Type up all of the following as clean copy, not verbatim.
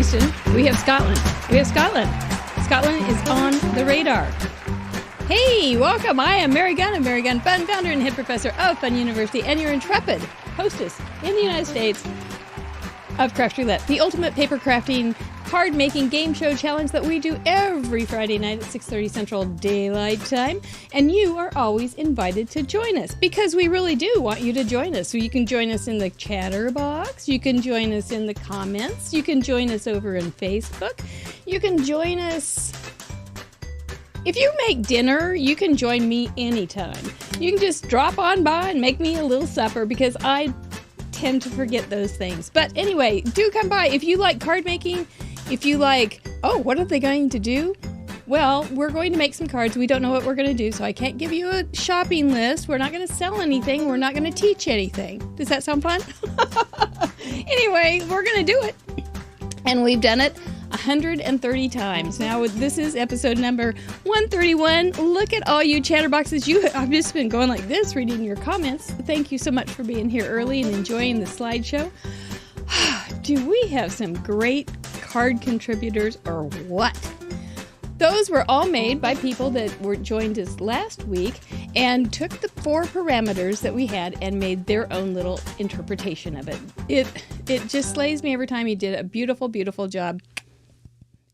Houston, we have Scotland. We have Scotland. Scotland is on the radar. Hey, welcome. I am Mary Gunn of Mary Gunn Fun, founder and head professor of Fun University, and your intrepid hostess in the United States of Craft Roulette, the ultimate paper crafting, card-making game show challenge that we do every Friday night at 6:30 Central Daylight Time. And you are always invited to join us because we really do want you to join us. So you can join us in the chatter box. You can join us in the comments. You can join us over in Facebook. You can join us... If you make dinner, you can join me anytime. You can just drop on by and make me a little supper because I tend to forget those things. But anyway, do come by. If you like card making, if you like, oh, what are they going to do? Well, we're going to make some cards. We don't know what we're going to do, so I can't give you a shopping list. We're not going to sell anything. We're not going to teach anything. Does that sound fun? Anyway, we're going to do it. And we've done it 130 times. Now, this is episode number 131. Look at all you chatterboxes. I've just been going like this, reading your comments. Thank you so much for being here early and enjoying the slideshow. Do we have some great card contributors or what? Those were all made by people that joined us last week and took the 4 parameters that we had and made their own little interpretation of it. It just slays me every time. You did a beautiful, beautiful job.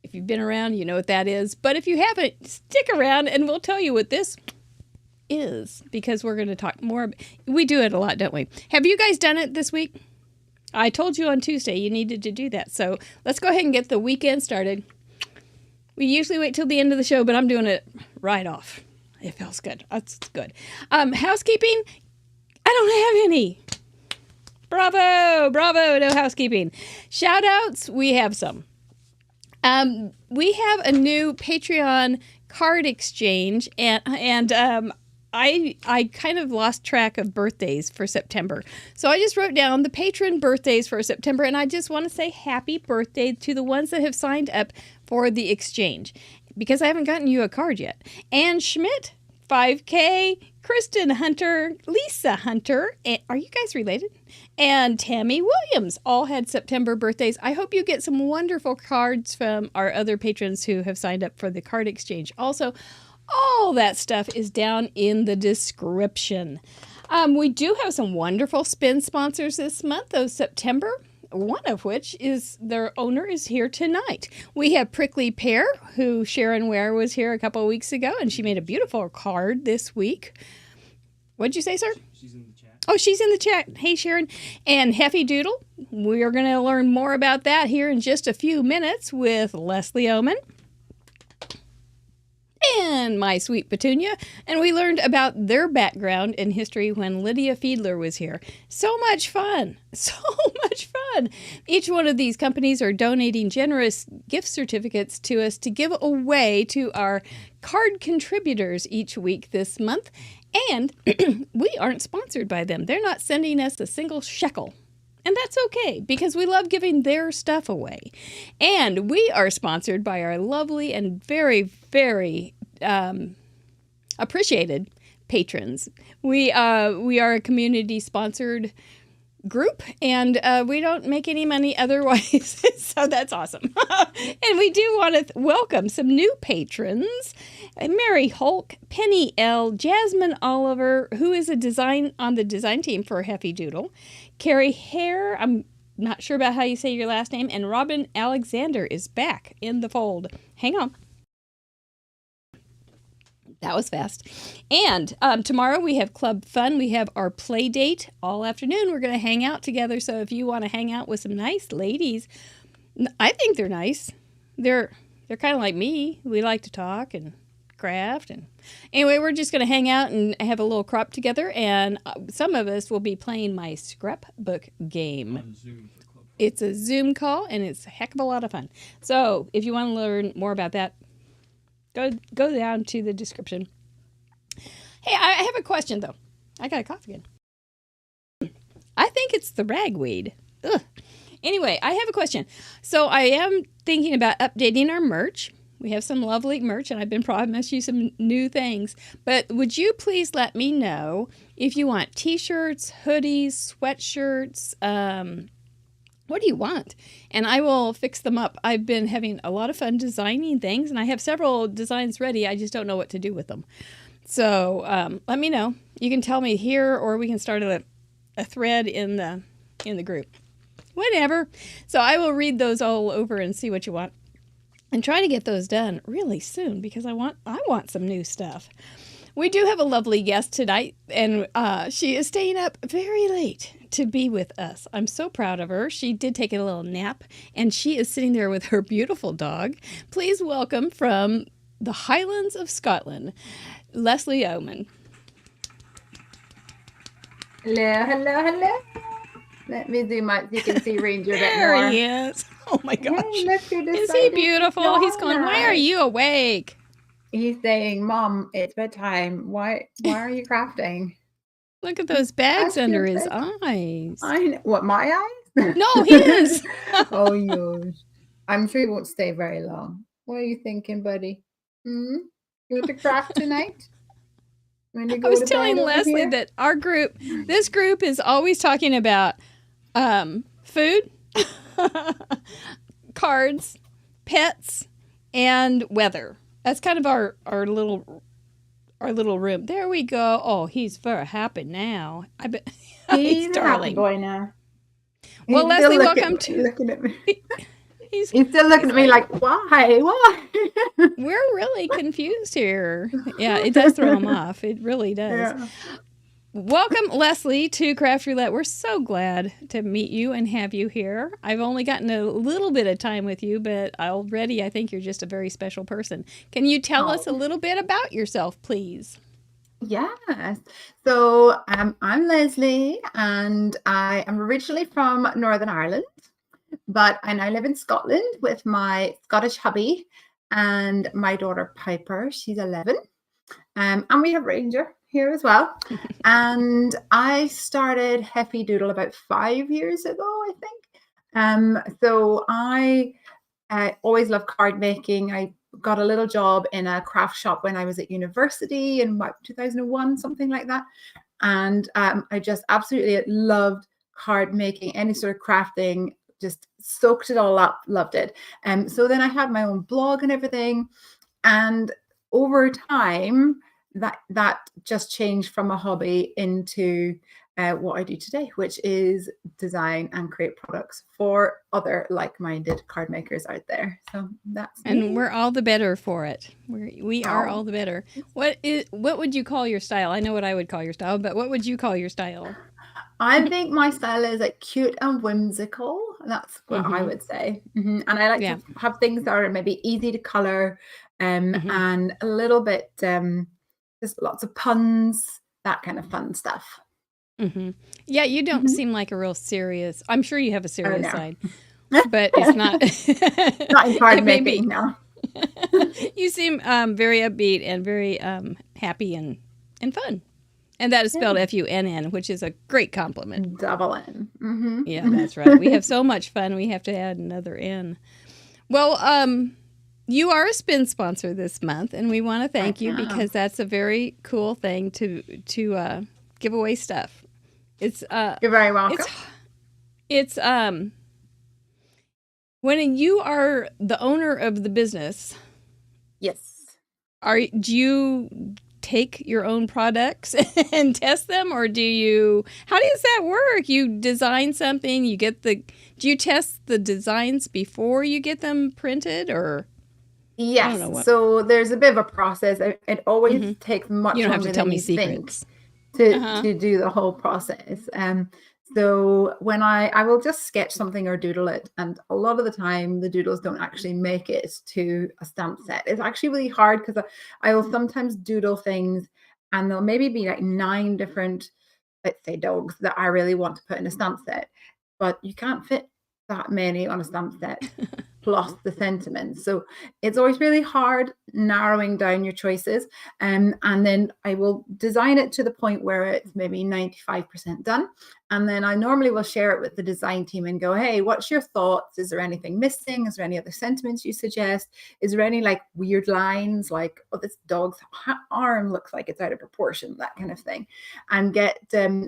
If you've been around, you know what that is. But if you haven't, stick around and we'll tell you what this is, because we're going to talk more. We do it a lot, don't we? Have you guys done it this week? I told you on Tuesday you needed to do that. So let's go ahead and get the weekend started. We usually wait till the end of the show, but I'm doing it right off. It feels good. That's good. Housekeeping? I don't have any. Bravo, bravo, no housekeeping. Shout outs? We have some. We have a new Patreon card exchange, and I kind of lost track of birthdays for September. So I just wrote down the patron birthdays for September, and I just want to say happy birthday to the ones that have signed up for the exchange, because I haven't gotten you a card yet. Ann Schmidt, 5K, Kristen Hunter, Lisa Hunter, and are you guys related? And Tammy Williams all had September birthdays. I hope you get some wonderful cards from our other patrons who have signed up for the card exchange. Also, all that stuff is down in the description. We do have some wonderful spin sponsors this month of September, one of which is their owner is here tonight. We have Prickly Pear, who Sharon Ware was here a couple of weeks ago, and she made a beautiful card this week. What'd you say, sir? She's in the chat. Oh, she's in the chat. Hey, Sharon. And Heffy Doodle. We are going to learn more about that here in just a few minutes with Lesley Oman and My Sweet Petunia. And we learned about their background and history when Lydia Fiedler was here. So much fun. So much fun. Each one of these companies are donating generous gift certificates to us to give away to our card contributors each week this month. And we aren't sponsored by them. They're not sending us a single shekel. And that's okay, because we love giving their stuff away. And we are sponsored by our lovely and very, very appreciated patrons. We are a community-sponsored group, and we don't make any money otherwise, so that's awesome. And we do want to welcome some new patrons: Mary Hulk, Penny L, Jasmine Oliver, who is on the design team for Heffy Doodle, Carrie Hare, I'm not sure about how you say your last name, and Robin Alexander is back in the fold. Hang on. That was fast. And tomorrow we have Club Fun. We have our play date all afternoon. We're going to hang out together. So if you want to hang out with some nice ladies, I think they're nice. They're kind of like me. We like to talk and craft. And anyway, we're just going to hang out and have a little crop together. And some of us will be playing my scrapbook game. On Zoom for Club Fun. It's a Zoom call, and it's a heck of a lot of fun. So if you want to learn more about that, Go down to the description. Hey, I have a question, though. I got a cough again. I think it's the ragweed. Ugh. Anyway, I have a question. So I am thinking about updating our merch. We have some lovely merch, and I've been promising you some new things. But would you please let me know if you want T-shirts, hoodies, sweatshirts, what do you want? And I will fix them up. I've been having a lot of fun designing things, and I have several designs ready. I just don't know what to do with them. So let me know. You can tell me here, or we can start a thread in the group. Whatever. So I will read those all over and see what you want, and try to get those done really soon because I want some new stuff. We do have a lovely guest tonight, and she is staying up very late to be with us. I'm so proud of her. She did take a little nap, and she is sitting there with her beautiful dog. Please welcome from the Highlands of Scotland, Lesley Oman. Hello. Let me zoom out so you can see Ranger a bit more. There he is. Oh my gosh. Hey, look who Is he decided to beautiful? join He's going, why are us. you awake? He's saying, Mom, it's bedtime. Why are you crafting? Look at those bags That's under your his bedtime. eyes. What, my eyes? No, his. Oh, yours. I'm sure he won't stay very long. What are you thinking, buddy? You want to craft tonight? I was telling Lesley that this group is always talking about food, cards, pets, and weather. That's kind of our little room. There we go. Oh, he's very happy now. I bet he's a happy boy now. Well, Lesley, welcome to looking at me. He's still looking at me like, why? We're really confused here. Yeah, it does throw him off. It really does. Yeah. Welcome, Lesley, to Craft Roulette. We're so glad to meet you and have you here. I've only gotten a little bit of time with you, but already I think you're just a very special person. Can you tell us a little bit about yourself, please? Yes. So I'm Lesley, and I am originally from Northern Ireland, but I now live in Scotland with my Scottish hubby and my daughter Piper. She's 11. And we have Ranger here as well. And I started Heffy Doodle about 5 years ago, I think. So I always loved card making. I got a little job in a craft shop when I was at university in about 2001, something like that. And I just absolutely loved card making, any sort of crafting, just soaked it all up, loved it. So then I had my own blog and everything. And over time, that just changed from a hobby into what I do today, which is design and create products for other like-minded card makers out there. So that's me. And we're all the better for it. We are all the better. What would you call your style? I know what I would call your style, but what would you call your style? I think my style is like cute and whimsical. That's what I would say. And I like to have things that are maybe easy to color, and a little bit just lots of puns, that kind of fun stuff. Yeah, you don't seem like a real serious. I'm sure you have a serious side, but it's not. Not in card making, no. You seem very upbeat and very happy and fun. And that is spelled Funn, which is a great compliment. Double N. Yeah, that's right. We have so much fun, we have to add another N. Well, you are a spin sponsor this month, and we want to thank you because that's a very cool thing to give away stuff. It's you're very welcome. It's when you are the owner of the business. Yes. Do you take your own products and test them, or how does that work? You design something, do you test the designs before you get them printed, or? Yes. So there's a bit of a process. It always takes much longer than you tell me secrets to do the whole process. So when I will just sketch something or doodle it, and a lot of the time the doodles don't actually make it to a stamp set. It's actually really hard because I will sometimes doodle things and there'll maybe be like 9 different, let's say, dogs that I really want to put in a stamp set, but you can't fit that many on a stamp set. plus the sentiment. So it's always really hard narrowing down your choices. And then I will design it to the point where it's maybe 95% done. And then I normally will share it with the design team and go, hey, what's your thoughts? Is there anything missing? Is there any other sentiments you suggest? Is there any like weird lines like, oh, this dog's arm looks like it's out of proportion, that kind of thing, and get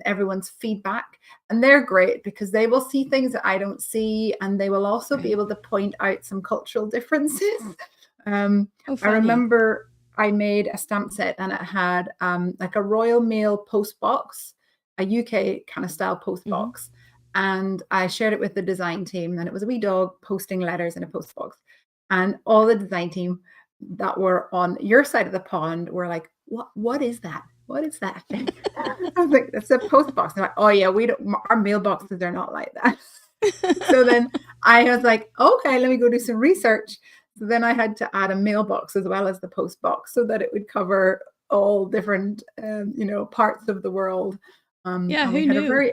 everyone's feedback. And they're great because they will see things that I don't see, and they will also be able to point out some cultural differences. I remember I made a stamp set and it had like a Royal Mail post box, a UK kind of style post box. And I shared it with the design team, and it was a wee dog posting letters in a post box. And all the design team that were on your side of the pond were like, what is that? What is that thing? I was like, it's a post box. They're like, oh yeah, our mailboxes are not like that. So then I was like, okay, let me go do some research. So then I had to add a mailbox as well as the post box so that it would cover all different, parts of the world. Who knew?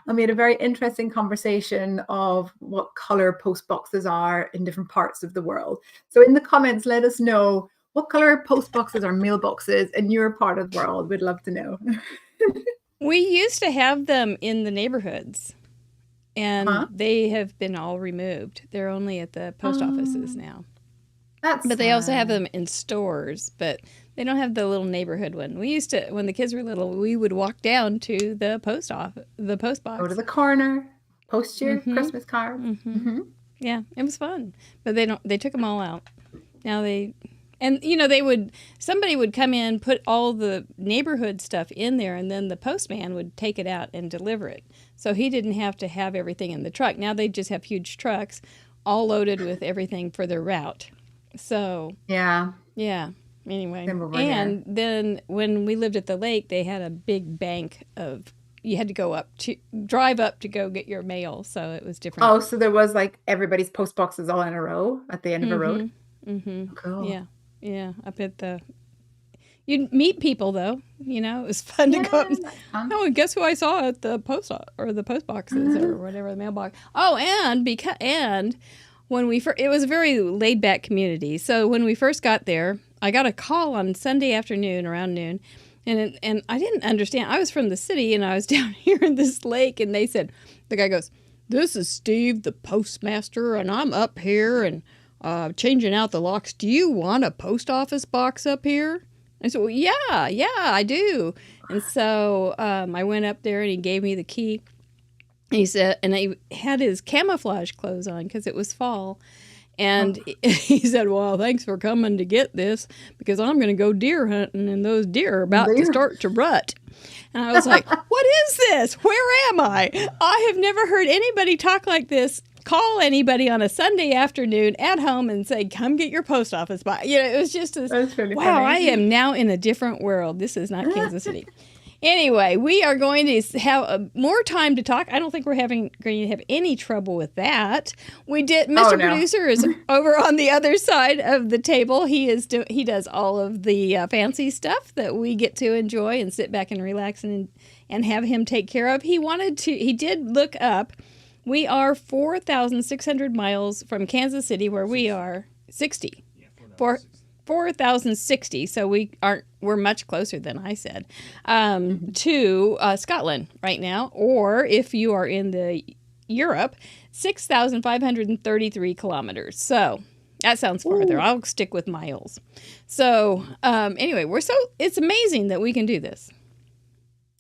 I made a very interesting conversation of what color post boxes are in different parts of the world. So in the comments, let us know what color post boxes or mailboxes in your part of the world. We'd love to know. We used to have them in the neighborhoods, and they have been all removed. They're only at the post offices now. But they also have them in stores, but they don't have the little neighborhood one. We used to, when the kids were little, we would walk down to the post box. Go to the corner, post your Christmas card. Yeah, it was fun. But they took them all out. Now somebody would come in, put all the neighborhood stuff in there, and then the postman would take it out and deliver it. So he didn't have to have everything in the truck. Now they just have huge trucks all loaded with everything for their route. So yeah. Anyway, and then when we lived at the lake, they had a big bank of, you had to drive up to go get your mail. So it was different. Oh, so there was like everybody's post boxes all in a row at the end of a road. Cool. Yeah. Up at you'd meet people though, it was fun to go. Oh, and guess who I saw at the post boxes or whatever, the mailbox. Oh, and when it was a very laid back community. So when we first got there, I got a call on Sunday afternoon around noon, and I didn't understand. I was from the city and I was down here in this lake, and the guy goes, "This is Steve, the postmaster, and I'm up here and changing out the locks. Do you want a post office box up here?" I said, "Well, yeah, I do." And so I went up there and he gave me the key. He said, and he had his camouflage clothes on because it was fall. And he said, "Well, thanks for coming to get this because I'm going to go deer hunting and those deer are about to start to rut." And I was like, "What is this? Where am I? I have never heard anybody talk like this. Call anybody on a Sunday afternoon at home and say, 'Come get your post office box.'" It was just this, really wow, funny. I am now in a different world. This is not Kansas City. Anyway, we are going to have more time to talk. I don't think we're going to have any trouble with that. We did. Mr. Producer is over on the other side of the table. He does all of the fancy stuff that we get to enjoy and sit back and relax and have him take care of. He did look up. We are 4,600 miles from Kansas City, where we are 60. 4,060, so we're much closer than I said, to Scotland right now, or if you are in the Europe, 6,533 kilometers. So that sounds farther. I'll stick with miles. So anyway, it's amazing that we can do this.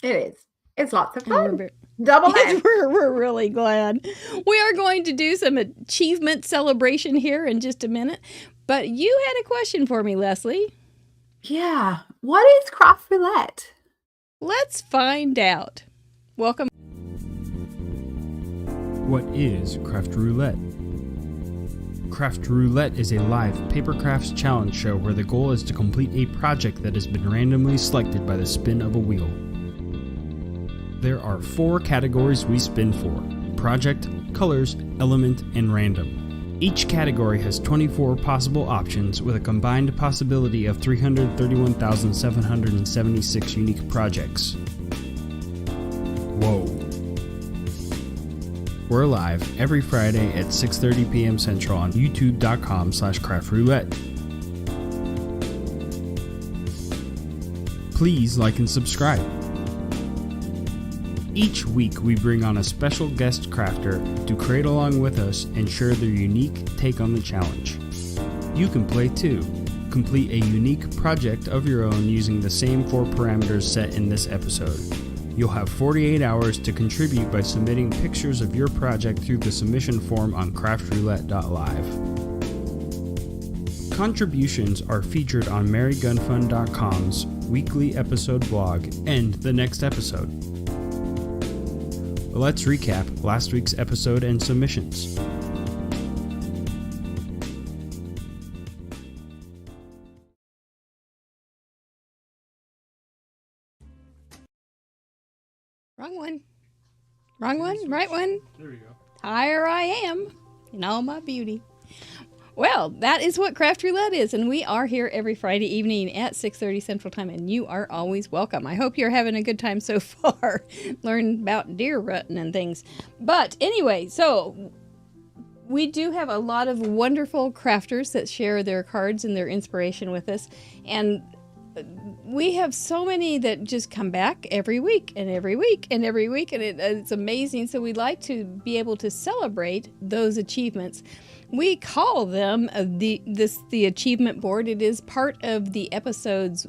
It is. It's lots of fun. Double it. We're really glad. We are going to do some achievement celebration here in just a minute. But you had a question for me, Lesley. Yeah. What is craft roulette? Let's find out. Welcome. What is craft roulette? Craft Roulette is a live paper crafts challenge show where the goal is to complete a project that has been randomly selected by the spin of a wheel. There are 4 categories we spin for: project, colors, element, and random. Each category has 24 possible options with a combined possibility of 331,776 unique projects. Whoa. We're live every Friday at 6:30 p.m. Central on youtube.com/craftroulette. Please like and subscribe. Each week we bring on a special guest crafter to create along with us and share their unique take on the challenge. You can play too. Complete a unique project of your own using the same 4 parameters set in this episode. You'll have 48 hours to contribute by submitting pictures of your project through the submission form on craftroulette.live. Contributions are featured on marygunfund.com's weekly episode blog and the next episode. Let's recap last week's episode and submissions. Wrong one. Wrong one, right one. There we go. Higher I am in all my beauty. Well, that is what Craft Roulette is, and we are here every Friday evening at 6:30 Central Time, and you are always welcome. I hope you're having a good time so far, learning about deer rutting and things. But anyway, so we do have a lot of wonderful crafters that share their cards and their inspiration with us, and we have so many that just come back every week and every week and every week, and it's amazing. So we'd like to be able to celebrate those achievements. We call them the achievement board. It is part of the episode's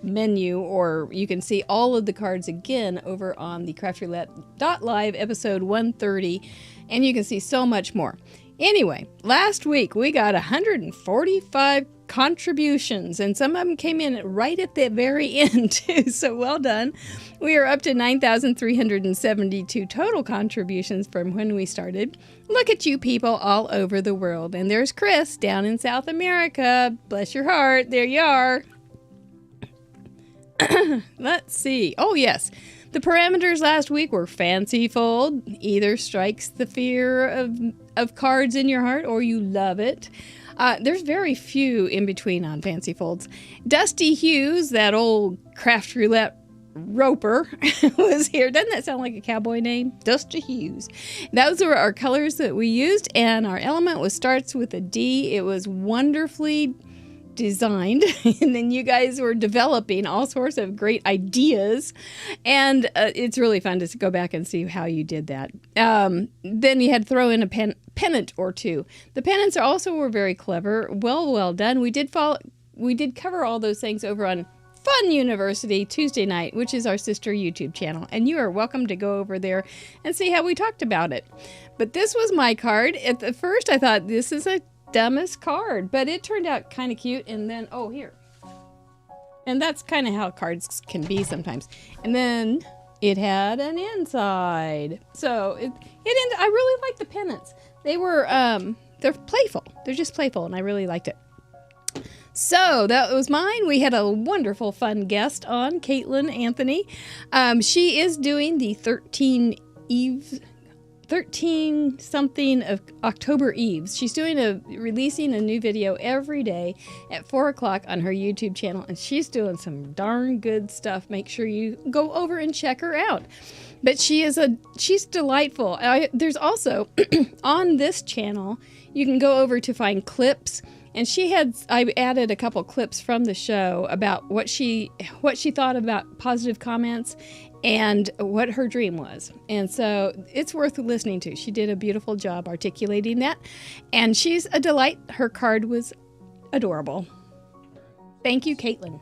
menu, or you can see all of the cards again over on the craftroulette.live episode 130, and you can see so much more. Anyway, last week we got 145 contributions, and some of them came in right at the very end too, so well done. We are up to 9,372 total contributions from when we started. Look at you people all over the world. And there's Chris down in South America. Bless your heart. There you are. Let's see. Oh, yes. The parameters last week were Fancy Fold. Either strikes the fear of cards in your heart or you love it. There's very few in between on Fancy Folds. Dusty Hughes, that old Craft Roulette roper, was here. Doesn't that sound like a cowboy name? Dusty Hughes. Those were our colors that we used, and our element starts with a D. It was wonderfully designed, and then you guys were developing all sorts of great ideas, and it's really fun to go back and see how you did that. Then you had to throw in a pennant or two. The pennants were very clever. Well done. We did cover all those things over on Fun University Tuesday night, which is our sister YouTube channel, and you are welcome to go over there and see how we talked about it. But this was my card. At the first I thought this is a dumbest card, but it turned out kind of cute, and then here, and that's kind of how cards can be sometimes. And then it had an inside, so I really like the pennants. They were they're playful. They're just playful, and I really liked it. So that was mine. We had a wonderful fun guest on, Caitlin Anthony. She is doing the 13 something of October Eves. She's releasing a new video every day at 4 o'clock on her YouTube channel, and she's doing some darn good stuff. Make sure you go over and check her out. But she's delightful. There's also on this channel, you can go over to find clips, and I added a couple clips from the show about what she thought about positive comments and what her dream was. And so it's worth listening to. She did a beautiful job articulating that, and she's a delight. Her card was adorable. Thank you, Caitlin.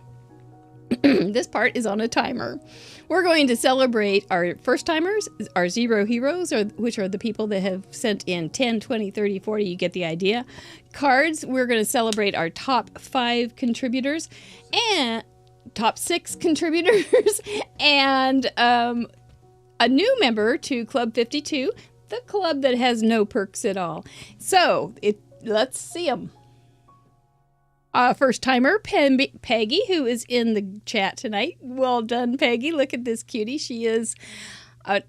This part is on a timer. We're going to celebrate our first timers, our 0 heroes, which are the people that have sent in 10, 20, 30, 40, you get the idea. Cards, we're going to celebrate our top 5 contributors and top 6 contributors and a new member to Club 52, the club that has no perks at all. So let's see them. First timer, Peggy, who is in the chat tonight. Well done, Peggy. Look at this cutie. She is an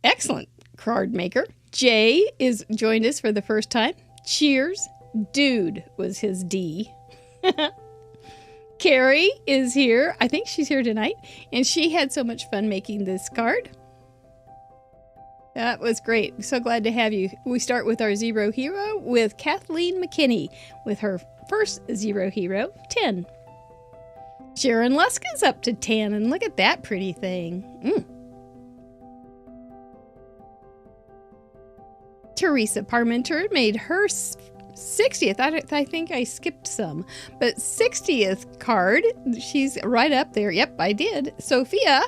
excellent card maker. Jay is joined us for the first time. Cheers. Dude was his D. Carrie is here. I think she's here tonight. And she had so much fun making this card. That was great. So glad to have you. We start with our Zero Hero with Kathleen McKinney with her first Zero Hero, 10. Sharon Lusk is up to 10, and look at that pretty thing. Teresa Parmenter made her 60th. I think I skipped some, but 60th card. She's right up there. Yep, I did. Sophia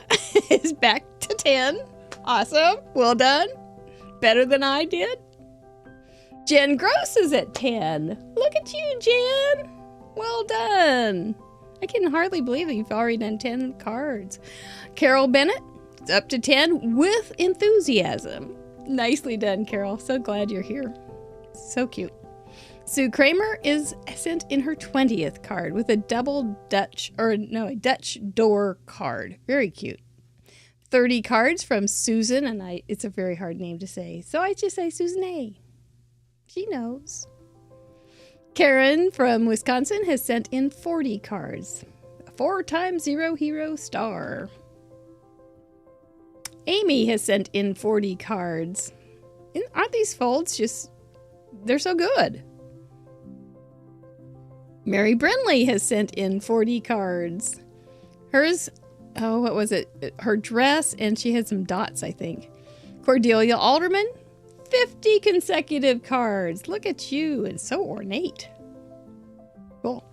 is back to 10. Awesome. Well done. Better than I did. Jen Gross is at 10. Look at you, Jen. Well done. I can hardly believe that you've already done 10 cards. Carol Bennett is up to 10 with enthusiasm. Nicely done, Carol. So glad you're here. So cute. Sue Kramer is sent in her 20th card with a a Dutch door card. Very cute. 30 cards from Susan, and it's a very hard name to say, so I just say Susan A. She knows. Karen from Wisconsin has sent in 40 cards. A 4x Zero Hero star. Amy has sent in 40 cards. Aren't these folds they're so good. Mary Brinley has sent in 40 cards. Hers, what was it? Her dress, and she had some dots, I think. Cordelia Alderman, 50 consecutive cards. Look at you, and so ornate. Cool.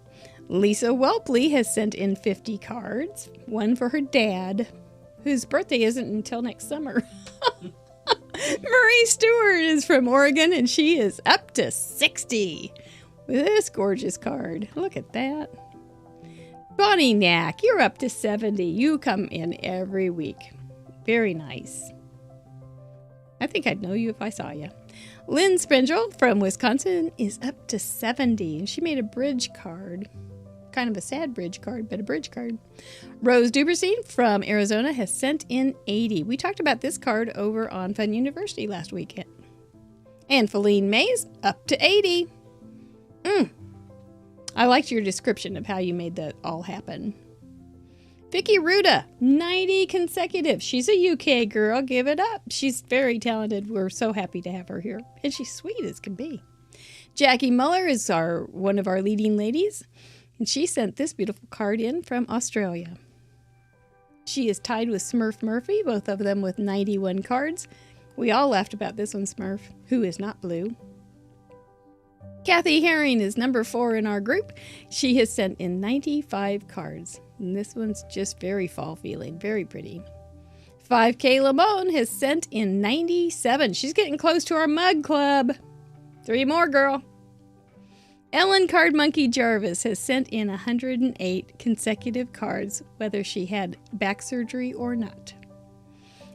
Lisa Welpley has sent in 50 cards. One for her dad, whose birthday isn't until next summer. Marie Stewart is from Oregon, and she is up to 60 with this gorgeous card. Look at that. Bonnie Knack, you're up to 70. You come in every week. Very nice. I think I'd know you if I saw you. Lynn Sprengel from Wisconsin is up to 70, and she made a bridge card. Kind of a sad bridge card, but a bridge card. Rose Duberstein from Arizona has sent in 80. We talked about this card over on Fun University last weekend. And Feline Mays up to 80. I liked your description of how you made that all happen. Vicky Ruda, 90 consecutive. She's a UK girl. Give it up. She's very talented. We're so happy to have her here. And she's sweet as can be. Jackie Muller is one of our leading ladies. And she sent this beautiful card in from Australia. She is tied with Smurf Murphy, both of them with 91 cards. We all laughed about this one, Smurf, who is not blue. Kathy Herring is number 4 in our group. She has sent in 95 cards. And this one's just very fall feeling, very pretty. 5K Lamone has sent in 97. She's getting close to our mug club. 3 more, girl. Ellen Card Monkey Jarvis has sent in 108 consecutive cards, whether she had back surgery or not.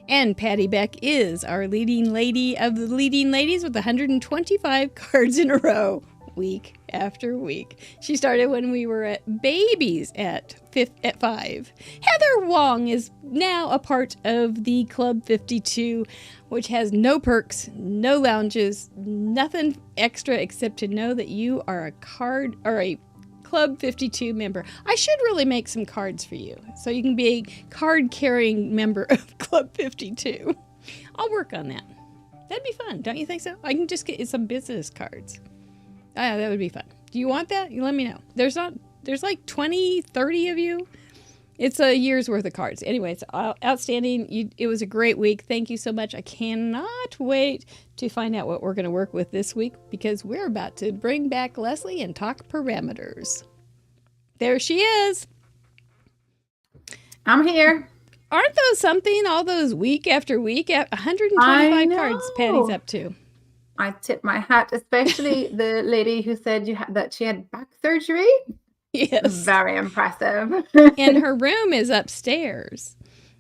And Patty Beck is our leading lady of the leading ladies with 125 cards in a row, week after week. She started when we were at babies at 5. Heather Wong is now a part of the Club 52, which has no perks, no lounges, nothing extra except to know that you are a card or a Club 52 member. I should really make some cards for you so you can be a card-carrying member of Club 52. I'll work on that. That'd be fun, don't you think so? I can just get some business cards. That would be fun. Do you want that? You let me know. There's like 20, 30 of you. It's a year's worth of cards. Anyway, it's outstanding. It was a great week. Thank you so much. I cannot wait to find out what we're going to work with this week because we're about to bring back Lesley and talk parameters. There she is. I'm here. Aren't those something? All those week after week, 125 cards Patty's up to. I tip my hat, especially the lady who said that she had back surgery. Yes. Very impressive. And her room is upstairs.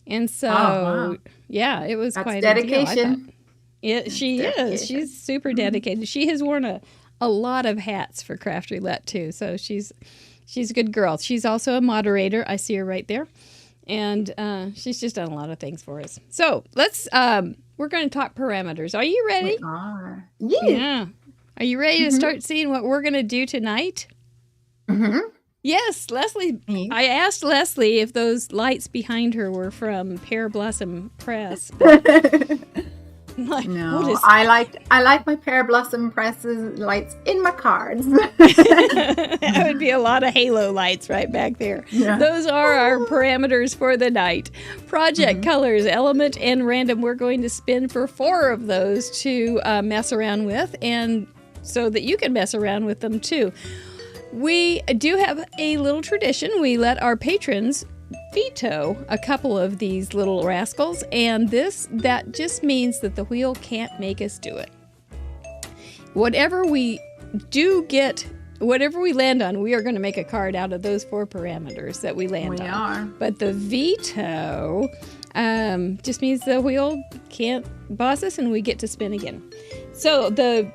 And so, wow. Yeah, it was That's quite dedication. a deal. She is. She's super dedicated. She has worn a lot of hats for Craft Roulette, too. So she's a good girl. She's also a moderator. I see her right there. And she's just done a lot of things for us. So we're going to talk parameters. Are you ready? We are. Yeah. Are you ready to start seeing what we're going to do tonight? Mm-hmm. Yes, Lesley. I asked Lesley if those lights behind her were from Pear Blossom Press. Like, No, we'll just- I like my pear blossom presses lights in my cards. That would be a lot of halo lights right back there. Yeah. Those are our parameters for the night. Project, colors, element, and random. We're going to spin for 4 of those to mess around with, and so that you can mess around with them too. We do have a little tradition. We let our patrons veto a couple of these little rascals, and that just means that the wheel can't make us do it. Whatever we land on, we are going to make a card out of those 4 parameters that we land on. We are. But the veto just means the wheel can't boss us, and we get to spin again. So the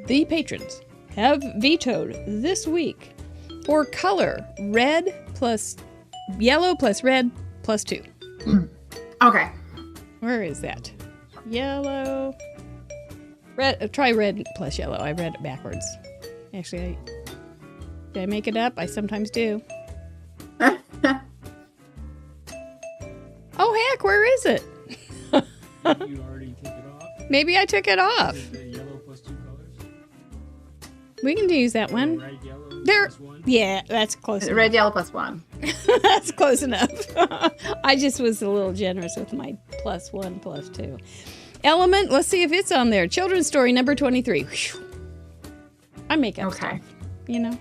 patrons have vetoed this week for color red plus yellow plus red plus 2. Okay. Where is that? Yellow. Red. Try red plus yellow. I read it backwards. Actually, did I make it up? I sometimes do. Oh, heck, where is it? You already took it off? Maybe I took it off. Is it the yellow plus 2 colors? We can use that one. Red, yellow There. plus 1? Yeah, that's close enough. Red, yellow plus 1. That's close enough. I just was a little generous with my plus 1, plus 2. Element, let's see if it's on there. Children's story number 23. Whew. I make up stuff, you know,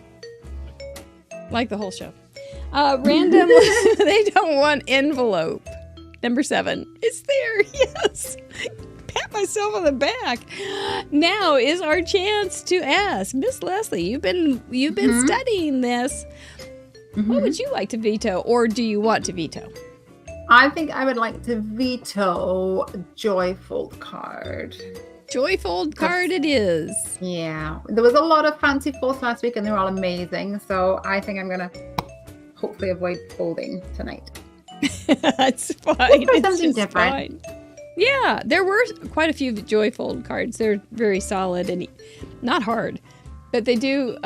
like the whole show. Random, they don't want envelope. Number 7. It's there, yes. Pat myself on the back. Now is our chance to ask Miss Lesley. You've been studying this. What would you like to veto, or do you want to veto? I think I would like to veto Joyful card. Joyfold card it is. Yeah, there was a lot of fancy folds last week, and they were all amazing. So I think I'm gonna hopefully avoid folding tonight. That's fine. Look for It's something just different. fine. Yeah, there were quite a few Joyfold cards. They're very solid and not hard, but they do.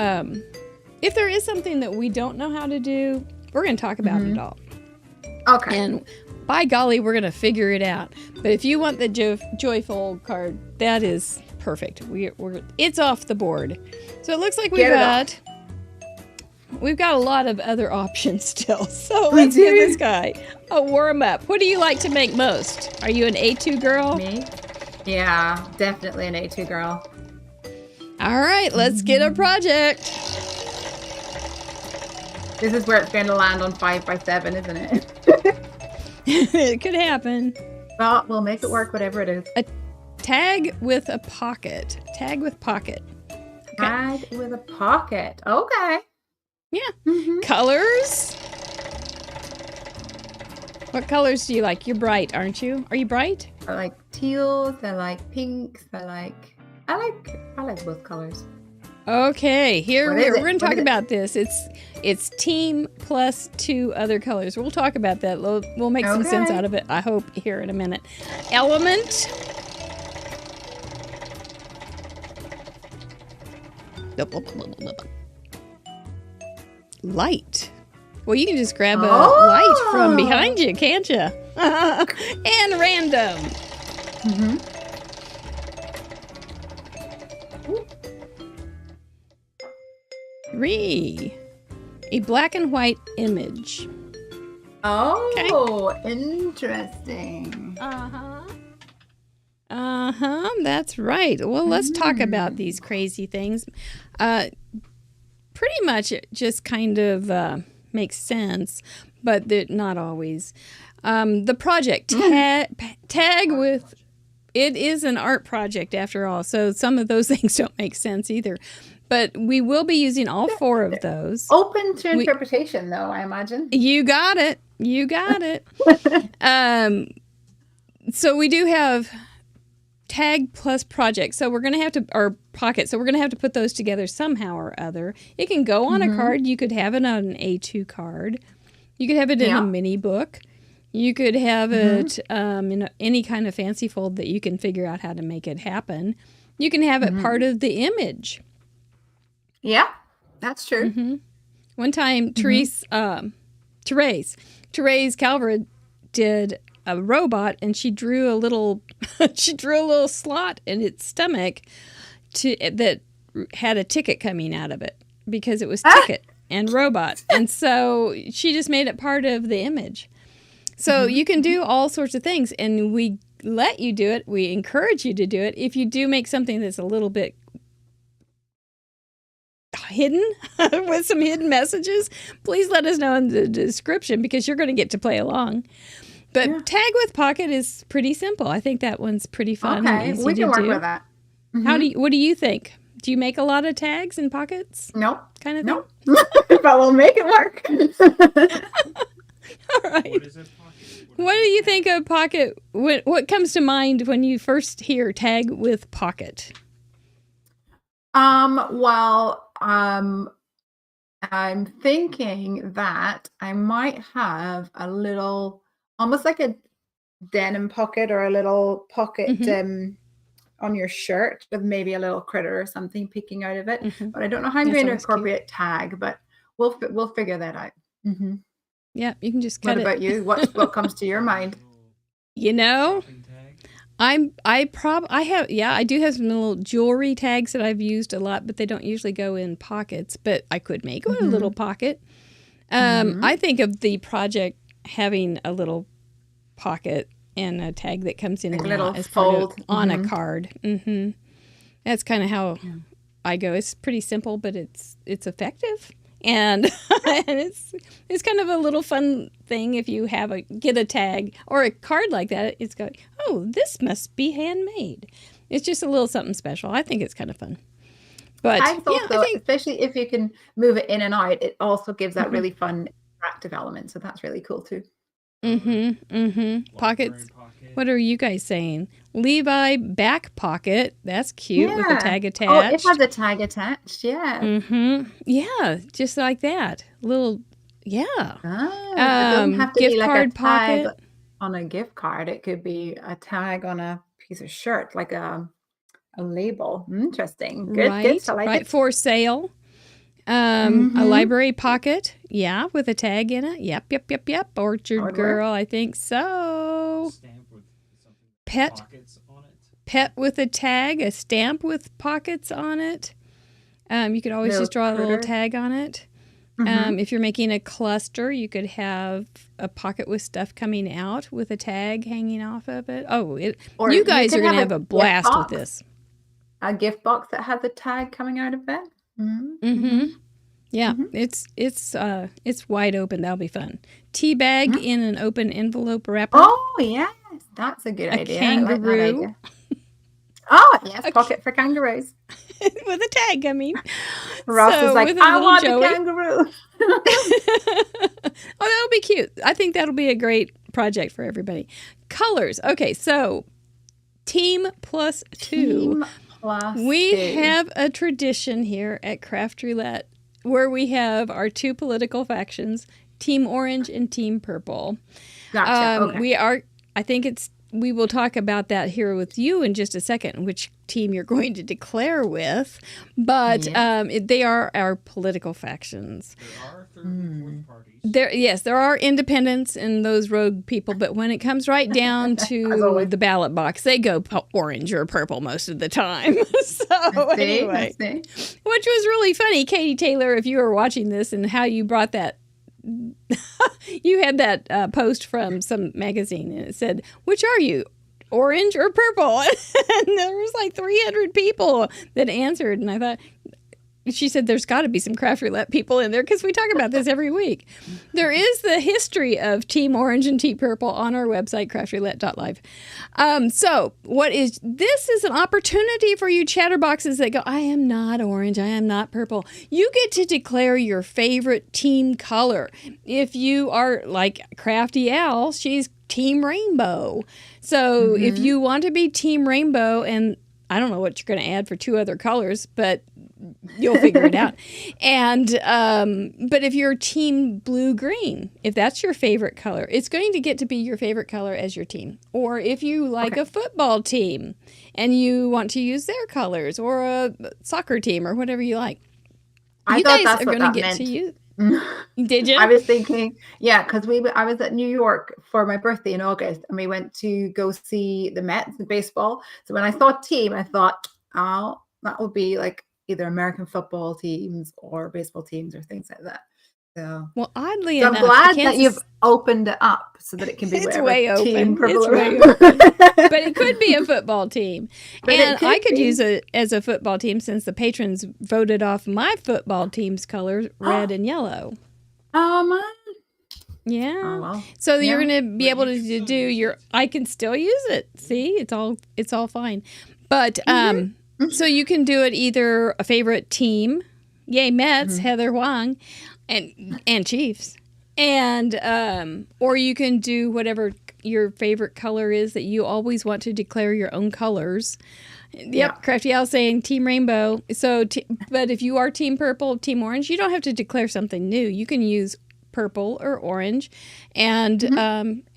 If there is something that we don't know how to do, we're going to talk about it all. Okay. And by golly, we're going to figure it out. But if you want the Joyfold card, that is perfect. It's off the board. So it looks like we've got a lot of other options still. So let's give this guy a warm up. What do you like to make most? Are you an A2 girl? Me? Yeah, definitely an A2 girl. All right, let's get a project. This is where it's going to land on 5x7, isn't it? It could happen. Well, we'll make it work, whatever it is. A tag with a pocket. Tag with pocket. Tag with a pocket. Okay. Yeah. Colors. What colors do you like? You're bright, aren't you? Are you bright? I like teals. I like pinks. I like both colors. Okay, What we're is it? going to What talk is it? about this. It's team plus 2 other colors. We'll talk about that. We'll make some sense Okay. out of it, I hope, here in a minute. Element. Light. Well, you can just grab a light from behind you, can't you? And random. A black and white image. Oh, interesting. That's right. Well, let's talk about these crazy things. Pretty much it just kind of makes sense, but not always. The project tag with it is an art project after all, so some of those things don't make sense either. But we will be using all 4 of those. Open to interpretation, though, I imagine. You got it. You got it. So we do have tag plus project. So we're going to have to, or pocket. So we're going to have to put those together somehow or other. It can go on a card. You could have it on an A2 card. You could have it in a mini book. You could have it in any kind of fancy fold that you can figure out how to make it happen. You can have it part of the image. Yeah, that's true. One time, Therese Calvert did a robot, and she drew a little slot in its stomach that had a ticket coming out of it because it was ticket and robot. And so she just made it part of the image. So you can do all sorts of things, and we let you do it. We encourage you to do it. If you do make something that's a little bit hidden with some hidden messages, please let us know in the description because you're going to get to play along. But Tag with Pocket is pretty simple. I think that one's pretty fun. Okay, we can work with that. What do you think? Do you make a lot of tags and pockets? Nope. Kind of thing? Nope. But we'll make it work. All right. What do you think of Pocket? What comes to mind when you first hear Tag with Pocket? I'm thinking that I might have a little, almost like a denim pocket or a little pocket on your shirt with maybe a little critter or something peeking out of it. But I don't know how I'm going to incorporate Tag, but we'll figure that out. Yeah, you can just cut it. What about you? What comes to your mind? You know, I do have some little jewelry tags that I've used a lot, but they don't usually go in pockets, but I could make a little pocket. I think of the project having a little pocket and a tag that comes in and out as fold on a card. That's kind of how I go. It's pretty simple, but it's effective. And it's kind of a little fun thing if you get a tag or a card like that. It's going, oh, this must be handmade. It's just a little something special. I think it's kind of fun. But I think, especially if you can move it in and out, it also gives that really fun interactive element. So that's really cool too. Pockets. What are you guys saying? Levi back pocket. That's cute with a tag attached. Oh, it has a tag attached. Yeah. Yeah, just like that. Little. Yeah. It doesn't have to gift be like card a tag pocket on a gift card. It could be a tag on a piece of shirt, like a label. Interesting. Good. Right. I like it. For sale. A library pocket, with a tag in it. Yep. Orchard Girl, I think so. Stamp with something pockets on it. Pet with a tag, a stamp with pockets on it. You could always just draw a little tag on it. If you're making a cluster, you could have a pocket with stuff coming out with a tag hanging off of it. You guys are going to have a blast with this. A gift box that has a tag coming out of it. Yeah, it's wide open. That'll be fun. Tea bag in an open envelope wrapper. Oh yes, that's a good idea. Kangaroo. I like that idea. Oh yes, pocket for kangaroos with a tag. I mean, Ross is like, I want Joey. a kangaroo. Oh, that'll be cute. I think that'll be a great project for everybody. Colors. Okay, so Team Plus Two. We have a tradition here at Craft Roulette where we have our two political factions, Team Orange and Team Purple. Gotcha. Okay. We will talk about that here with you in just a second, which team you're going to declare with. But they are our political factions. There are third and fourth parties. There are independents and those rogue people, but when it comes right down to the ballot box, they go orange or purple most of the time. Anyway, which was really funny, Katie Taylor, if you were watching this and how you brought that. You had that post from some magazine and it said, which are you, orange or purple? And there was like 300 people that answered. And I thought, she said, there's got to be some Craft Roulette people in there because we talk about this every week. There is the history of Team Orange and Team Purple on our website, craftroulette.live. This is an opportunity for you chatterboxes that go, I am not orange, I am not purple. You get to declare your favorite team color. If you are like Crafty Al, she's Team Rainbow. So if you want to be Team Rainbow, and I don't know what you're going to add for two other colors, but you'll figure it out. And but if you're Team Blue-Green, if that's your favorite color, it's going to get to be your favorite color as your team. Or if you like a football team and you want to use their colors, or a soccer team, or whatever you like, you guys are going to get to use. Did you? I was thinking, yeah, because I was at New York for my birthday in August, and we went to go see the Mets in baseball. So when I saw team, I thought, oh, that would be like either American football teams or baseball teams or things like that. So, Well, oddly so I'm enough, glad the that you've opened it up so that it can be It's whatever way team open. It's purple way or- open. But it could be a football team. But it And I could could be. use it as a football team since the patrons voted off my football team's colors, red and yellow. Oh man. Yeah. Oh well. So you're Yeah. going to be able to do your, I can still use it. See, it's all fine. But, so you can do it either a favorite team, yay Mets, Heather Wang, and Chiefs. And, or you can do whatever your favorite color is that you always want to declare your own colors. Yep, Yeah. Crafty Al saying Team Rainbow. So, but if you are Team Purple, Team Orange, you don't have to declare something new. You can use purple or orange and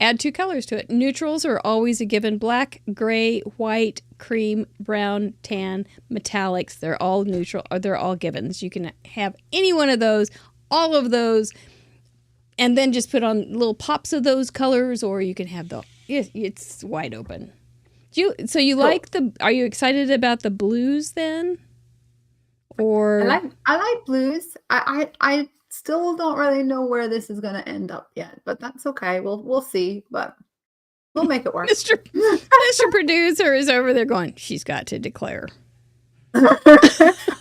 add 2 colors to it. Neutrals are always a given: black, gray, white, cream, brown, tan, metallics. They're all neutral, or they're all givens. You can have any one of those, all of those, and then just put on little pops of those colors, or you can have it's wide open. So you like are you excited about the blues then? Or I like blues. I still don't really know where this is going to end up yet, but that's okay. We'll see, but we'll make it work. Mr. Producer is over there going, she's got to declare.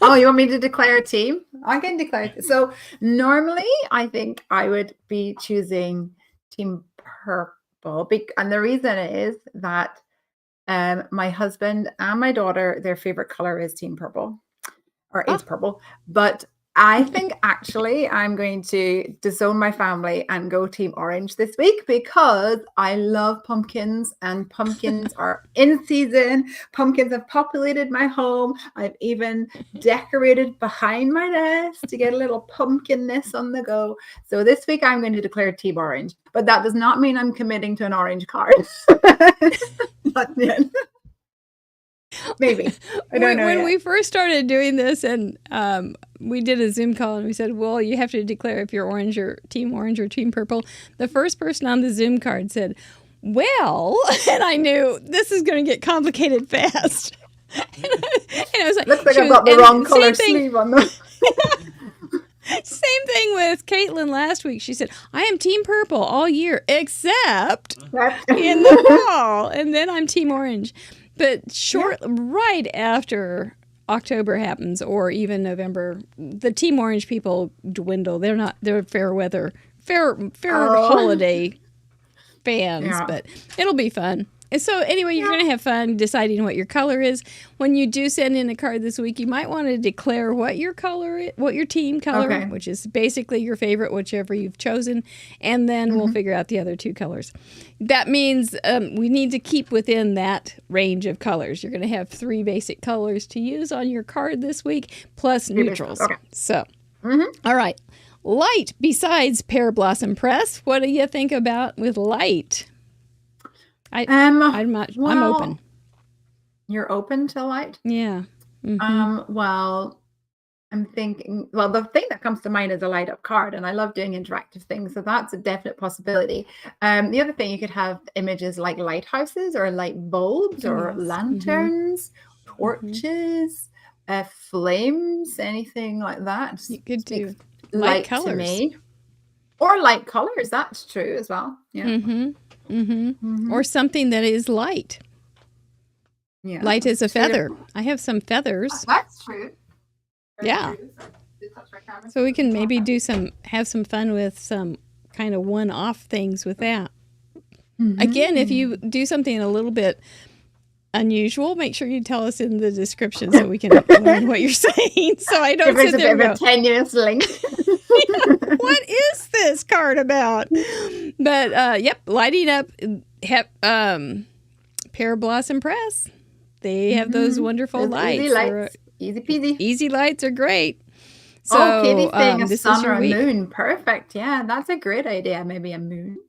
Oh, you want me to declare a team? I can declare. So normally I think I would be choosing Team Purple. And the reason is that my husband and my daughter, their favorite color is Team Purple, or is purple. But I think actually I'm going to disown my family and go Team Orange this week because I love pumpkins, and pumpkins are in season. Pumpkins have populated my home. I've even decorated behind my desk to get a little pumpkinness on the go. So this week I'm going to declare Team Orange, but that does not mean I'm committing to an orange card. Not yet. Maybe. I don't know. When we first started doing this, and we did a Zoom call, and we said, well, you have to declare if you're orange or Team Purple. The first person on the Zoom card said, well, and I knew this is going to get complicated fast. and I was like, looks like I've got the wrong color sleeve on them. Same thing with Caitlin last week. She said, I am Team Purple all year, except in the fall. And then I'm Team Orange. But right after October happens, or even November, the Team Orange people dwindle. They're fair holiday fans, but it'll be fun. And so anyway, you're going to have fun deciding what your color is. When you do send in a card this week, you might want to declare what your color is, what your team color, which is basically your favorite, whichever you've chosen, and then we'll figure out the other 2 colors. That means we need to keep within that range of colors. You're going to have 3 basic colors to use on your card this week, plus neutrals. Okay. So, all right. Light, besides Pear Blossom Press, what do you think about with light? I'm open. You're open to light? Yeah. Well, I'm thinking, the thing that comes to mind is a light up card, and I love doing interactive things, so that's a definite possibility. The other thing, you could have images like lighthouses or light bulbs or lanterns, torches, flames, anything like that. You could do light colors. To me. Or light colors, that's true as well. Yeah. Or something that is light. Yeah. Light as a feather. I have some feathers. That's true. Yeah. So we can maybe have some fun with some kind of one-off things with that. Again, if you do something a little bit unusual, make sure you tell us in the description so we can learn what you're saying. So I don't sit there and go, a tenuous link. what is this card about? But lighting up Pear Blossom Press. They have those wonderful lights. Easy lights. Easy peasy. Easy lights are great. So Katie's saying a this sun is your or a week. moon. Perfect. Yeah, that's a great idea. Maybe a moon.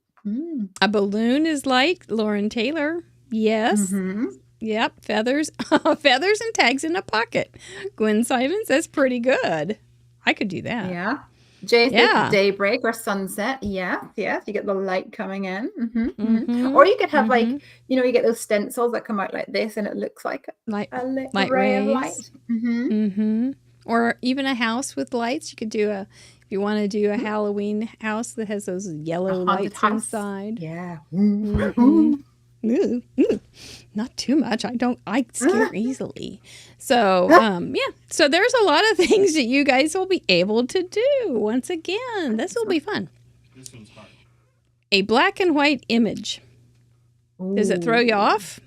A balloon is light. Lauren Taylor. Yes. Yep. Feathers. Feathers and tags in a pocket. Gwen Simons. That's pretty good. I could do that. Yeah. Jay says Yeah. daybreak or sunset. Yes, yes. You get the light coming in. Mhm, Or you could have like, mhm. you get those stencils that come out like this and it looks like Light a little light ray of rays. light. Mm-hmm. Or even a house with lights. You could do if you want to do a Halloween house that has those yellow A haunted lights house. inside. Yeah. Mhm. Ooh, not too much. I scare easily. So, So there's a lot of things that you guys will be able to do. Once again, this will be fun. This one's hard. A black and white image. Does it throw you off?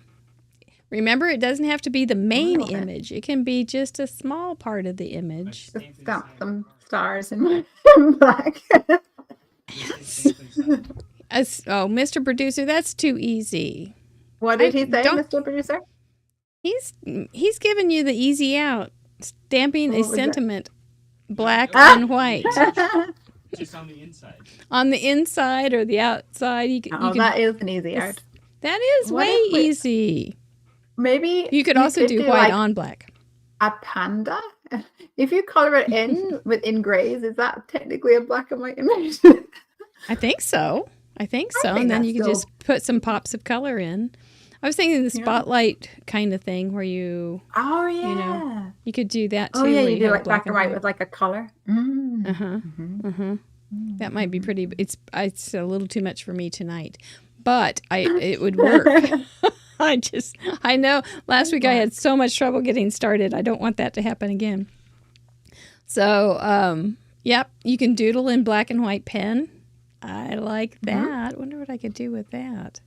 Remember, it doesn't have to be the main image. It can be just a small part of the image. Just stamp some stars in black. Mr. Producer, that's too easy. What did he say, don't- Mr. Producer? He's giving you the easy out. Stamping a What was that? sentiment black and white. Just on the inside. On the inside or the outside. You can, That is an easy art. that is What way if we- easy. Maybe You could also do white like on black. a panda. If you color it in grays, is that technically a black and white image? I think so. think And then that's you could just put some pops of color in. I was thinking the spotlight kind of thing where you Oh yeah. you could do that too. Oh yeah, where you do have like black and white with like a color. That might be pretty. It's a little too much for me tonight, but it would work. I know last week I had so much trouble getting started. I don't want that to happen again. So, yep, you can doodle in black and white pen. I like that. Wonder what I could do with that.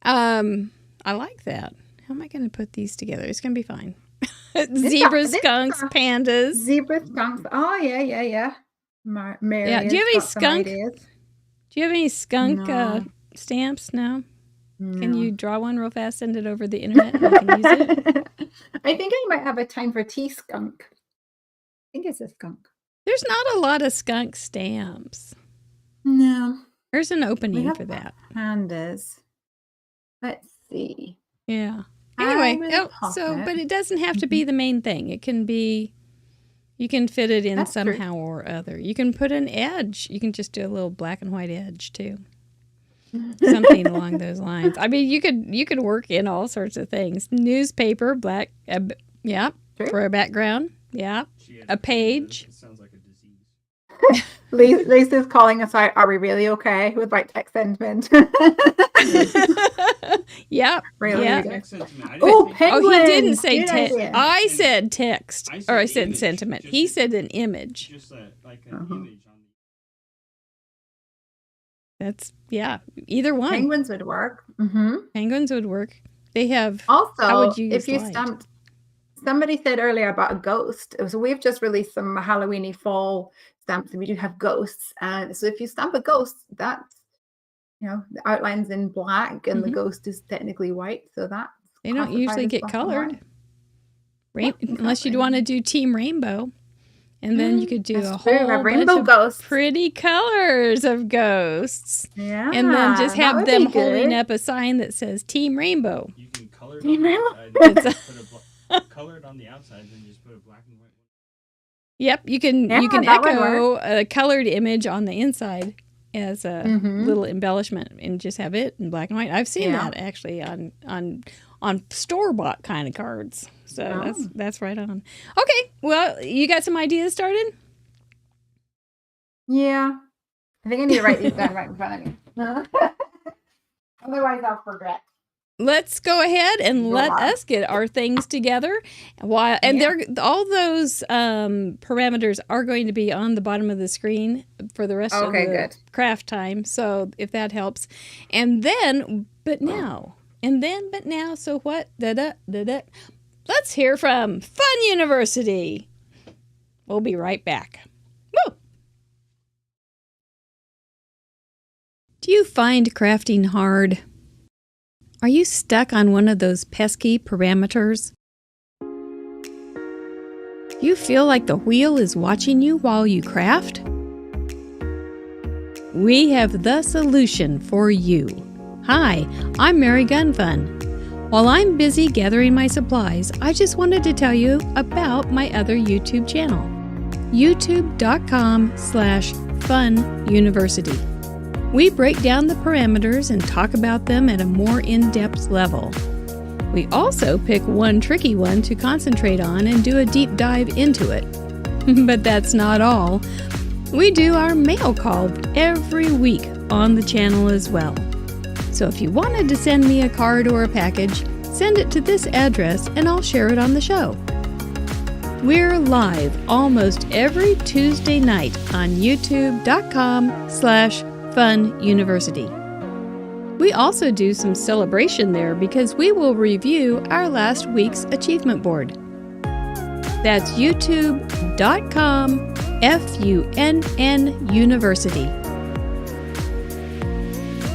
I like that. How am I going to put these together? It's going to be fine. Zebras, skunks, pandas. Zebra skunks. Oh yeah. Mary. Yeah. Do you have any got some skunk? ideas. Do you have any skunk No. stamps? No. No. Can you draw one real fast, send it over the internet, and I can use it? I think I might have a time for tea skunk. I think it's a skunk. There's not a lot of skunk stamps. No. There's an opening have for that. Pandas. Let's see. Yeah. I Anyway, will pop it. but it doesn't have to be the main thing. It can be, you can fit it in That's true. somehow or other. You can put an edge. You can just do a little black and white edge too. Something along those lines. I mean, you could work in all sorts of things. Newspaper, black, True. for a background. Yeah. A page. It sounds like a disease. Lisa's calling us out. Are we really okay with like text sentiment? Yep. Really? Yeah. Text sentiment. I didn't Oh, think- penguins. Oh, he didn't say Good text. idea. I said text, I or said I said image, sentiment. just He a- said an image. Just like an image on That's either one. Penguins would work. Penguins would work. They have. Also, How would you use if you light? stamped, somebody said earlier about a ghost. So we've just released some Halloweeny fall stamps, and we do have ghosts. And so if you stamp a ghost, that's the outline's in black, and the ghost is technically white. So that They don't usually get colored, unless you'd want to do Team Rainbow, and then you could do a whole bunch rainbow of ghosts. pretty colors of ghosts, Yeah, and then just that have would them be holding good. up a sign that says Team Rainbow. You can color it Team on the Rainbow. outside. Color it on the outside, then just put a black and white one. Yep, you can Yeah, you can that would echo a colored image on the inside as a little embellishment and just have it in black and white. I've seen that actually on store-bought kind of cards. So that's right on. Okay, well, you got some ideas started? Yeah, I think I need to write these down right in front of me. Otherwise, I'll forget. Let's go ahead and let Yeah. us get our things together. They're all those parameters are going to be on the bottom of the screen for the rest of the good. craft time. So if that helps, but now, so what? Let's hear from Fun University. We'll be right back. Woo! Do you find crafting hard? Are you stuck on one of those pesky parameters? Do you feel like the wheel is watching you while you craft? We have the solution for you. Hi, I'm Mary Gunfun. While I'm busy gathering my supplies, I just wanted to tell you about my other YouTube channel. youtube.com/fununiversity. We break down the parameters and talk about them at a more in-depth level. We also pick one tricky one to concentrate on and do a deep dive into it. But that's not all. We do our mail call every week on the channel as well. So if you wanted to send me a card or a package, send it to this address and I'll share it on the show. We're live almost every Tuesday night on youtube.com/fununiversity. We also do some celebration there because we will review our last week's achievement board. That's youtube.com/FUNN University.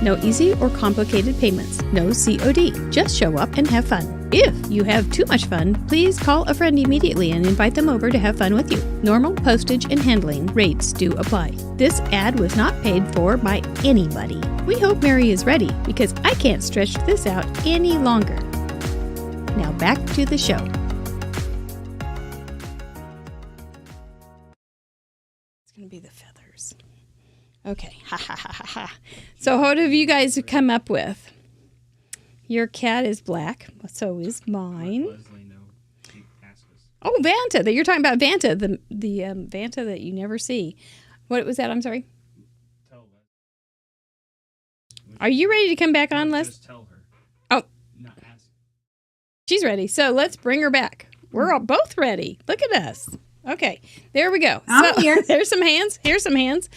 No easy or complicated payments, no COD. Just show up and have fun. If you have too much fun, please call a friend immediately and invite them over to have fun with you. Normal postage and handling rates do apply. This ad was not paid for by anybody. We hope Mary is ready because I can't stretch this out any longer. Now back to the show. It's going to be the feathers. Okay. Ha ha ha ha ha. So what have you guys come up with? Your cat is black. So is mine. Lesley, no. Ask us. Oh, Vanta. You're talking about Vanta, the Vanta that you never see. What was that? I'm sorry. Tell Les. Are you ready to come back on, Les? Just tell her. Oh. Not ask. She's ready. So let's bring her back. We're all both ready. Look at us. Okay. There we go. I'm so, here. There's some hands. Here's some hands.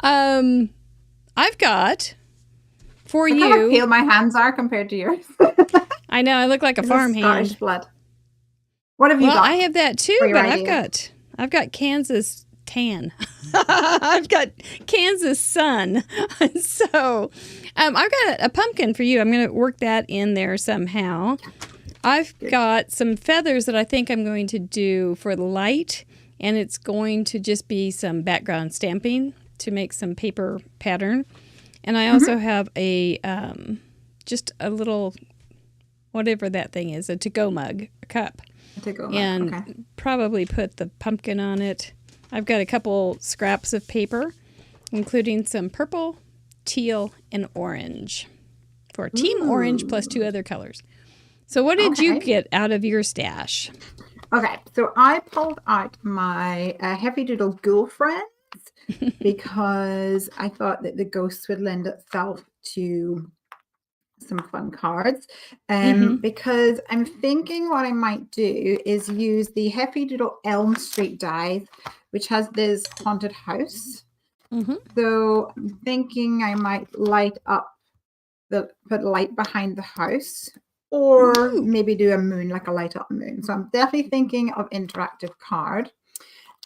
I've got for Look you. how pale my hands are compared to yours. I know. I look like a This is farm Scottish hand. blood. What have you Well, got? I have that too, for your but idea? I've got Kansas tan. I've got Kansas sun. So I've got a pumpkin for you. I'm going to work that in there somehow. I've got some feathers that I think I'm going to do for the light, and it's going to just be some background stamping to make some paper pattern. And I also have a just a little, whatever that thing is, a to-go mug, a cup. And okay. probably put the pumpkin on it. I've got a couple scraps of paper, including some purple, teal, and orange for Team Orange plus 2 other colors. So what did you get out of your stash? Okay, so I pulled out my Heavy Doodle Ghoul Friends because I thought that the ghosts would lend itself to some fun cards. Because I'm thinking what I might do is use the Heavy Doodle Elm Street dies, which has this haunted house. So I'm thinking I might light up put light behind the house. Or maybe do a moon, like a light up moon. So I'm definitely thinking of interactive card.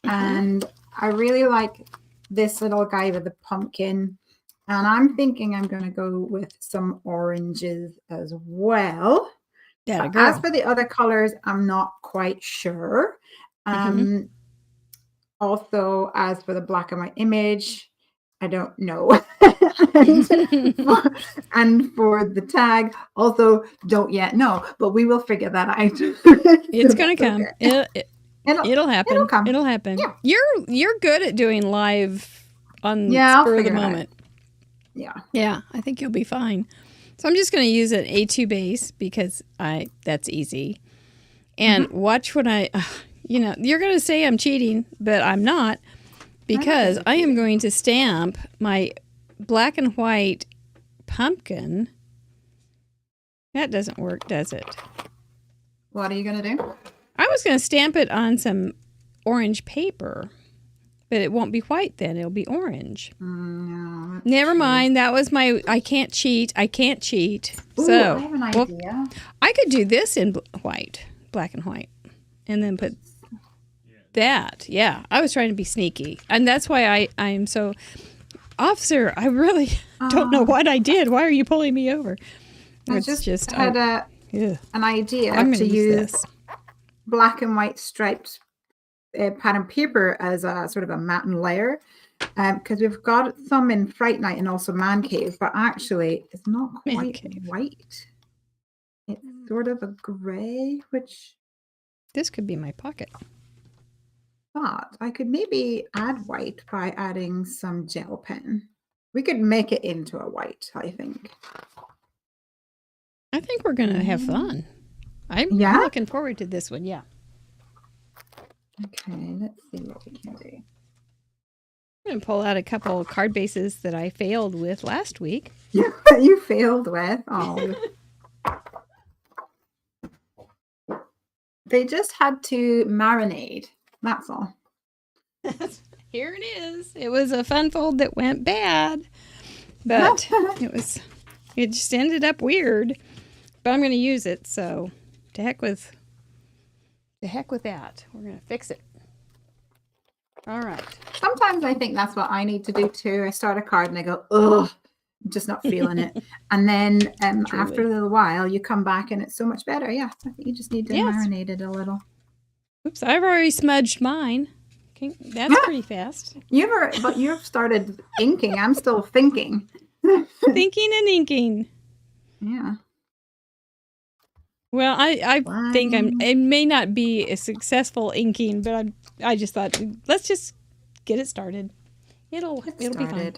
And I really like this little guy with the pumpkin. And I'm thinking I'm going to go with some oranges as well. Yeah, As for the other colors, I'm not quite sure. Also, as for the black and white image, I don't know. and for the tag, also don't yet know, but we will figure that out. It's going to come. Okay. It'll happen. It'll come. It'll happen. Yeah. You're good at doing live on I'll spur of the figure it out. moment. Yeah. Yeah, I think you'll be fine. So I'm just going to use an A2 base because that's easy. And watch when you're going to say I'm cheating, but I'm not, because I am going to stamp my black and white pumpkin. That doesn't work, does it? What are you going to do? I was going to stamp it on some orange paper, but it won't be white then. It'll be orange. No. Never mind. That was I can't cheat. I can't cheat. Ooh, So I have an idea. I could do this in white, black and white, and then put that. Yeah, I was trying to be sneaky. And that's why I'm so... Officer, I really don't know what I did. Why are you pulling me over? I It's just had an idea I'm to gonna use this. black and white striped pattern paper as a sort of a matte layer. Because we've got some in Fright Night and also Man Cave, but actually it's not Man quite Cave. white. It's sort of a gray, which... This could be my pocket. But I could maybe add white by adding some gel pen. We could make it into a white, I think. I think we're going to have fun. I'm Yeah? looking forward to this one. Yeah. Okay, let's see what we can do. I'm going to pull out a couple card bases that I failed with last week. You failed with? Oh. They just had to marinate. That's all. Here it is. It was a fun fold that went bad, but it just ended up weird. But I'm going to use it, so to heck with that. We're going to fix it. All right. Sometimes I think that's what I need to do too. I start a card and I go, ugh, I'm just not feeling it. And then after a little while, you come back and it's so much better. Yeah, I think you just need to marinate it a little. Oops, I've already smudged mine. Okay, that's pretty fast. But you've started inking. I'm still thinking. Thinking and inking. Yeah. Well, I think it may not be a successful inking, but I just thought, let's just get it started. It'll be fun.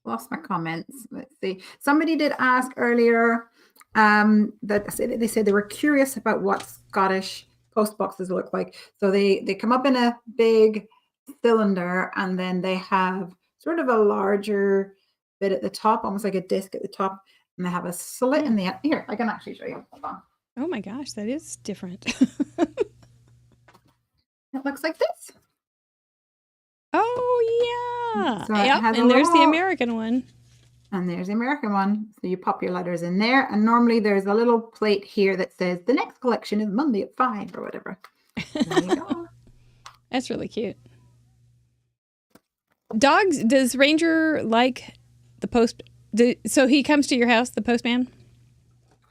Lost my comments. Let's see. Somebody did ask earlier that they said they were curious about what Scottish post boxes look like. So they come up in a big cylinder, and then they have sort of a larger bit at the top, almost like a disc at the top. And they have a slit in the end. Here, I can actually show you. Hold on. Oh my gosh, that is different. It looks like this. Oh, yeah. So and there's the American one. And there's the American one. So you pop your letters in there. And normally there's a little plate here that says the next collection is Monday at 5 or whatever. There you go. That's really cute. Dogs, does Ranger like the post? So he comes to your house, the postman?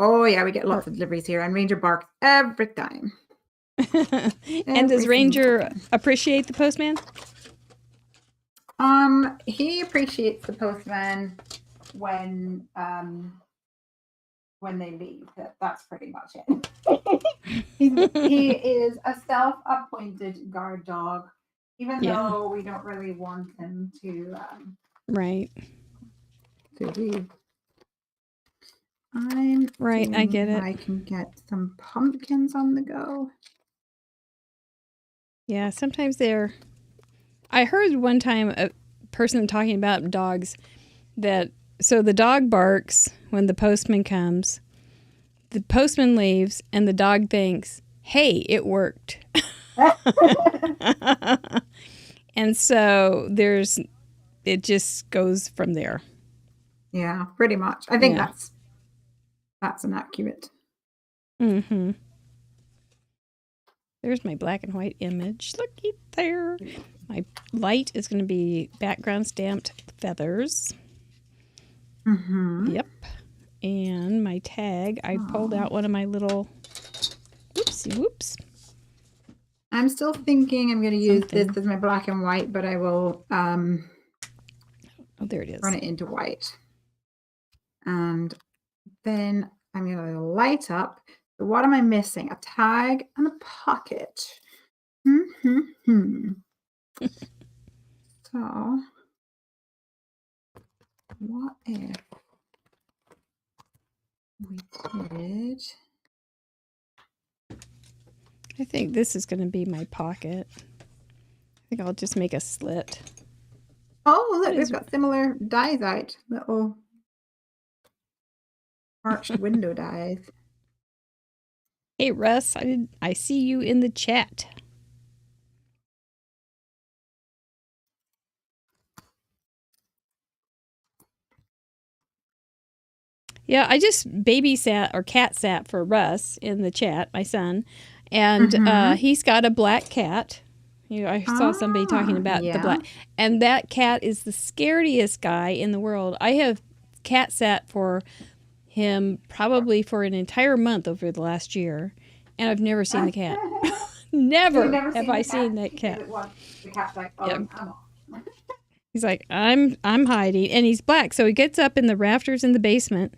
Oh, yeah, we get lots of deliveries here, and Ranger barks every time. And does Ranger appreciate the postman? He appreciates the postman when they leave. That's pretty much it. He is a self-appointed guard dog, even though we don't really want him to. Right. To leave. I get it. I can get some pumpkins on the go. Yeah, sometimes they're. I heard one time a person talking about dogs so the dog barks when the postman comes, the postman leaves, and the dog thinks, hey, it worked. And so it just goes from there. Yeah, pretty much. I think that's an accurate. Mm-hmm. There's my black and white image. Looky there. My light is going to be background stamped feathers. Mm-hmm. Yep. And my tag, I pulled out one of my little whoops. I'm still thinking I'm going to use this as my black and white, but I will there it is. Run it into white. And then I'm going to light up. So what am I missing? A tag and a pocket. So what if we did? I think this is going to be my pocket. I think I'll just make a slit. Oh, look, we've got similar dies out. Little arched window dies. Hey, Russ, I see you in the chat. Yeah, I just babysat or cat sat for Russ in the chat, my son, and he's got a black cat. I saw somebody talking about the black, and that cat is the scariest guy in the world. I have cat sat for him probably for an entire month over the last year, and I've never seen the cat. Never have I seen that cat. The cat's like, oh, I'm off. He's like, I'm hiding, and he's black, so he gets up in the rafters in the basement,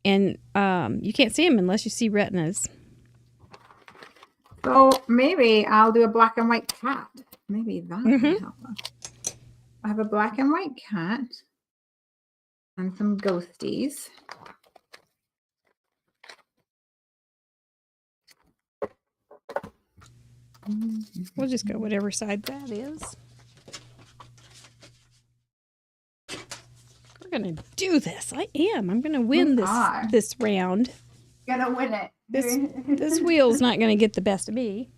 and you can't see him unless you see retinas. So maybe I'll do a black and white cat. Maybe that will help us. I have a black and white cat and some ghosties. We'll just go whatever side that is. We're going to do this. I am. I'm going to win this round. Gonna win it. This wheel's not going to get the best of me.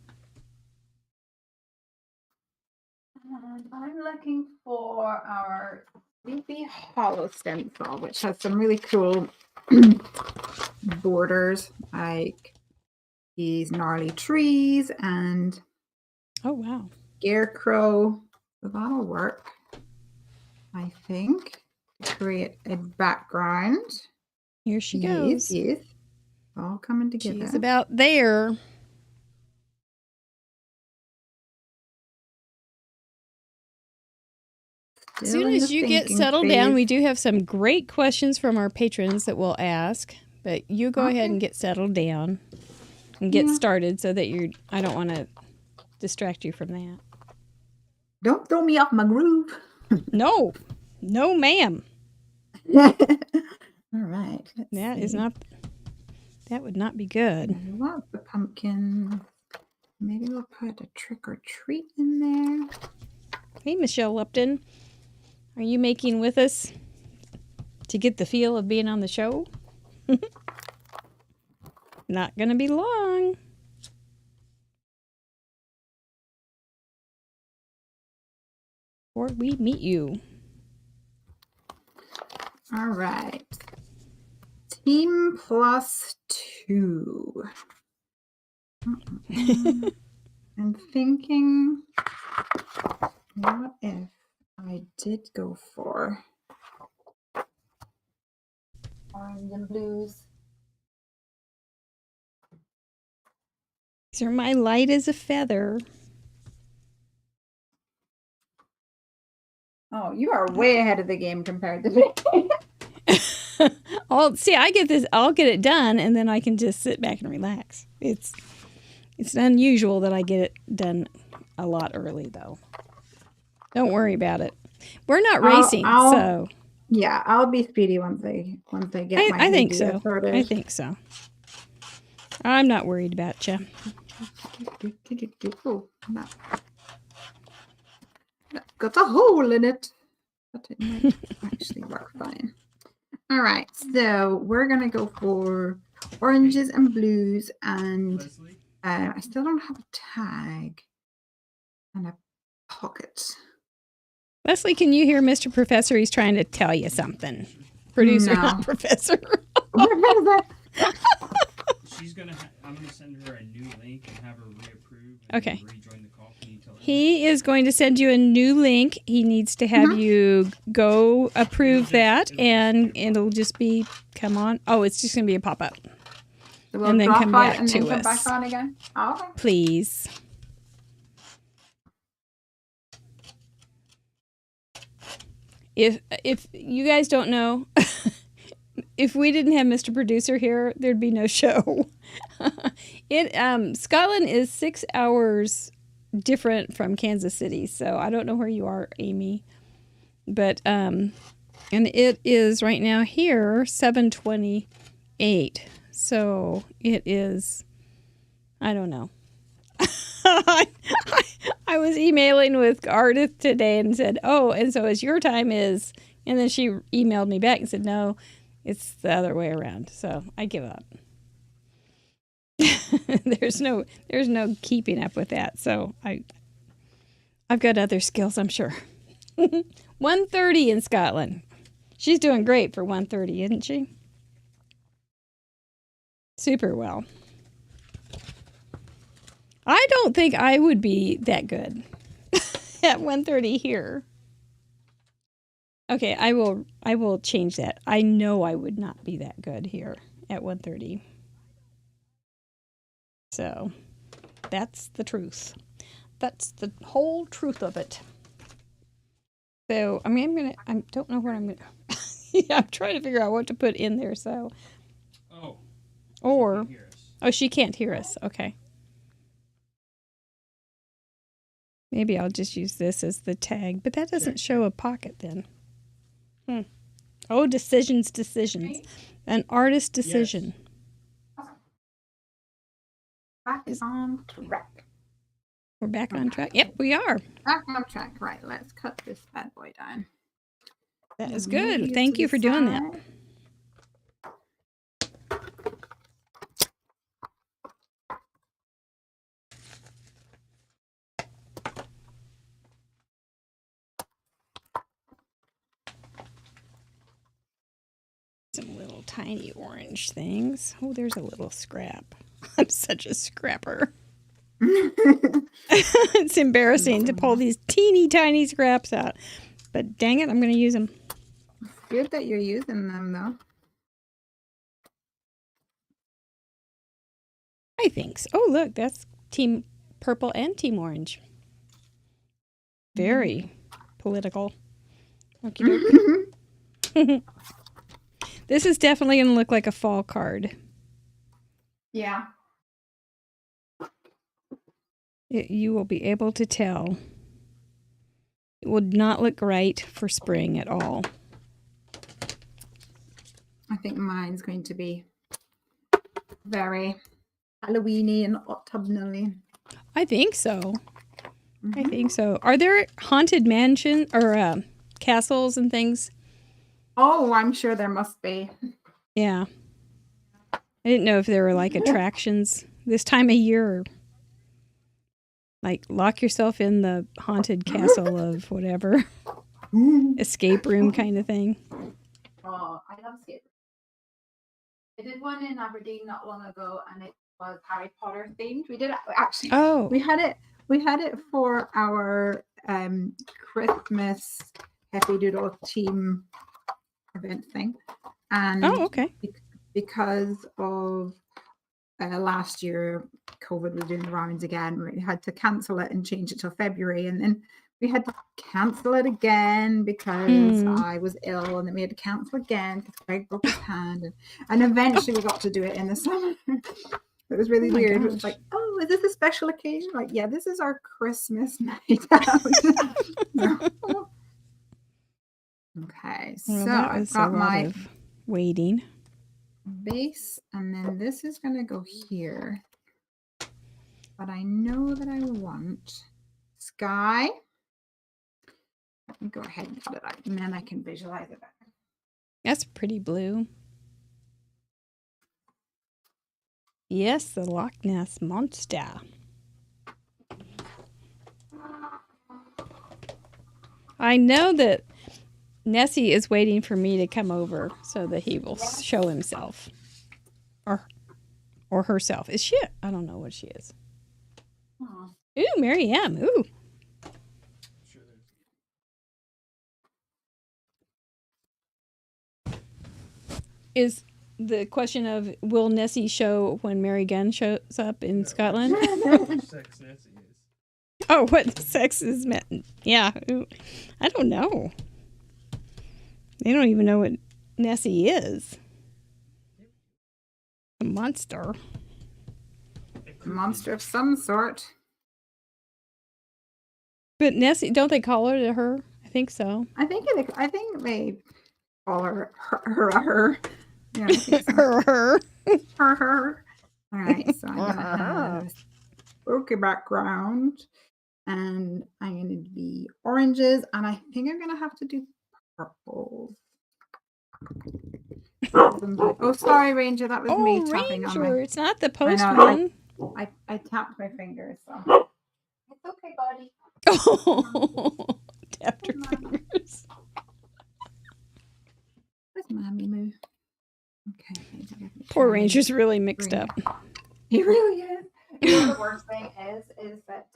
I'm looking for our Sleepy Hollow stencil, which has some really cool borders, like these gnarly trees and oh wow, scarecrow. So that'll work, I think, to create a background. Here she goes. Yes, all coming together. She's about there. As soon as you get settled down, we do have some great questions from our patrons that we'll ask. But you go ahead and get settled down and get started so that I don't want to distract you from that. Don't throw me off my groove. No, ma'am. All right. That would not be good. I love the pumpkin. Maybe we'll put a trick or treat in there. Hey, Michelle Lupton. Are you making with us to get the feel of being on the show? Not going to be long. Or we meet you. All right. Team +2. I'm thinking, what if I did go for orange and blues? These are my light as a feather. Oh, you are way ahead of the game compared to me. I'll get it done, and then I can just sit back and relax. It's unusual that I get it done a lot early, though. Don't worry about it. We're not racing, so yeah, I'll be speedy once I get my. I think so. Started. I think so. I'm not worried about you. Oh, that's got a hole in it, but it might actually work fine. All right, so we're gonna go for oranges and blues, and Lesley? I still don't have a tag and a pocket. Lesley, can you hear Mr. Professor? He's trying to tell you something. Producer, not professor. I'm gonna send her a new link and have her reapprove. Okay. Rejoin the call. Can you tell her? He is going to send you a new link. He needs to have you go approve that, and it'll just be come on. Oh, it's just going to be a pop-up. So we'll and then come back and to then come us. back on again. Oh, okay. Please. If you guys don't know, if we didn't have Mr. Producer here, there'd be no show. Scotland is 6 hours different from Kansas City, so I don't know where you are, Amy. But and it is right now here 7:28. So it is, I don't know. I was emailing with Ardith today and said, oh, and so as your time is, and then she emailed me back and said, no, it's the other way around. So I give up. There's no keeping up with that. So I've got other skills, I'm sure. 1:30 in Scotland. She's doing great for 1:30, isn't she? Super well. I don't think I would be that good at 1:30 here. Okay, I will change that. I know I would not be that good here at 1:30. So, that's the truth. That's the whole truth of it. So, I mean, I don't know what I'm going to... Yeah, I'm trying to figure out what to put in there, so... Oh. Or... Oh, she can't hear us. Okay. Maybe I'll just use this as the tag, but that doesn't show a pocket then. Oh, decisions. An artist decision. Back on track. We're back on track. Yep, we are. Back on track. Right, let's cut this bad boy down. That is good. Thank you for doing that. Some little tiny orange things. Oh, there's a little scrap. I'm such a scrapper. It's embarrassing to pull these teeny tiny scraps out. But dang it, I'm going to use them. It's good that you're using them, though. I think so. Oh, look, that's Team Purple and Team Orange. Very political. Okey-doke. This is definitely going to look like a fall card. Yeah. You will be able to tell. It would not look right for spring at all. I think mine's going to be very Halloweeny and autumnally. I think so. I think so. Are there haunted mansion or castles and things? Oh, I'm sure there must be. Yeah. I didn't know if there were like attractions this time of year. Or, like lock yourself in the haunted castle of whatever. Escape room kind of thing. Oh, I love escape room. I did one in Aberdeen not long ago, and it was Harry Potter themed. We did it actually. Oh. We had it for our Christmas Happy Doodle team event thing, and okay. Because of last year COVID was doing the rounds again, we had to cancel it and change it till February, and then we had to cancel it again because I was ill, and then we had to cancel again because Greg broke his hand, and eventually we got to do it in the summer. It was really weird. Gosh. It was like, oh, is this a special occasion? Like, yeah, this is our Christmas night out. Okay, well, so I've got my waiting base, and then this is going to go here. But I know that I want sky. Let me go ahead and cut it out, and then I can visualize it better. That's pretty blue. Yes, the Loch Ness Monster. I know that Nessie is waiting for me to come over so that he will show himself. Or herself. Is she? I don't know what she is. Aww. Ooh, Mary M. Ooh. Is the question of will Nessie show when Mary Gunn shows up in Scotland? What sex Nessie is. Oh, what sex is meant? Yeah. Ooh. I don't know. They don't even know what Nessie is. A monster. A monster of some sort. But Nessie, don't they call her to her? I think so. I think they call her her. Yeah, I think so. her. Her. All right, so I'm gonna have a spooky background, and I'm gonna be oranges, and I think I'm gonna have to do purples. Oh, sorry, Ranger. That was me tapping on my... It's not the postman. I tapped my fingers, so it's okay, buddy. Oh, tapped her fingers. Where's Mommy Moo? Okay. Poor Ranger's really mixed up. He really is. You know, the worst thing is that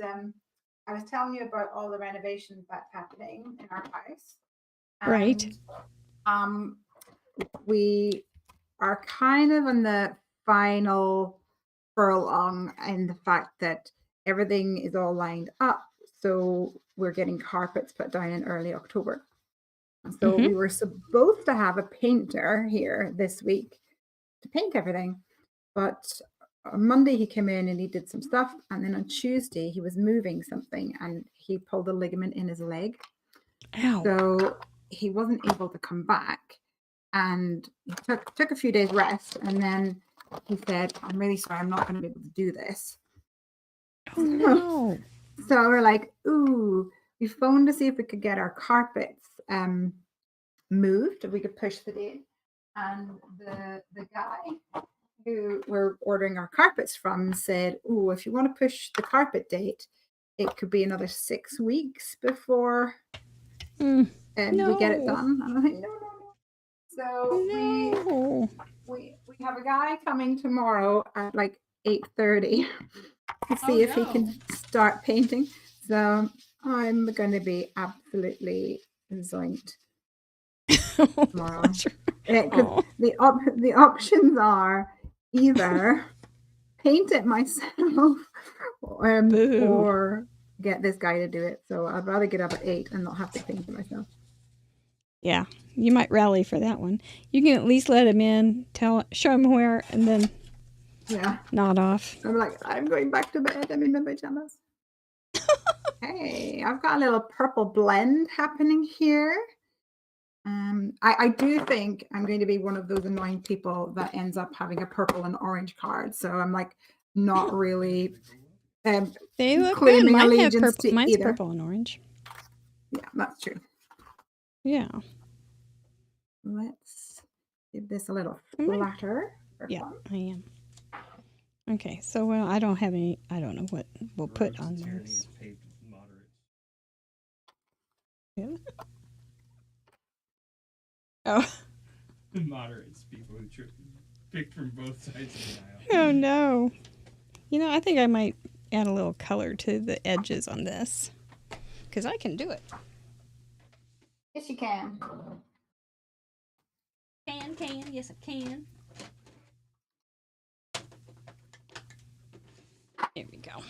I was telling you about all the renovations that's happening in our house. And, right. We are kind of on the final furlong in the fact that everything is all lined up. So we're getting carpets put down in early October. So we were supposed to have a painter here this week to paint everything. But on Monday he came in and he did some stuff, and then on Tuesday he was moving something and he pulled a ligament in his leg. Ow. So he wasn't able to come back, and he took a few days rest, and then he said, I'm really sorry, I'm not going to be able to do this. Oh no. So we're like, ooh, we phoned to see if we could get our carpets moved, if we could push the date. And the guy who we're ordering our carpets from said, ooh, if you want to push the carpet date, it could be another 6 weeks before we get it done. And I'm like, no. So we have a guy coming tomorrow at like 8:30 to see if he can start painting. So I'm going to be absolutely zoinked tomorrow. The options are either paint it myself or get this guy to do it. So I'd rather get up at 8 and not have to paint it myself. Yeah, you might rally for that one. You can at least let him in, show him where, and then nod off. I'm like, I'm going back to bed. I'm in my pajamas. Hey, I've got a little purple blend happening here. I do think I'm going to be one of those annoying people that ends up having a purple and orange card. So I'm like not really they look claiming good. Mine allegiance have purple. to Mine's either. purple and orange. Yeah, that's true. Yeah. Let's give this a little splatter. Yeah, I am. Okay, so I don't have any. I don't know what we'll put on this. Yeah. Oh. Moderates, people who picked from both sides of the aisle. Oh no. You know, I think I might add a little color to the edges on this, because I can do it. Yes, you can. Can. Yes, I can. There we go.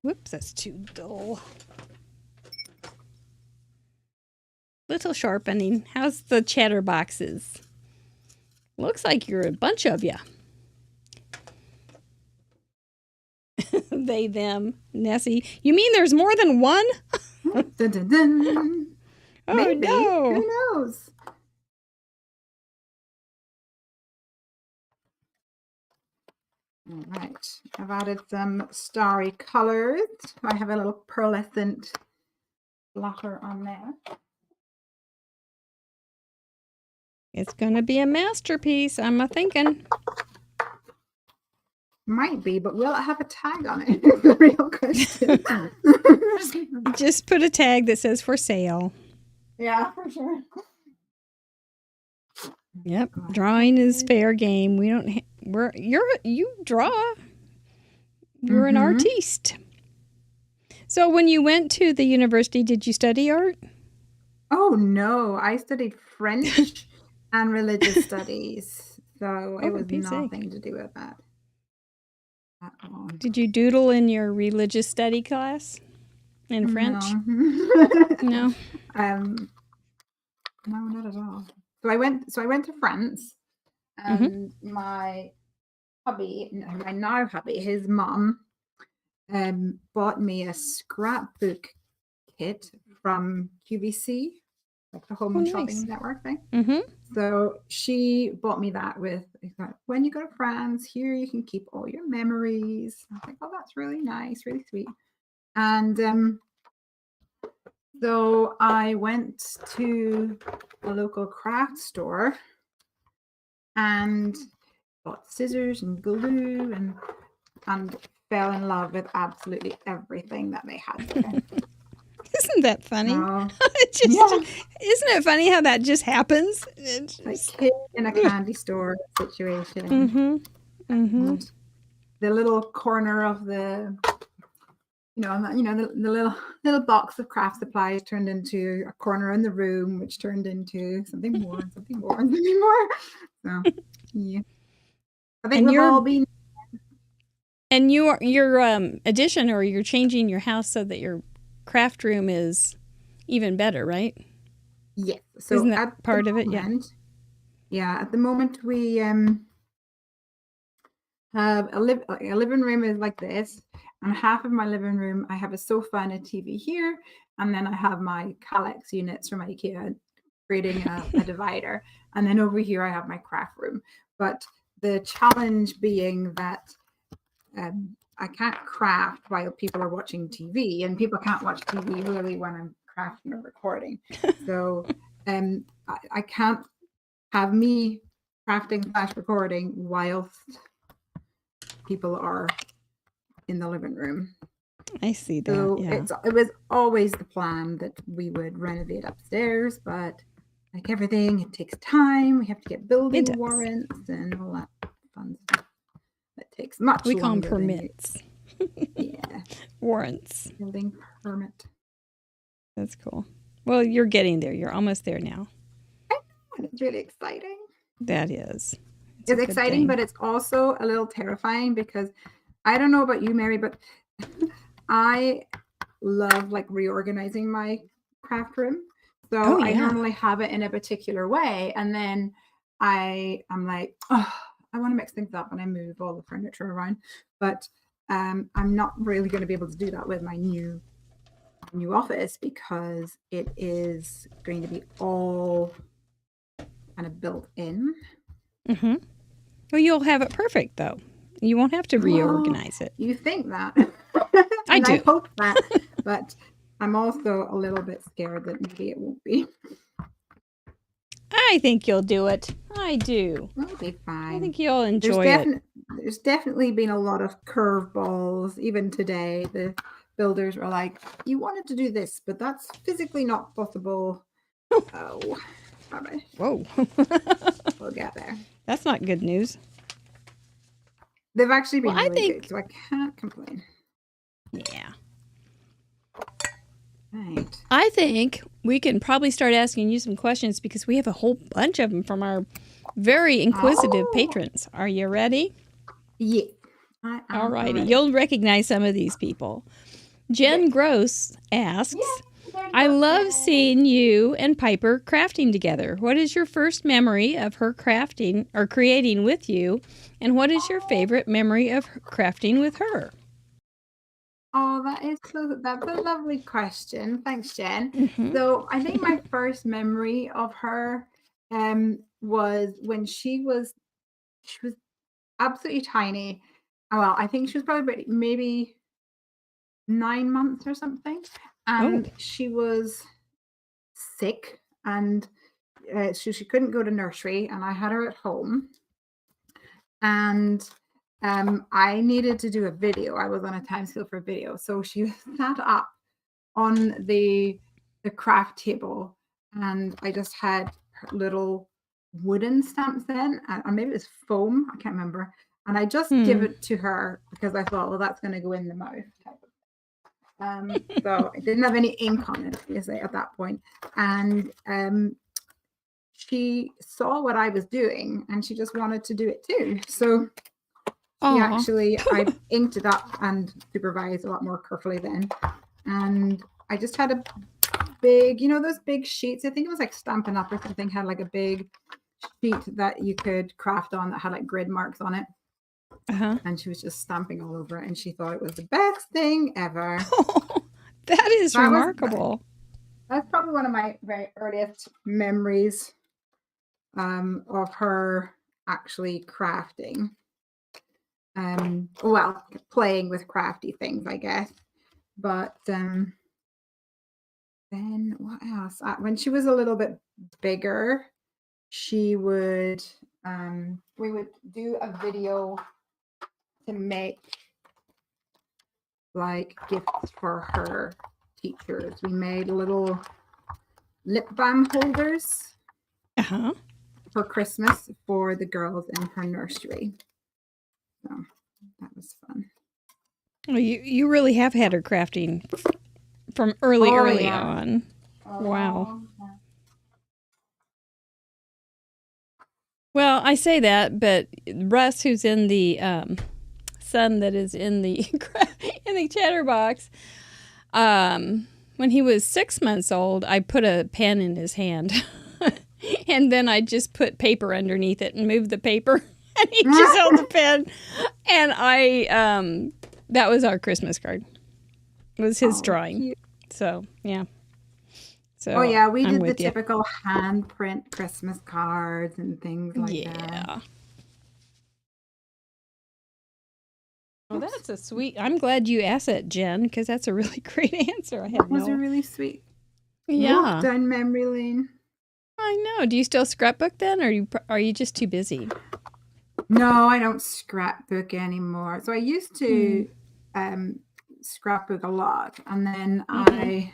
Whoops, that's too dull. Little sharpening. How's the chatterboxes? Looks like you're a bunch of you. They, them, Nessie. You mean there's more than one? Dun, dun, dun. Oh, maybe. no. Who knows? All right. I've added some starry colors. I have a little pearlescent splatter on there. It's going to be a masterpiece, I'm a-thinking. Might be, but will it have a tag on it? Is the real question. Just put a tag that says for sale. Yeah, for sure. Yep, drawing is fair game. We don't. You draw. You're an artiste. So when you went to the university, did you study art? Oh no, I studied French and religious studies, so it was nothing to do with that at all. Did you doodle in your religious study class in French? No. No, not at all. So I went to France, and my now hubby, his mom, bought me a scrapbook kit from QVC, like the home shopping network thing. So she bought me that with, when you go to France, here you can keep all your memories. I was like, oh, that's really nice, really sweet. And so I went to a local craft store and bought scissors and glue and fell in love with absolutely everything that they had there. Isn't that funny? Isn't it funny how that just happens? It's like kid in a candy store situation. And the little corner of the the little box of craft supplies turned into a corner in the room, which turned into something more and something more and something more. So yeah, I think we've all been. And your addition, or you're changing your house so that your craft room is even better, right? Yes. So isn't that part of it? Yeah. Yeah, at the moment we have a living room is like this, and half of my living room I have a sofa and a TV here, and then I have my Kallax units from IKEA creating a divider, and then over here I have my craft room. But the challenge being that I can't craft while people are watching TV, and people can't watch TV really when I'm crafting or recording. So I can't have me crafting / recording whilst people are in the living room. I see that. So yeah. it was always the plan that we would renovate upstairs, but like everything, it takes time. We have to get building warrants and all that fun stuff. It takes much We call them longer permits. Yeah. Warrants. Building permit. That's cool. Well, you're getting there. You're almost there now. I know, it's really exciting. That is. It's exciting, but it's also a little terrifying because I don't know about you, Mary, but I love like reorganizing my craft room. So I normally have it in a particular way. And then I'm like, oh, I want to mix things up and I move all the furniture around. But I'm not really going to be able to do that with my new office because it is going to be all kind of built in. Mm-hmm. Well, you'll have it perfect, though. You won't have to reorganize it. You think that. I do. I hope that. But I'm also a little bit scared that maybe it won't be. I think you'll do it. I do. It'll be fine. I think you'll enjoy it. There's definitely been a lot of curveballs. Even today, the builders were like, you wanted to do this, but that's physically not possible. Oh, all right. Whoa. We'll get there. That's not good news. They've actually been really good, so I can't complain. Yeah. Right. I think we can probably start asking you some questions because we have a whole bunch of them from our very inquisitive patrons. Are you ready? Yeah. All righty. You'll recognize some of these people. Jen Gross asks, I love seeing you and Piper crafting together. What is your first memory of her crafting or creating with you? And what is your favorite memory of crafting with her? Oh, that's a lovely question. Thanks, Jen. Mm-hmm. So I think my first memory of her was when she was absolutely tiny. Well, I think she was probably maybe 9 months or something. And she was sick and so she couldn't go to nursery and I had her at home. And I needed to do a video. I was on a time scale for a video. So she sat up on the craft table and I just had little wooden stamps in, or maybe it was foam, I can't remember. And I just give it to her because I thought, well, that's going to go in the mouth type of so I didn't have any ink on it, obviously, at that point. And she saw what I was doing and she just wanted to do it too. So I inked it up and supervised a lot more carefully then. And I just had a big, those big sheets. I think it was like Stampin' Up or something, had like a big sheet that you could craft on that had like grid marks on it. Uh-huh. And she was just stamping all over it and she thought it was the best thing ever. Oh, that is remarkable. That's probably one of my very earliest memories of her actually crafting. Well, playing with crafty things, I guess. But then what else? When she was a little bit bigger, she would we would do a video to make like gifts for her teachers. We made little lip balm holders for Christmas for the girls in her nursery. So that was fun. Well, you really have had her crafting from early on. Wow. Well, I say that, but Russ, who's in the son that is in the chatterbox, when he was 6 months old, I put a pen in his hand. And then I just put paper underneath it and moved the paper. And he just held the pen. And that was our Christmas card. It was his drawing. Cute. So, yeah. So, Oh, yeah, we I'm did the with you. typical handprint Christmas cards and things like that. Yeah. Well, that's a sweet. I'm glad you asked that, Jen, because that's a really great answer. I had That was no. a really sweet Yeah, walk down memory lane. I know. Do you still scrapbook then, or are you just too busy? No, I don't scrapbook anymore. So I used to scrapbook a lot, and then I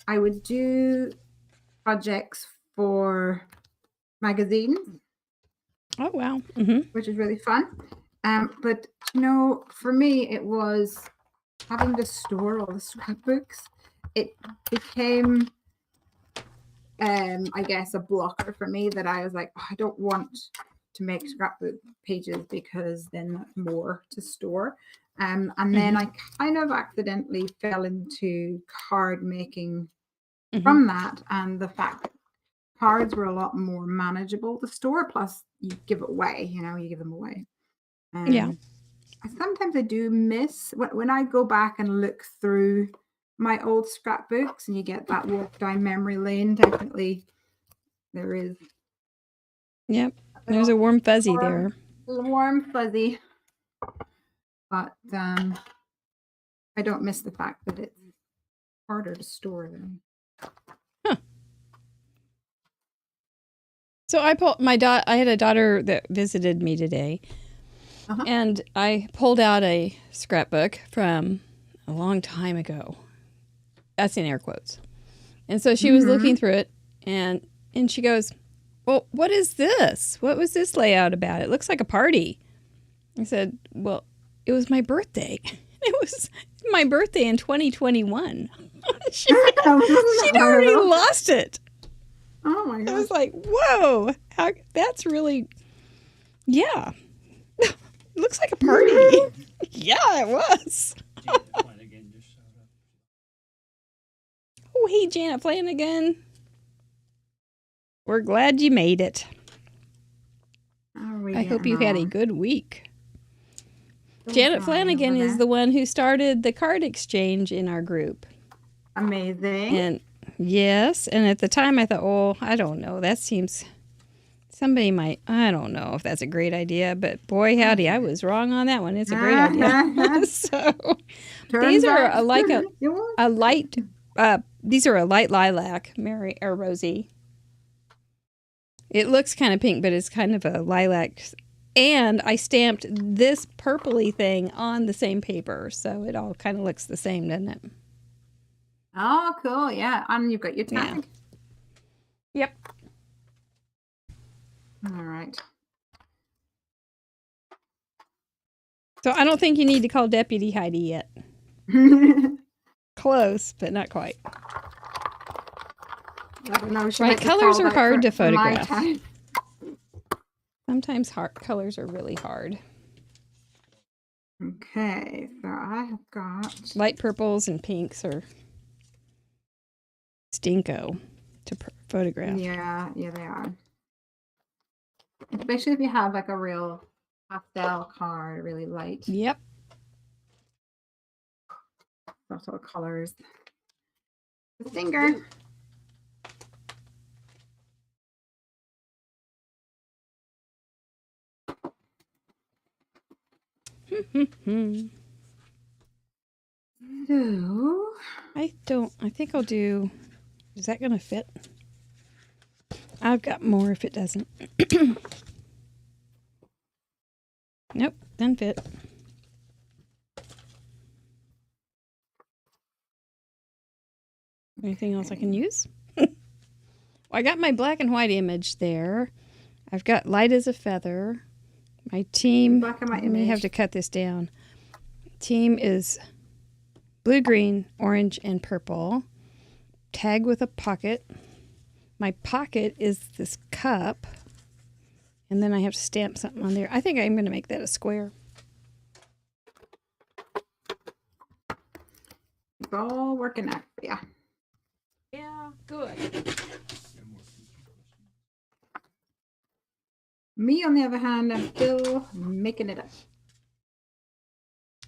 would do projects for magazines, Oh wow. Mm-hmm. which is really fun. But for me, it was having to store all the scrapbooks. It became, I guess, a blocker for me that I was like, oh, I don't want to make scrapbook pages because then that's more to store. And then I kind of accidentally fell into card making from that, and the fact that cards were a lot more manageable to store. Plus, you give it away. You give them away. Yeah. Sometimes I do miss when I go back and look through my old scrapbooks, and you get that walk down memory lane. Definitely, there is. Yep. There's a warm fuzzy there. Warm fuzzy, but I don't miss the fact that it's harder to store them. Huh. So I had a daughter that visited me today, and I pulled out a scrapbook from a long time ago. That's in air quotes. And so she was looking through it, and she goes, "Well, what is this? What was this layout about? It looks like a party." I said, "Well, it was my birthday. It was my birthday in 2021. She'd already lost it." Oh my god! I was like, "Whoa, that's really, yeah, looks like a party." Yeah, it was. Oh, hey, Janet Flanagan. We're glad you made it. I hope you had a good week. Janet Flanagan is the one who started the card exchange in our group. Amazing. And yes, and at the time I thought, oh, I don't know. That seems somebody might. I don't know if that's a great idea, but boy, howdy, I was wrong on that one. It's a great idea. So these are a light. These are a light lilac, Mary or Rosie. It looks kind of pink, but it's kind of a lilac. And I stamped this purpley thing on the same paper, so it all kind of looks the same, doesn't it? Oh, cool. Yeah. And you've got your tag. Yeah. Yep. All right. So I don't think you need to call Deputy Heidi yet. Close, but not quite. I don't know. Right, colors are hard to photograph. Sometimes colors are really hard. Okay, so I have got light purples and pinks are stinko to photograph. Yeah, they are. Especially if you have like a real pastel card, really light. Yep. Those all colors. The finger. So, I think I'll do, is that going to fit? I've got more if it doesn't. Nope, doesn't fit. Anything else I can use? Well, I got my black and white image there. I've got light as a feather. My team, black and white I may have to cut this down. Team is blue, green, orange, and purple. Tag with a pocket. My pocket is this cup. And then I have to stamp something on there. I think I'm going to make that a square. It's all working out. Yeah. Yeah, good. me, on the other hand, I'm still making it up.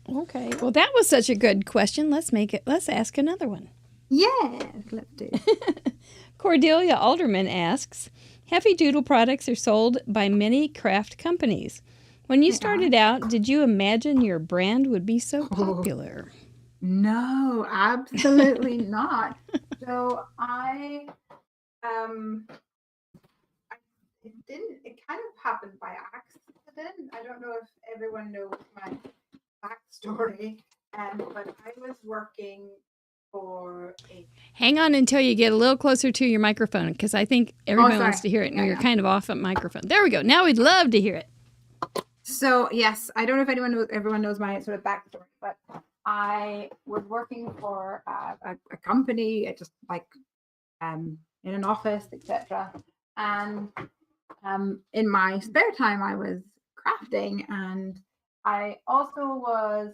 Okay. Well, that was such a good question. Let's ask another one. Yes, let's do it. Cordelia Alderman asks, Heavy Doodle products are sold by many craft companies. When you started out, did you imagine your brand would be so popular? No, absolutely not. So it kind of happened by accident. I don't know if everyone knows my backstory, but I was working for a... Hang on until you get a little closer to your microphone, because I think everybody wants to hear it. No, you're kind of off a microphone. There we go. Now we'd love to hear it. So yes, I don't know if everyone knows my sort of backstory, but I was working for a company, just like in an office, etc. And in my spare time, I was crafting, and I also was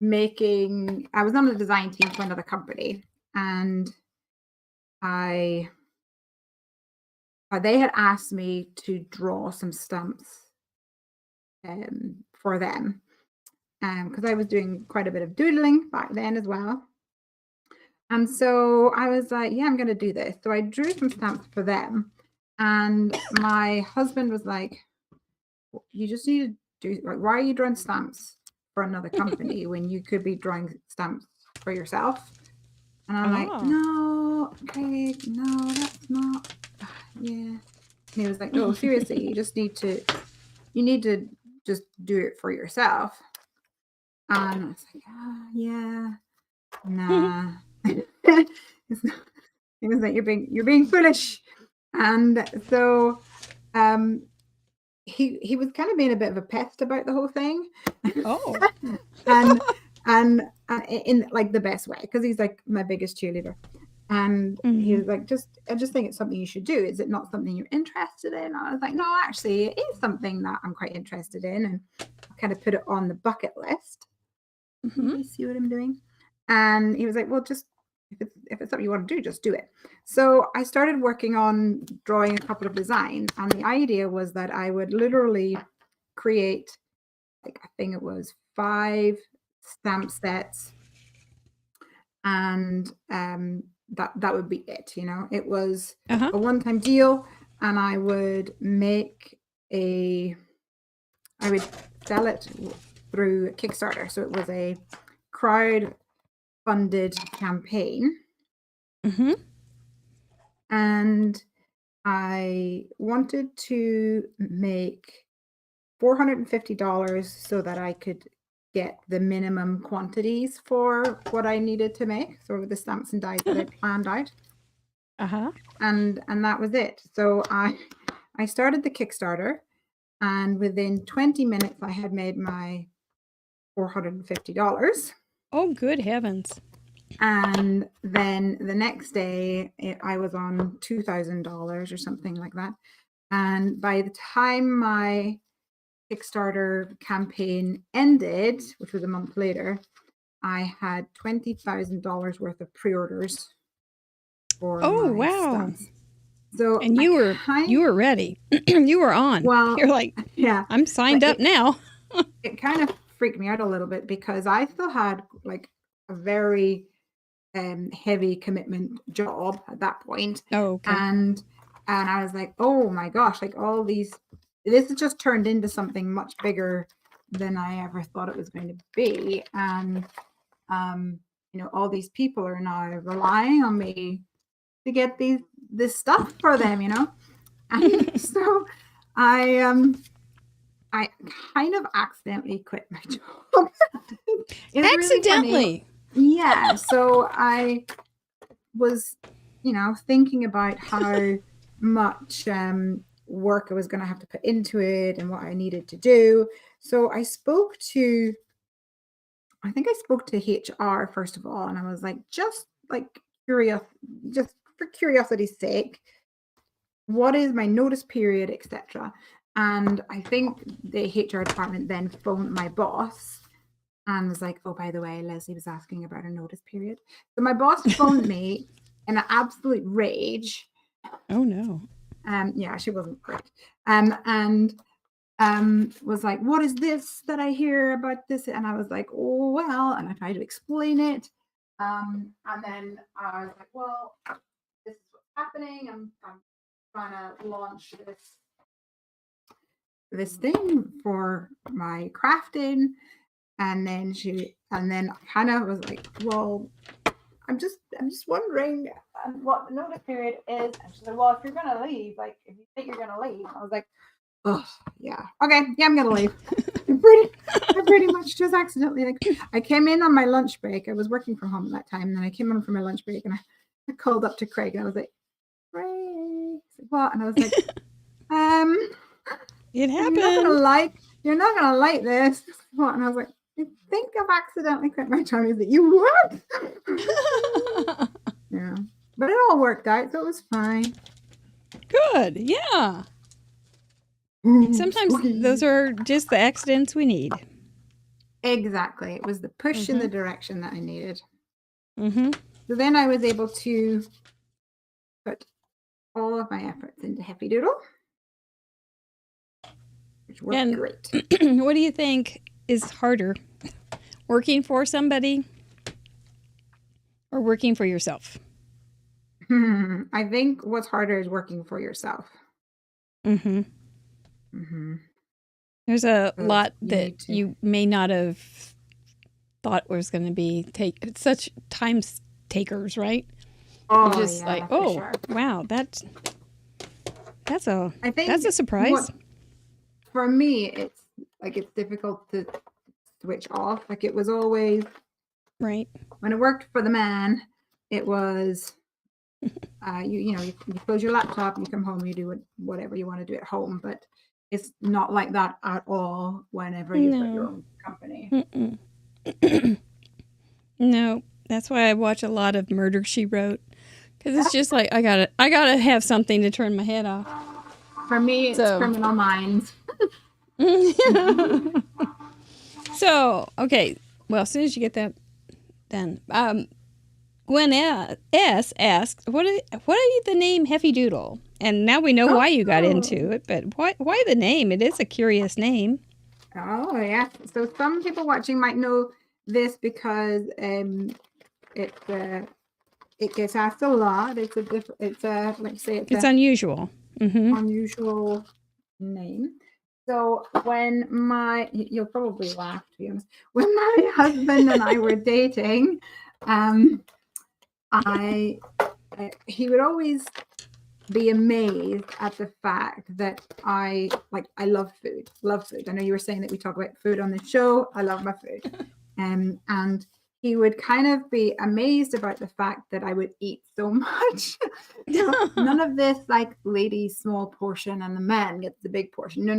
I was on the design team for another company, and they had asked me to draw some stamps for them, because I was doing quite a bit of doodling back then as well. And so I was like, yeah, I'm going to do this. So I drew some stamps for them, and my husband was like, you just need to do, like, why are you drawing stamps for another company when you could be drawing stamps for yourself? And I'm like, no, okay, no, that's not, yeah. And he was like, no, seriously, you need to just do it for yourself. And I was like, yeah, nah. He was like, you're being foolish. And so he was kind of being a bit of a pest about the whole thing. and in like the best way, because he's like my biggest cheerleader. And he was like, I just think it's something you should do. Is it not something you're interested in? I was like, no, actually, it is something that I'm quite interested in, and I kind of put it on the bucket list. You see what I'm doing? And he was like, well, just if it's something you want to do, just do it. So I started working on drawing a couple of designs, and the idea was that I would literally create, like, I think it was 5 stamp sets, and that would be it. It was a one-time deal, and I would sell it through Kickstarter. So it was a crowd-funded campaign. And I wanted to make $450 so that I could get the minimum quantities for what I needed to make, so the stamps and dies that I planned out. And that was it. So I started the Kickstarter, and within 20 minutes I had made my $450. Oh, good heavens. And then the next day I was on $2,000 or something like that. And by the time my Kickstarter campaign ended, which was a month later, I had $20,000 worth of pre-orders for my stamps. So and you were ready. You were on. Well, you're like, yeah, I'm signed up now. It kind of freaked me out a little bit, because I still had like a very heavy commitment job at that point. And I was like, oh my gosh, like this has just turned into something much bigger than I ever thought it was going to be. And all these people are now relying on me to get this stuff for them, and so I kind of accidentally quit my job. Accidentally? Really, yeah. So I was, thinking about how much work I was going to have to put into it and what I needed to do. So I spoke to HR first of all, and I was like, just for curiosity's sake, what is my notice period, etc. And I think the HR department then phoned my boss and was like, oh, by the way, Lesley was asking about a notice period. So my boss phoned me in an absolute rage. Oh, no. Yeah, she wasn't great. And was like, what is this that I hear about this? And I was like, oh, well, and I tried to explain it. And then I was like, well, this is what's happening. I'm trying to launch this thing for my crafting. And then I kind of was like, well, I'm just wondering what the notice period is. And she said, well, if you're gonna leave, like if you think you're gonna leave, I was like, oh yeah, okay, yeah, I'm gonna leave. I pretty much just accidentally, like, I came in on my lunch break. I was working from home at that time, and then I came in for my lunch break, and I called up to Craig, and I was like, Craig, what? And I was like, It happened. You're not gonna like this. What? And I was like, I think I've accidentally quit my Chinese. That you what? Yeah, but it all worked out, so it was fine. Good, yeah. Sometimes those are just the accidents we need. Exactly. It was the push in the direction that I needed. Mm-hmm. So then I was able to put all of my efforts into Happy Doodle, which worked great. What do you think is harder, working for somebody or working for yourself? I think what's harder is working for yourself. Mm-hmm. Mm-hmm. There's a lot that you may not have thought was going to be such time takers, right? Oh, you're just like, oh, sure. Wow, that's a surprise. For me, it's difficult to switch off. Like it was always right when it worked for the man. It was you close your laptop, you come home, you do whatever you want to do at home, but it's not like that at all whenever you've got your own company. No, that's why I watch a lot of Murder, She Wrote, because it's just like I gotta have something to turn my head off. For me, it's Criminal Minds. So, okay, well, as soon as you get that done, Gwen S. asked, what is the name Heffy Doodle? And now we know why you got into it, but why the name? It is a curious name. Oh, yeah. So some people watching might know this because it gets asked a lot. It's unusual. Mm-hmm. Unusual name. So when you'll probably laugh, to be honest, when my husband and I were dating, he would always be amazed at the fact that I love food. I know you were saying that we talk about food on the show. I love my food. And he would kind of be amazed about the fact that I would eat so much. None of this like ladies small portion and the man gets the big portion. No.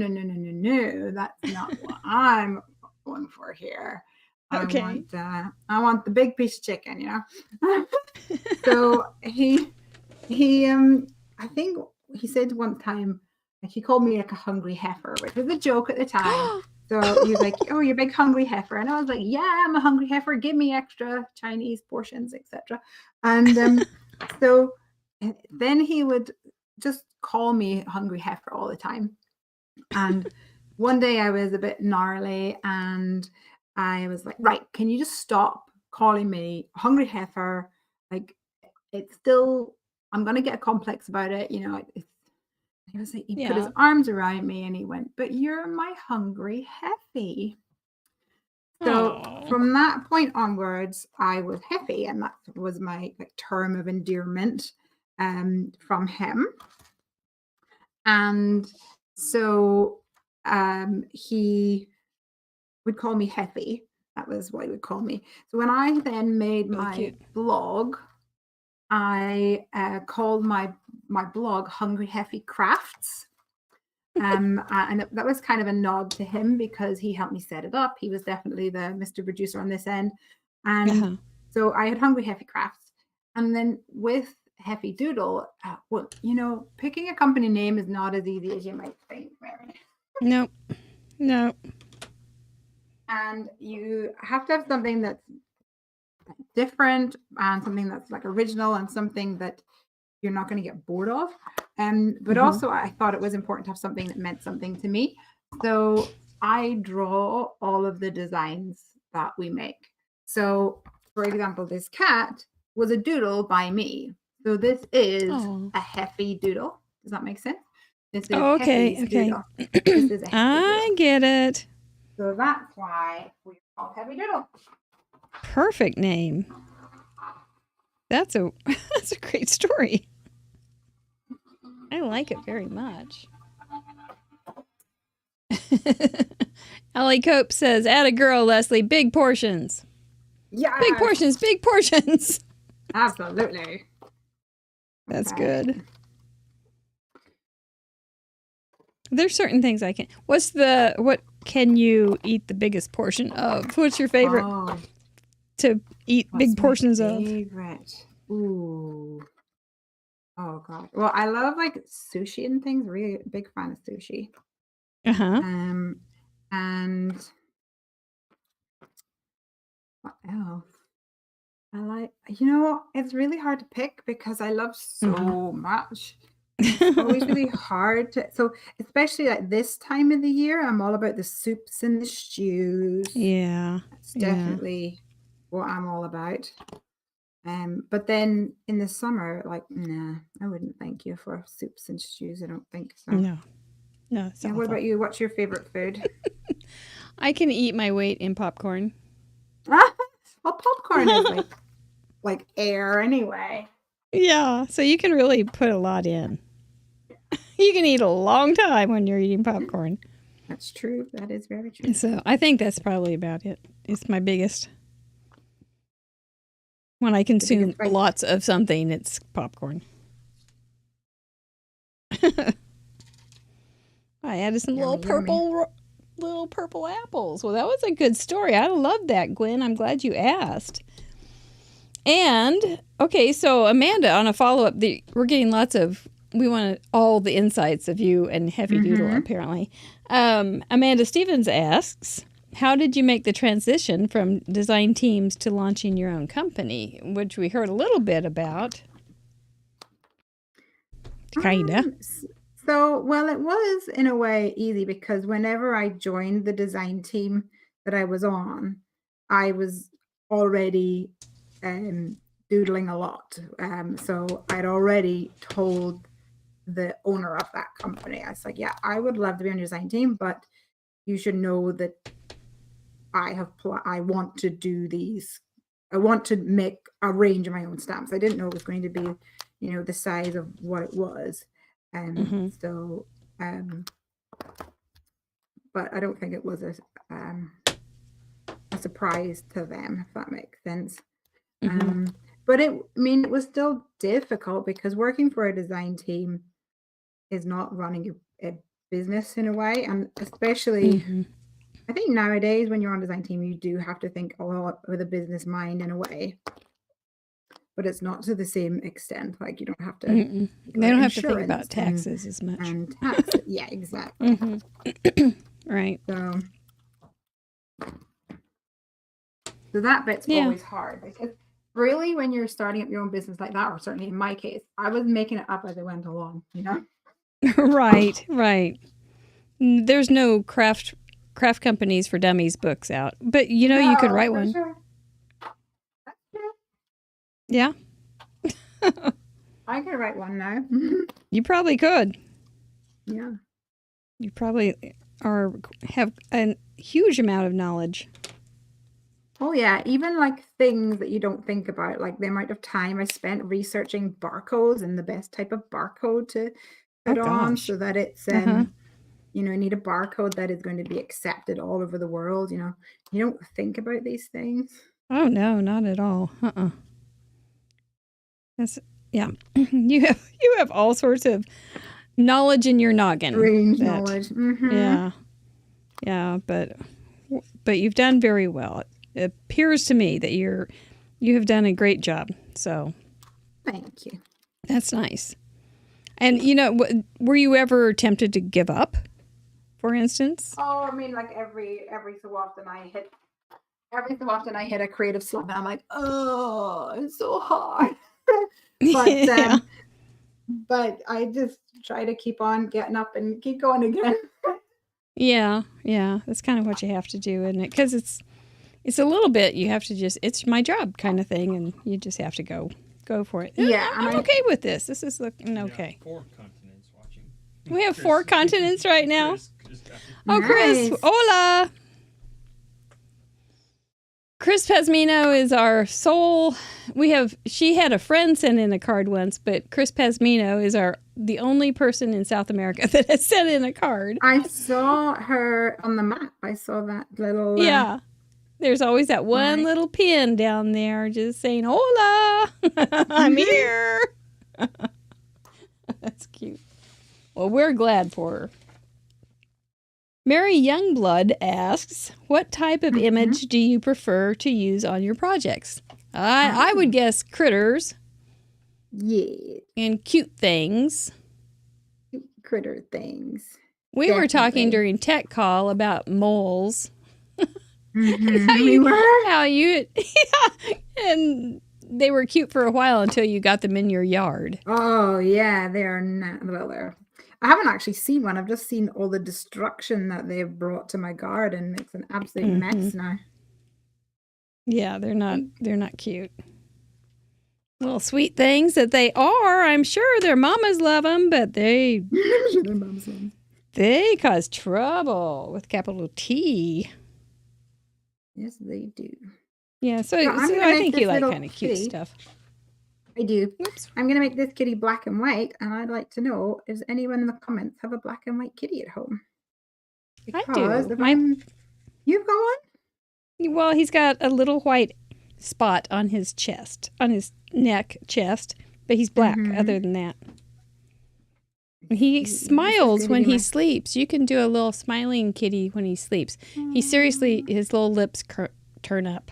That's not what I'm going for here. Okay. I want the big piece of chicken, you know. So he I think he said one time, like he called me like a hungry heifer, which was a joke at the time. So he was like, "Oh, you're a big hungry heifer," and I was like, "Yeah, I'm a hungry heifer. Give me extra Chinese portions, etc." And so then he would just call me hungry heifer all the time. And one day I was a bit gnarly, and I was like, "Right, can you just stop calling me hungry heifer? Like, it's still." I'm going to get a complex about it. You know, he was like, he put his arms around me and he went, "But you're my hungry Heffy." So from that point onwards, I was Heffy, and that was my term of endearment from him. And so he would call me Heffy. That was what he would call me. So when I then made my blog, I called my blog Hungry Heffy Crafts. And that was kind of a nod to him because he helped me set it up. He was definitely the Mr. Producer on this end. And so I had Hungry Heffy Crafts. And then with Heffy Doodle, well, you know, picking a company name is not as easy as you might think, Mary. No. And you have to have something that's different and something that's like original and something that you're not going to get bored of. But also I thought it was important to have something that meant something to me. So I draw all of the designs that we make. So for example, this cat was a doodle by me. So this is a Heffy doodle. Does that make sense? This is Heffy's doodle. This is a Heffy I get it. So that's why we call Heffy Doodle. Perfect name. That's a great story. I like it very much. Allie Cope says, "Atta girl, Lesley, big portions." Yeah. Big portions, big portions. Absolutely. That's good. There's certain things I can. What can you eat the biggest portion of? What's your favorite to eat big portions of? Favorite. Ooh. Oh god. Well, I love like sushi and things. Really big fan of sushi. And what else? I like, it's really hard to pick because I love so much. It's always really hard to, so especially like this time of the year, I'm all about the soups and the stews. Yeah. That's definitely what I'm all about. But then in the summer, like, nah, I wouldn't thank you for soups and stews. I don't think so. No. It's what about you? What's your favorite food? I can eat my weight in popcorn. Well, popcorn is like air anyway. Yeah, so you can really put a lot in. You can eat a long time when you're eating popcorn. That's true. That is very true. So I think that's probably about it. It's my biggest. When I consume lots of something, it's popcorn. I added some little purple apples. Well, that was a good story. I love that, Gwen. I'm glad you asked. And, okay, so Amanda, on a follow-up, we're getting we want all the insights of you and Heffy Doodle, apparently. Amanda Stevens asks, how did you make the transition from design teams to launching your own company, which we heard a little bit about? Kinda. Well, it was in a way easy because whenever I joined the design team that I was on, I was already doodling a lot. So I'd already told the owner of that company, I was like, yeah, I would love to be on your design team, but you should know that I want to do these. I want to make a range of my own stamps. I didn't know it was going to be, the size of what it was. But I don't think it was a surprise to them, if that makes sense. But it was still difficult because working for a design team is not running a business in a way, and especially I think nowadays when you're on a design team, you do have to think a lot with a business mind in a way. But it's not to the same extent. Like you don't have to. They don't have to think about taxes as much. And taxes, yeah, exactly. Right. So that bit's always hard because really, when you're starting up your own business like that, or certainly in my case, I was making it up as I went along. Right. There's no craft companies for dummies books out, but you could write one. Sure. Yeah. I could write one now. You probably could. Yeah. You probably have a huge amount of knowledge. Oh yeah, even like things that you don't think about, like the amount of time I spent researching barcodes and the best type of barcode to put on so that it's you need a barcode that is going to be accepted all over the world. You don't think about these things. Oh no, not at all. Yeah. You have all sorts of knowledge in your noggin. Strange knowledge. Yeah, but you've done very well. It appears to me that you have done a great job. So thank you. That's nice. And were you ever tempted to give up, for instance? Oh, like every so often I hit a creative slump and I'm like, oh, it's so hard. But but I just try to keep on getting up and keep going again. Yeah, that's kind of what you have to do, isn't it? Because it's a little bit, you have to just, it's my job kind of thing, and you just have to go for it. Yeah, I'm okay with this. This is looking okay. 4 continents watching. We have 4 continents right now. Chris Oh, Chris, Nice. hola. Chris Pasmino is our sole. She had a friend send in a card once, but Chris Pasmino is the only person in South America that has sent in a card. I saw her on the map. I saw that little. Yeah. There's always that one Right. little pin down there just saying, hola, I'm here. That's cute. Well, we're glad for her. Mary Youngblood asks, what type of image do you prefer to use on your projects? I would guess critters Yeah, and cute things. critter things. We were talking Definitely. during tech call about moles. We were. How you, and they were cute for a while until you got them in your yard. Oh yeah, they are not. Well, they're. I haven't actually seen one. I've just seen all the destruction that they've brought to my garden. It's an absolute mess now. Yeah, they're not cute. Little sweet things that they are. I'm sure their mamas love them, but they I'm sure their mom's ones. they cause trouble with capital T. Yes, they do. Yeah, so, Yeah, I'm so gonna I make think you this like little kind of cute kitty. stuff. I do. Whoops. I'm gonna make this kitty black and white, and I'd like to know, does anyone in the comments have a black and white kitty at home? I do. If you've got one? Well, he's got a little white spot on his chest, on his neck, chest, but he's black other than that. He This is smiles gonna when be he my- sleeps. You can do a little smiling kitty when he sleeps. He seriously, his little lips turn up.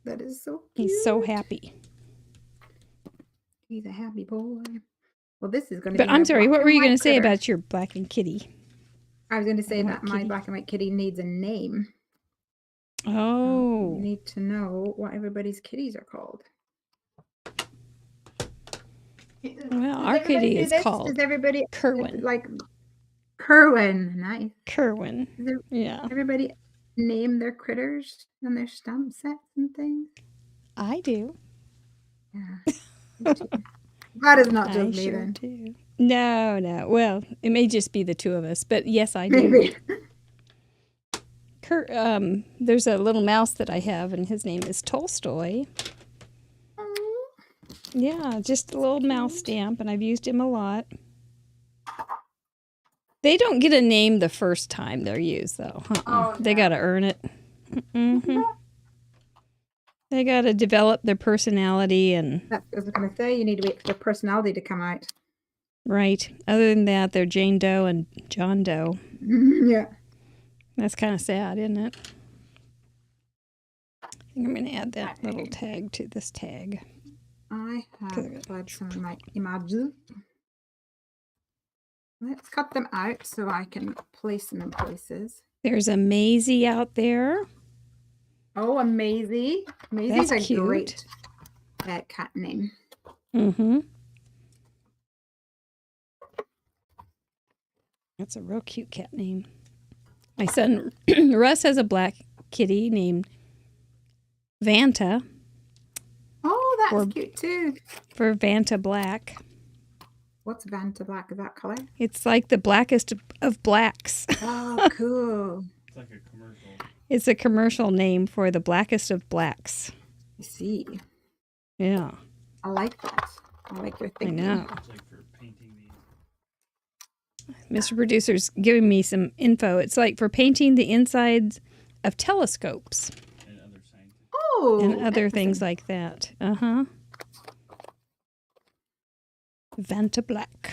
That is so cute. He's so happy. He's a happy boy. Well, this is going to But be I'm my sorry, black what and were you white going to say critter. about your black and kitty? I was going to say white that my kitty? black and white kitty needs a name. Oh, You need to know what everybody's kitties are called. well, our kitty is called Does everybody Kerwin. like Kerwin? Nice. Kerwin. Does Yeah, everybody name their critters and their stamp sets and things? I do. Yeah. Me too. That is not I just me sure then. do. No. Well, it may just be the two of us, but yes, I do. Maybe. There's a little mouse that I have, and his name is Tolstoy. Yeah, just a little mouse stamp, and I've used him a lot. They don't get a name the first time they're used, though. Oh, They no. got to earn it. They got to develop their personality, and That's what I was going to say. You need to wait for their personality to come out. right. Other than that, they're Jane Doe and John Doe. Yeah. That's kind of sad, isn't it? I think I'm going to add that little tag to this tag. I Good. have applied some of my images. Let's cut them out so I can place them in places. There's a Maisie out there. Oh, a Maisie. Maisie's That's a cute. great cat name. Mm-hmm. That's a real cute cat name. My son Russ has a black kitty named Vanta Oh, that's Or- cute too. for Vanta Black. What's Vanta Black? Is that color? It's like the blackest of blacks. Oh, cool. It's like a commercial. It's a commercial name for the blackest of blacks. I see. Yeah, I like that. I like your I thinking. know. It's like for painting the. Mr. Producer's giving me some info. It's like for painting the insides of telescopes And other scientific. Oh, and other excellent. things like that. Uh-huh. Vanta Black.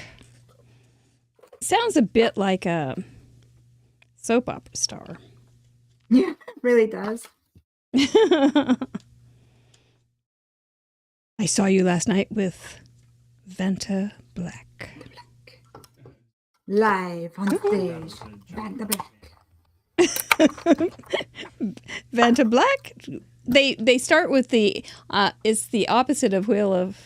Sounds a bit like a soap opera star. Yeah, it really does. I saw you last night with Vanta Black. Live on That stage. was a John Vanta Black. Vanta Black. They start with the it's the opposite of Wheel of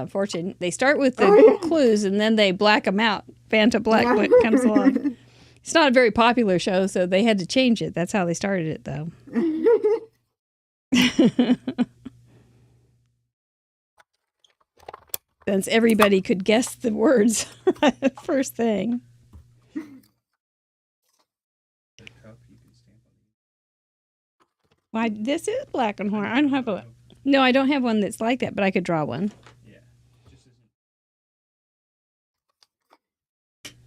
Fortune. They start with the Oh, yeah. clues and then they black them out. Fanta Black Yeah. what comes along. It's not a very popular show, so they had to change it. That's how they started it, though. Since everybody could guess the words first thing. The cup you can stamp on. Why, this is black and white. I don't have a... No, I don't have one that's like that, but I could draw one. Yeah. Just isn't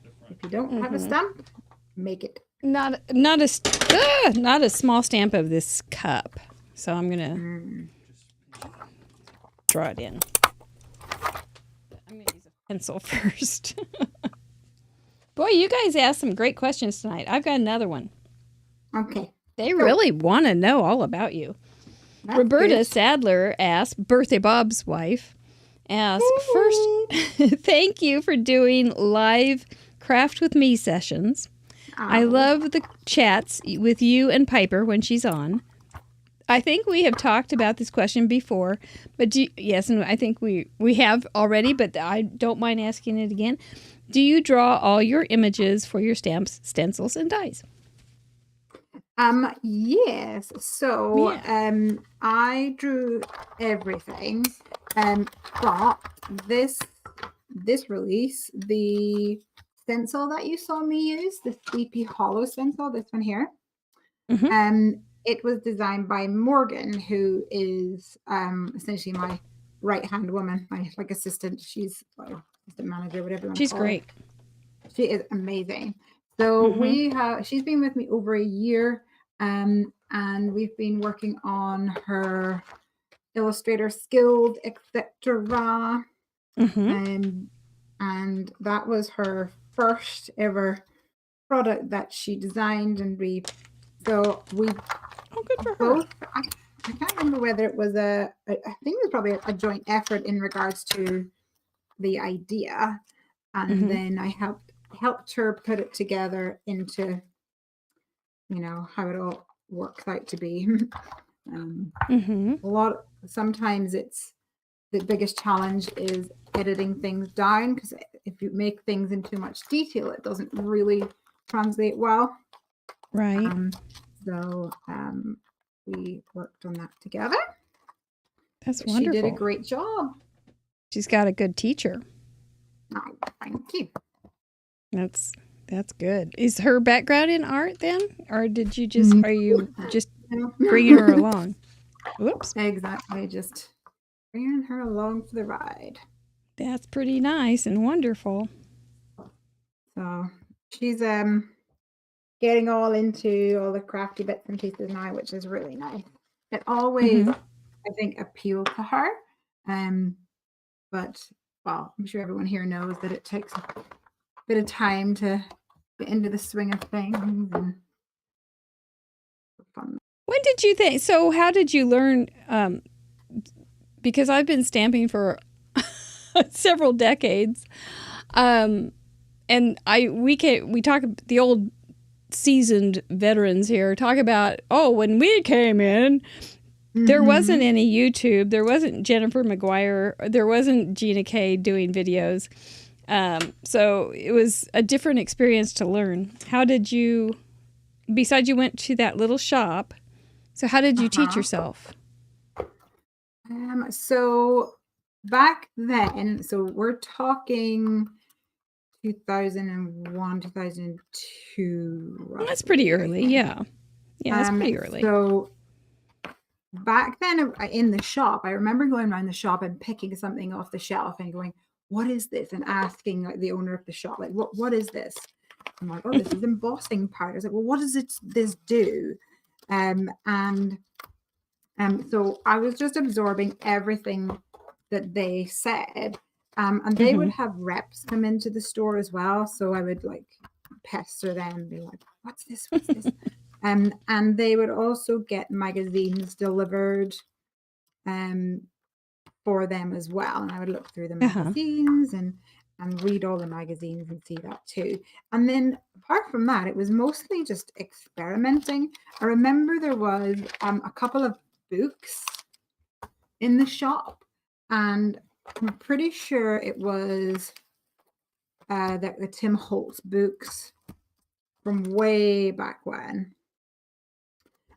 the front. If you don't have a stamp, make it. Not a small stamp of this cup. So I'm going to draw it in. I'm going to use a pencil first. Boy, you guys asked some great questions tonight. I've got another one. Okay. They really want to know all about you. That's Roberta good. Sadler asked, Birthday Bob's wife, asked, first, thank you for doing live Craft with Me sessions. I Oh. love the chats with you and Piper when she's on. I think we have talked about this question before, but yes, and I think we have already, but I don't mind asking it again. Do you draw all your images for your stamps, stencils, and dies? Yes. So, Yeah. I drew everything, but this release, the stencil that you saw me use, the Sleepy Hollow stencil, this one here, Mhm. it was designed by Morgan, who is essentially my right-hand woman, my like assistant. She's like assistant manager, whatever you want She's to call great. it. She is amazing. So she's been with me over a year, and we've been working on her illustrator skills, etc. Mhm. And that was her first ever product that she designed, and we Oh, good for her. both. I can't remember whether it was I think it was probably a joint effort in regards to the idea, and then I helped her put it together into, how it all works out to be. Sometimes it's the biggest challenge is editing things down, because if you make things in too much detail, it doesn't really translate well. Right. So we worked on that together. That's She wonderful. did a great job. She's got a good teacher. Oh, thank you. That's good. Is her background in art then? Or did you are you just No. bringing her along? Whoops. Exactly. Just bringing her along for the ride. That's pretty nice and wonderful. So she's getting all into all the crafty bits and pieces now, which is really nice. It always, I think, appealed to her. But well, I'm sure everyone here knows that it takes a bit of time to get into the swing of things and fun. When did you think? So how did you learn? Because I've been stamping for several decades, and we talk, the old seasoned veterans here talk about, when we came in, there wasn't any YouTube, there wasn't Jennifer McGuire, there wasn't Gina Kay doing videos, so it was a different experience to learn. How did you, besides you went to that little shop, so how did you teach yourself? So back then, so we're talking 2001, 2002. Well, that's pretty early, yeah. Yeah, that's pretty early. So back then in the shop, I remember going around the shop and picking something off the shelf and going, what is this? And asking like the owner of the shop, like, what is this? I'm like, this is embossing powder. I was like, well, what does this do? So I was just absorbing everything that they said. And they would have reps come into the store as well. So I would like pester them and be like, what's this? What's this? And they would also get magazines delivered for them as well. And I would look through the magazines and read all the magazines and see that too. And then apart from that, it was mostly just experimenting. I remember there was a couple of books in the shop, and I'm pretty sure it was the Tim Holtz books from way back when.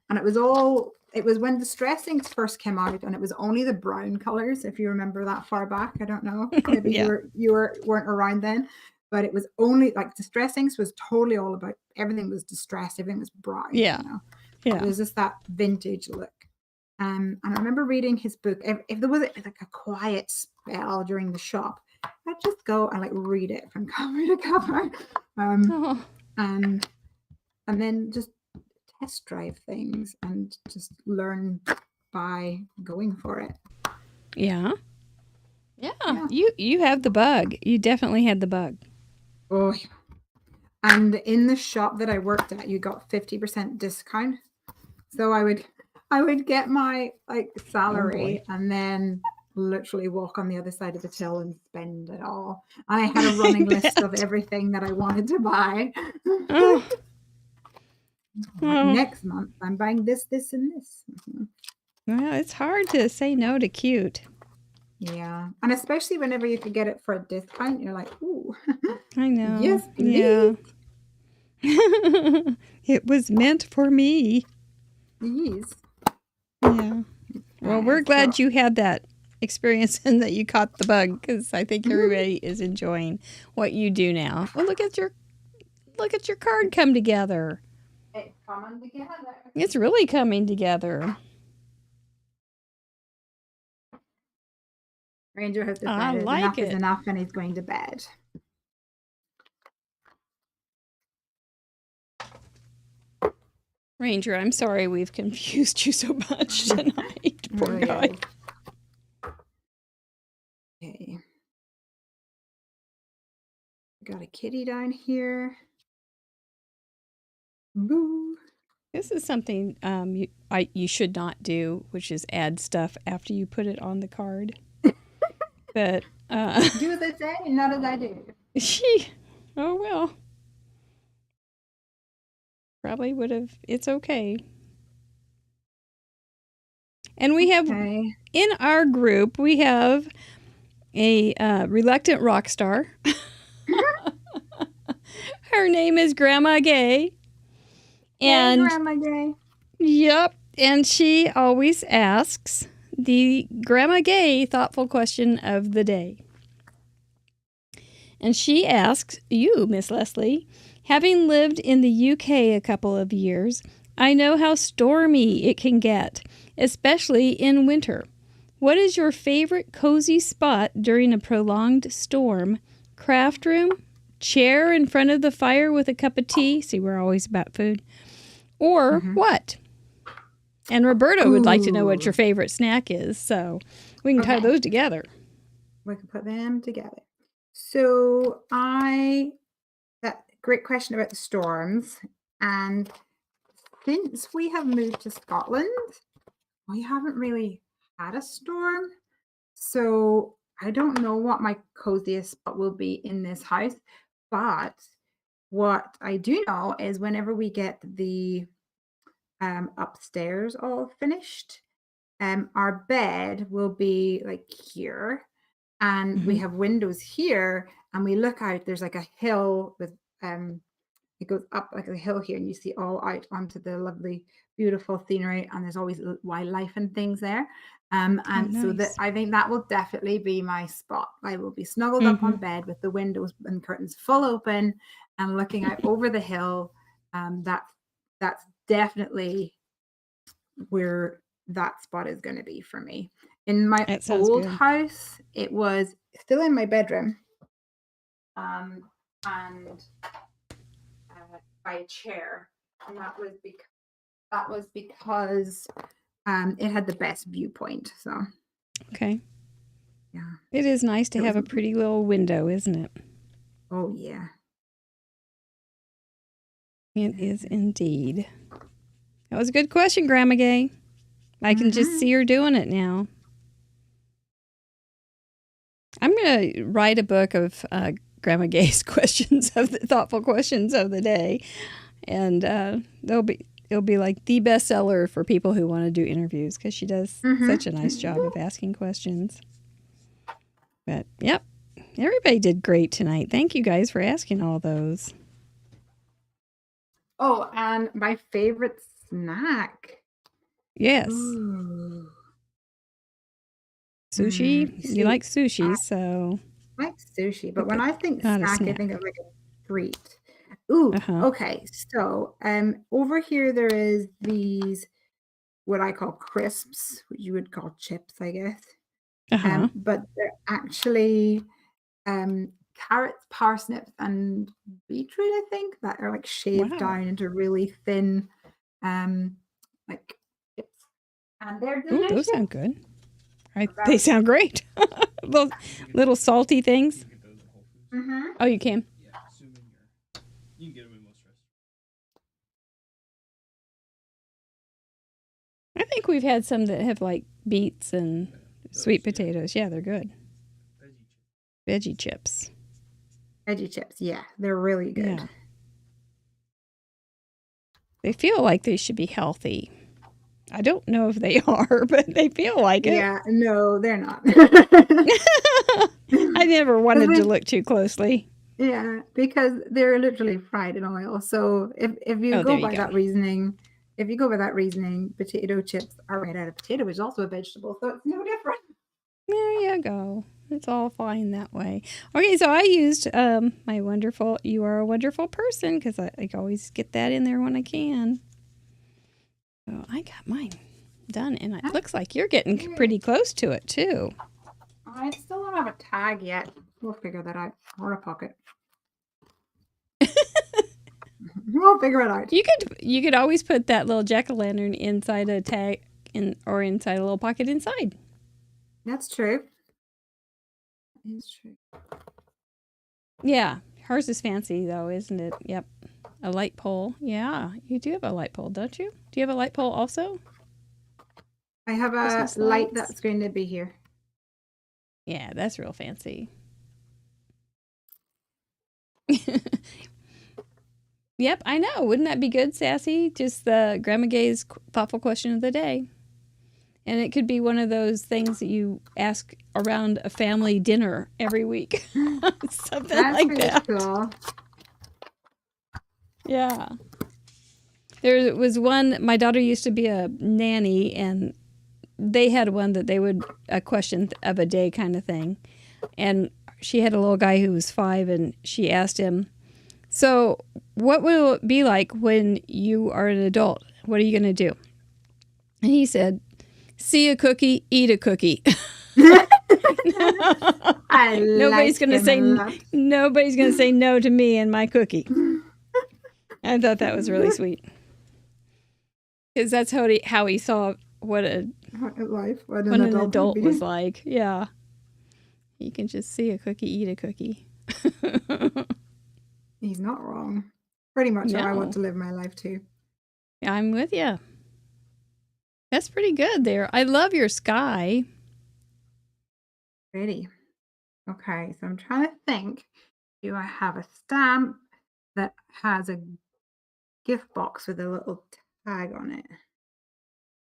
And it was when Distress Inks first came out, and it was only the brown colors, if you remember that far back. I don't know. Maybe Yeah. you weren't around then. But it was only like Distress Inks was totally all about everything was distressed, everything was brown. Yeah. You know? Yeah. It was just that vintage look. And I remember reading his book. If there was like a quiet spell during the shop, I'd just go and like read it from cover to cover. Oh. And then just test drive things and just learn by going for it. Yeah. Yeah. You have the bug. You definitely had the bug. Oh, and in the shop that I worked at, you got 50% discount. So I would get my like salary and then literally walk on the other side of the till and spend it all. And I had a running list of everything that I wanted to buy. Oh. Oh. Next month, I'm buying this, and this. Well, it's hard to say no to cute. Yeah. And especially whenever you could get it for a discount, you're like, ooh. I know. Yes, please. Yeah. It was meant for me. Yes. Yeah. Well, we're glad you had that experience and that you caught the bug, because I think everybody is enjoying what you do now. Well, look at your card come together. It's coming together. It's really coming together. Ranger has I decided like enough it. is enough and he's going to bed. Ranger, I'm sorry we've confused you so much tonight. Poor guy. Okay. Got a kitty down here. Boo. This is something you should not do, which is add stuff after you put it on the card. But do as I say, not as I do. Oh well. Probably would have. It's okay. And we have in our group, we have a reluctant rock star. Her name is Grandma Gay. And Grandma Gay. Yep. And she always asks the Grandma Gay thoughtful question of the day. And she asks you, Miss Lesley, having lived in the UK a couple of years, I know how stormy it can get, especially in winter. What is your favorite cozy spot during a prolonged storm? Craft room? Chair in front of the fire with a cup of tea? See, we're always about food. Or what? And Roberta would like to know what your favorite snack is, so we can tie those together. We can put them together. So that great question about the storms. And since we have moved to Scotland, we haven't really had a storm. So I don't know what my coziest spot will be in this house. But what I do know is whenever we get the upstairs all finished, our bed will be like here. And we have windows here, and we look out. There's like a hill with it goes up like a hill here, and you see all out onto the lovely, beautiful scenery. And there's always wildlife and things there. And so that I think that will definitely be my spot. I will be snuggled up on bed with the windows and curtains full open, and looking out over the hill. That's definitely where that spot is going to be for me. In my old house, it was still in my bedroom, and by a chair, and that was because it had the best viewpoint. So okay, yeah, it is nice to have a pretty little window, isn't it? Oh yeah, it is indeed. That was a good question, Grandma Gay. I can just see her doing it now. I'm going to write a book of Grandma Gay's thoughtful questions of the day, and it'll be like the bestseller for people who want to do interviews, because she does such a nice job of asking questions. But, yep, everybody did great tonight. Thank you guys for asking all those. Oh, and my favorite snack. Yes. Ooh. Sushi. You see, You like sushi, so. I like sushi, but when I think Not a snack, I snack. think of like a treat. Ooh, Uh-huh. okay. So, over here there is these what I call crisps, which you would call chips, I guess. Uh-huh. But they're actually carrots, parsnips, and beetroot, I think, that are like shaved Wow. down into really thin like chips. And they're Ooh, delicious. those sound good. They sound great. Those little salty things. You can get those at Whole Foods. Mm-hmm. Oh, you can? Yeah, assuming you can get them in most restaurants. I think we've had some that have like beets and sweet potatoes. Yeah, they're good. Veggie chips. Veggie chips, yeah, they're really good. Yeah. They feel like they should be healthy. I don't know if they are, but they feel like it. Yeah, no, they're not. I never wanted to look too closely. Yeah, because they're literally fried in oil. So if you go by that reasoning, potato chips are made out of potato, which is also a vegetable, so it's no different. There you go. It's all fine that way. Okay, so I used my wonderful "You Are a Wonderful Person" because I always get that in there when I can. So I got mine done, and it looks like you're getting pretty close to it too. I still don't have a tag yet. We'll figure that out. Or a pocket. We'll figure it out. You could always put that little jack-o'-lantern inside a tag or inside a little pocket inside. That's true. That is true. Yeah, hers is fancy though, isn't it? Yep. A light pole. Yeah, you do have a light pole, don't you? Do you have a light pole also? I have a Christmas light lights? that's going to be here. Yeah, that's real fancy. Yep, I know. Wouldn't that be good, Sassy? Just the Grandma Gay's thoughtful question of the day. And it could be one of those things that you ask around a family dinner every week. Something That's like really that. cool. Yeah. There was one, my daughter used to be a nanny, and they had one that they would, a question of a day kind of thing. And she had a little guy who was 5, and she asked him, so what will it be like when you are an adult? What are you going to do? And he said, see a cookie, eat a cookie. Nobody's going to say no to me and my cookie. I thought that was really sweet. Because that's how he saw what an adult was like. Yeah. You can just see a cookie, eat a cookie. He's not wrong. Pretty much how I want to live my life too. I'm with you. That's pretty good there. I love your sky. Pretty. Okay, so I'm trying to think. Do I have a stamp that has a gift box with a little tag on it?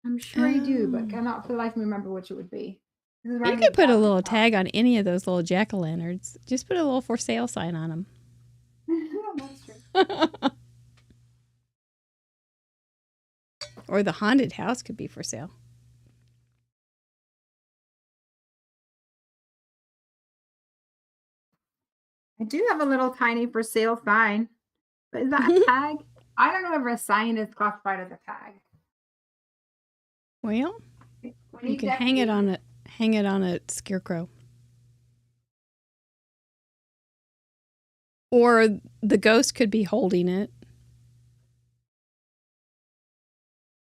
I'm sure I do, but cannot for the life of me remember which it would be. You could put a little tag on any of those little jack-o'-lanterns. Just put a little for sale sign on them. That's true. Or the haunted house could be for sale. I do have a little tiny for sale sign, but is that a tag? I don't know if a sign is classified as a tag. Well, you can hang it on a scarecrow. Or the ghost could be holding it.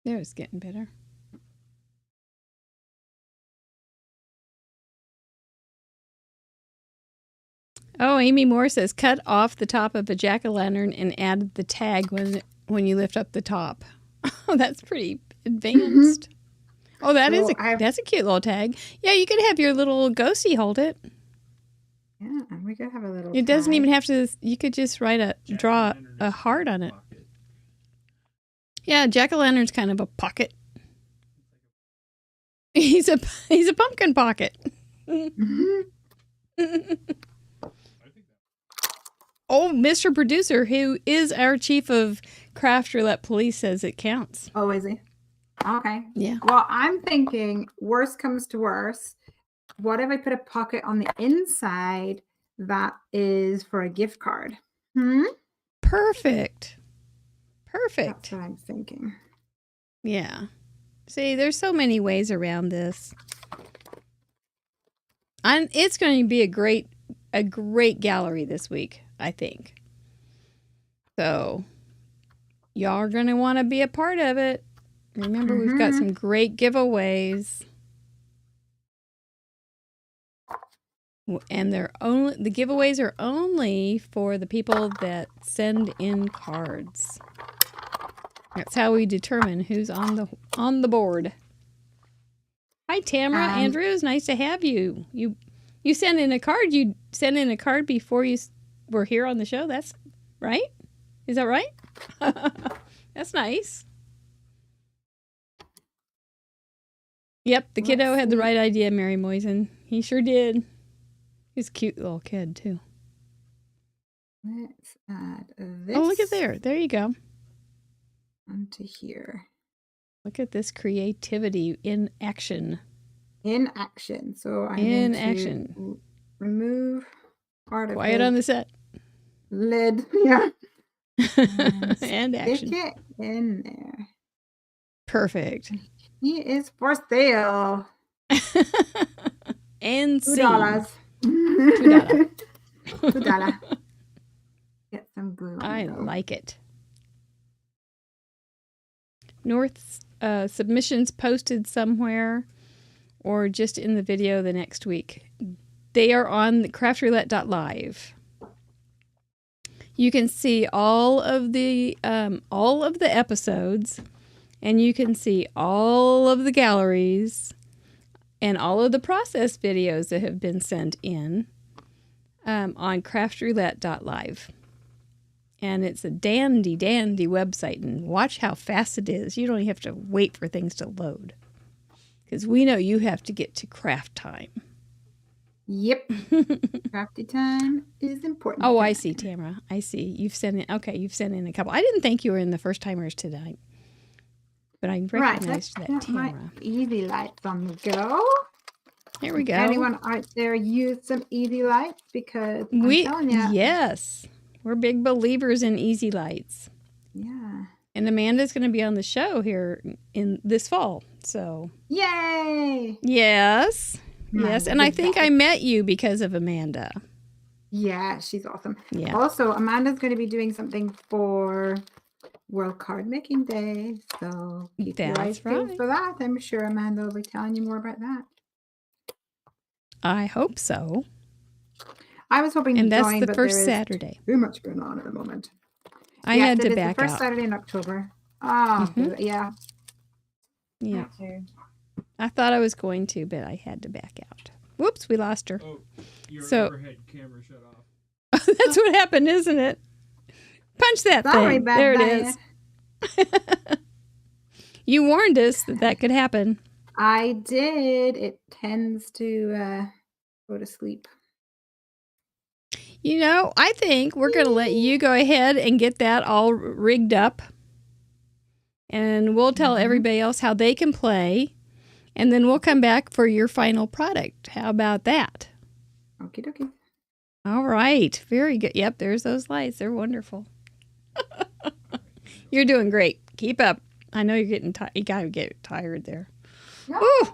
There, it's getting better. Oh, Amy Moore says, cut off the top of a jack-o'-lantern and add the tag when you lift up the top. Oh, that's pretty advanced. Oh, that's a cute little tag. Yeah, you could have your little ghosty hold it. Yeah, we could have a little It doesn't even have to, you could just draw a heart on it. Yeah, jack-o'-lantern's kind of a pocket. He's a pumpkin pocket. Oh, Mr. Producer, who is our chief of Craft Roulette Police, says it counts. Oh, is he? Okay. Yeah. Well, I'm thinking worst comes to worst. What if I put a pocket on the inside that is for a gift card? Perfect. That's what I'm thinking. Yeah. See, there's so many ways around this. It's going to be a great gallery this week, I think. So, y'all are going to want to be a part of it. Remember, we've got some great giveaways. And the giveaways are only for the people that send in cards. That's how we determine who's on the board. Hi, Tamara Andrews. Nice to have you. You sent in a card. You sent in a card before you were here on the show. That's right. Is that right? That's nice. Yep, the kiddo had the right idea, Mary Moisen. He sure did. He's a cute little kid, too. Let's add this. Oh, look at there. There you go. Onto here. Look at this creativity in action. In action. So I'm in going action. To remove part of Quiet on the set. Lid. Yeah. And action. Stick it in there. Perfect. He is for sale. And $2. $2. $2. Get some glue. I like it. North submissions posted somewhere or just in the video the next week. They are on craftroulette.live. You can see all of the episodes, and you can see all of the galleries and all of the process videos that have been sent in on craftroulette.live. And it's a dandy, dandy website. And watch how fast it is. You don't even have to wait for things to load. Because we know you have to get to craft time. Yep. Crafty time is important. Oh, I see, Tamara. I see. You've sent in a couple. I didn't think you were in the first timers tonight. But I recognized that, Tamara. My easy lights on the go. Here we go. Anyone out there use some easy lights? Because I'm telling you. Yes. We're big believers in easy lights. Yeah. And Amanda's going to be on the show here in this fall. So. Yay! Yes. Yes. And I think I met you because of Amanda. Yeah, she's awesome. Yeah. Also, Amanda's going to be doing something for World Card Making Day. So keep your eyes peeled for that. I'm sure Amanda will be telling you more about that. I hope so. I was hoping to join, that's the but first there is Saturday. Too much going on at the moment. I had to back out. It's the first Saturday in October. Yeah. Yeah. I thought I was going to, but I had to back out. Whoops, we lost her. Oh, your overhead camera shut off. That's what happened, isn't it? Punch that thing. There it is. You warned us that could happen. I did. It tends to go to sleep. You know, I think we're going to let you go ahead and get that all rigged up. And we'll tell everybody else how they can play. And then we'll come back for your final product. How about that? Okie dokie. All right. Very good. Yep, there's those lights. They're wonderful. You're doing great. Keep up. I know you're getting tired. You got to get tired there. No. Ooh.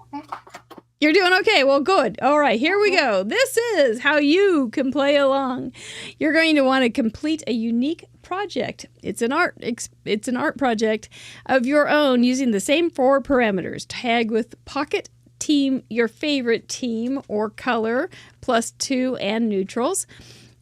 You're doing okay. Well, good. All right, here we go. This is how you can play along. You're going to want to complete a unique project. It's an art project of your own using the same 4 parameters. Tag with pocket, team, your favorite team or color, +2 and neutrals,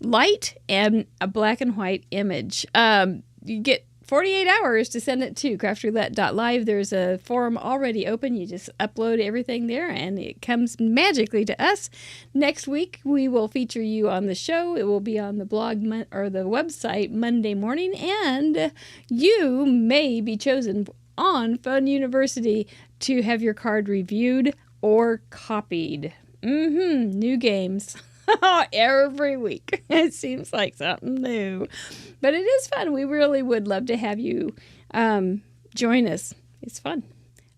light, and a black and white image. You get 48 hours to send it to craftroulette.live. There's a forum already open. You just upload everything there, and it comes magically to us. Next week, we will feature you on the show. It will be on the blog or the website Monday morning, and you may be chosen on Fun University to have your card reviewed or copied. New games. Every week. It seems like something new. But it is fun. We really would love to have you join us. It's fun.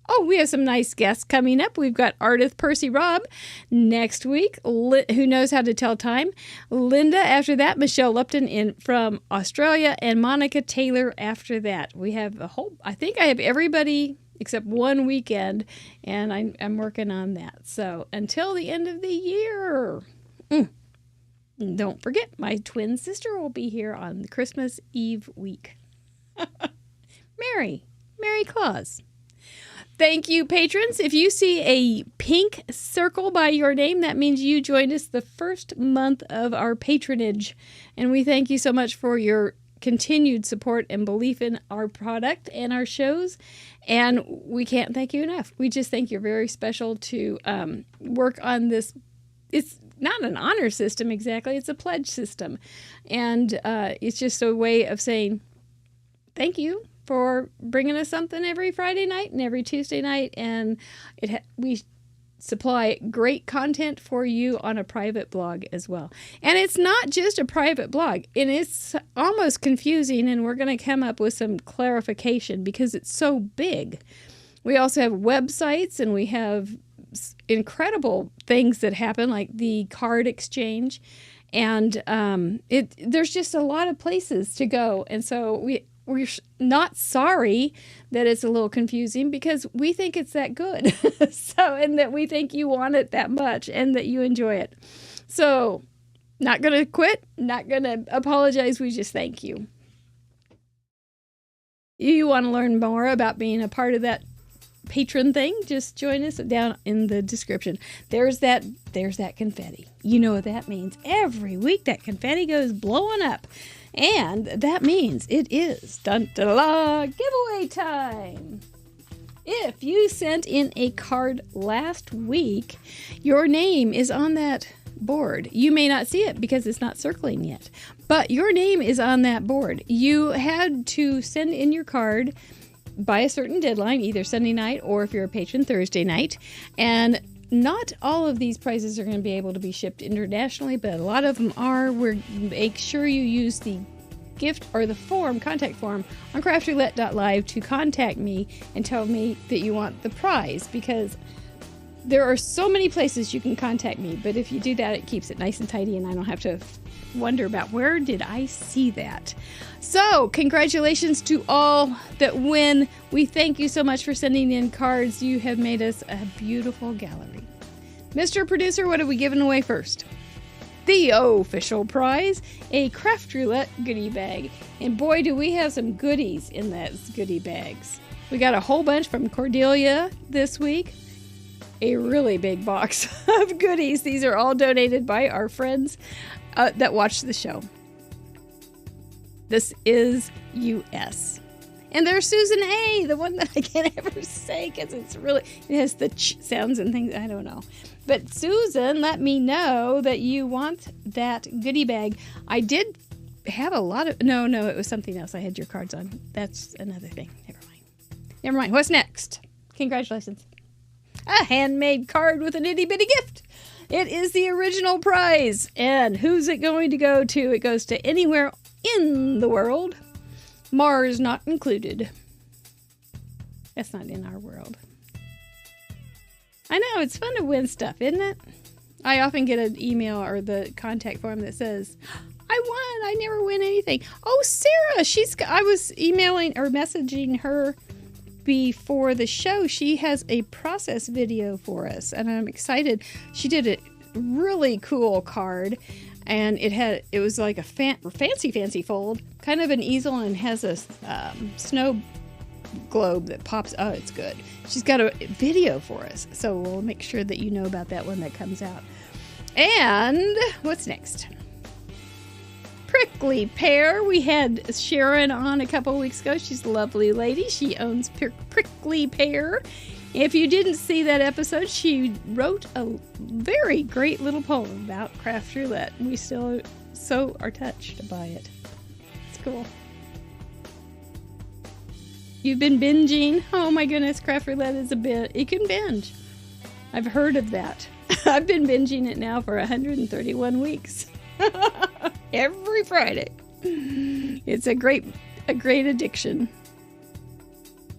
Oh, we have some nice guests coming up. We've got artist Percy Robb next week, who knows how to tell time. Linda after that, Michelle Lupton from Australia, and Monica Taylor after that. We have I think I have everybody except one weekend, and I'm working on that. So until the end of the year, don't forget, my twin sister will be here on Christmas Eve week. Merry Claus. Thank you, patrons. If you see a pink circle by your name, that means you joined us the first month of our patronage. And we thank you so much for your continued support and belief in our product and our shows. And we can't thank you enough. We just think you're very special to work on this. It's not an honor system exactly. It's a pledge system. And it's just a way of saying thank you for bringing us something every Friday night and every Tuesday night. And we supply great content for you on a private blog as well. And it's not just a private blog, and it's almost confusing, and we're going to come up with some clarification because it's so big. We also have websites, and we have incredible things that happen, like the card exchange. And there's just a lot of places to go. And so we're not sorry that it's a little confusing, because we think it's that good. And that we think you want it that much and that you enjoy it. So not going to quit, not going to apologize. We just thank you. You want to learn more about being a part of that patron thing, just join us down in the description. There's that confetti. You know what that means. Every week that confetti goes blowing up. And that means it is giveaway time. If you sent in a card last week, your name is on that board. You may not see it because it's not circling yet, but your name is on that board. You had to send in your card by a certain deadline, either Sunday night or, if you're a patron, Thursday night. And not all of these prizes are going to be able to be shipped internationally, but a lot of them are. Make sure you use the gift or the contact form on craftroulette.live to contact me and tell me that you want the prize, because there are so many places you can contact me. But if you do that, it keeps it nice and tidy, and I don't have to wonder about where did I see that. So congratulations to all that win. We thank you so much for sending in cards. You have made us a beautiful gallery. Mr. Producer, what are we giving away first? The official prize, a Craft Roulette goodie bag. And boy, do we have some goodies in those goodie bags. We got a whole bunch from Cordelia this week. A really big box of goodies. These are all donated by our friends that watch the show. This is US. And there's Susan A., the one that I can't ever say because it has the ch sounds and things. I don't know. But Susan, let me know that you want that goodie bag. I did have a lot of... No, it was something else I had your cards on. That's another thing. Never mind. What's next? Congratulations. A handmade card with an itty-bitty gift. It is the original prize. And who's it going to go to? It goes to anywhere in the world. Mars not included. That's not in our world. I know, it's fun to win stuff, isn't it? I often get an email or the contact form that says, I won, I never win anything. Oh, Sarah, I was emailing or messaging her before the show. She has a process video for us, and I'm excited. She did a really cool card, and it was like a fancy fold, kind of an easel, and has a snow globe that pops. Oh, it's good. She's got a video for us, so we'll make sure that you know about that when that comes out. And what's next? Prickly Pear. We had Sharon on a couple weeks ago. She's a lovely lady. She owns Prickly Pear. If you didn't see that episode, she wrote a very great little poem about Craft Roulette. We still so are touched by it. It's cool. You've been binging? Oh my goodness, Craft Roulette is it can binge. I've heard of that. I've been binging it now for 131 weeks. Every Friday. It's a great addiction.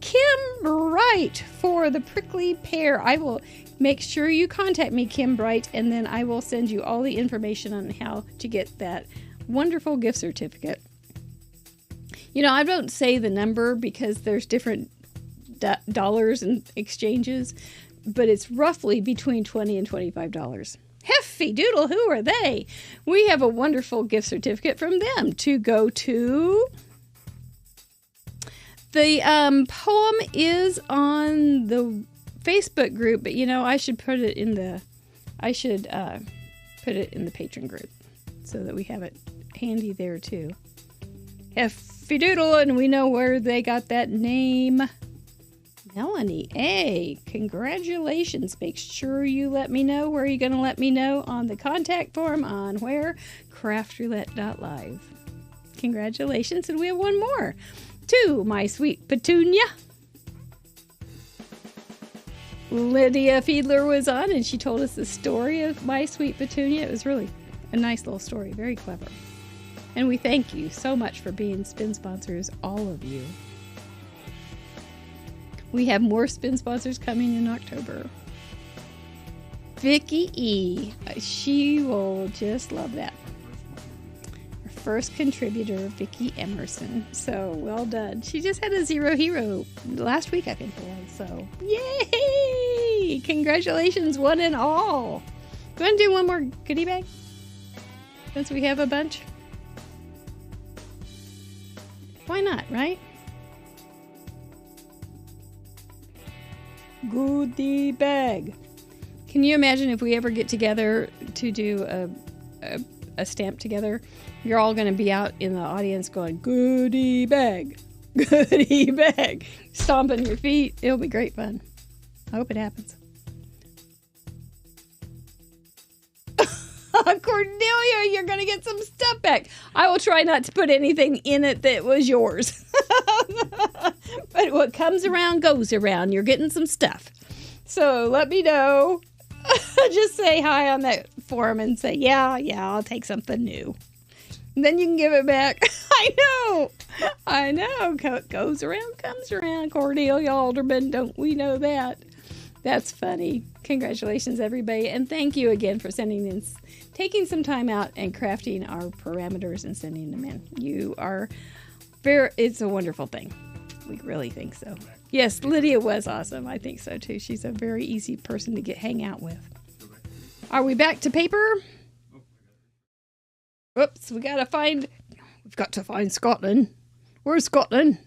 Kim Bright for the prickly pear. I will make sure you contact me, Kim Bright, and then I will send you all the information on how to get that wonderful gift certificate. You know, I don't say the number because there's different dollars and exchanges, but it's roughly between $20 and $25. Heffy doodle, who are they? We have a wonderful gift certificate from them to go to. The poem is on the Facebook group, but you know, I should put it in the patron group so that we have it handy there too. Heffy doodle, and we know where they got that name. Melanie A., congratulations. Make sure you let me know. Where are you going to let me know? On the contact form on where? craftroulette.live. Congratulations, and we have one more. To my sweet Petunia. Lydia Fiedler was on, and she told us the story of my sweet Petunia. It was really a nice little story, very clever. And we thank you so much for being spin sponsors, all of you. We have more spin sponsors coming in October. Vicky E. She will just love that. Our first contributor, Vicky Emerson. So well done. She just had a 0 hero last week, I think it was. So yay! Congratulations, one and all. You want to do one more goodie bag? Since we have a bunch? Why not, right? Goodie bag. Can you imagine if we ever get together to do a stamp together? You're all going to be out in the audience going, goodie bag, goodie bag, stomping your feet. It'll be great fun. I hope it happens. Cornelia, you're going to get some stuff back. I will try not to put anything in it that was yours. But what comes around goes around. You're getting some stuff. So let me know. Just say hi on that forum and say, yeah, I'll take something new. And then you can give it back. I know. Goes around, comes around. Cornelia Alderman, don't we know that? That's funny. Congratulations, everybody. And thank you again for taking some time out and crafting our parameters and sending them in. It's a wonderful thing. We really think so. Yes, Lydia was awesome. I think so too. She's a very easy person to hang out with. Are we back to paper? Oops, we've got to find Scotland. Where's Scotland?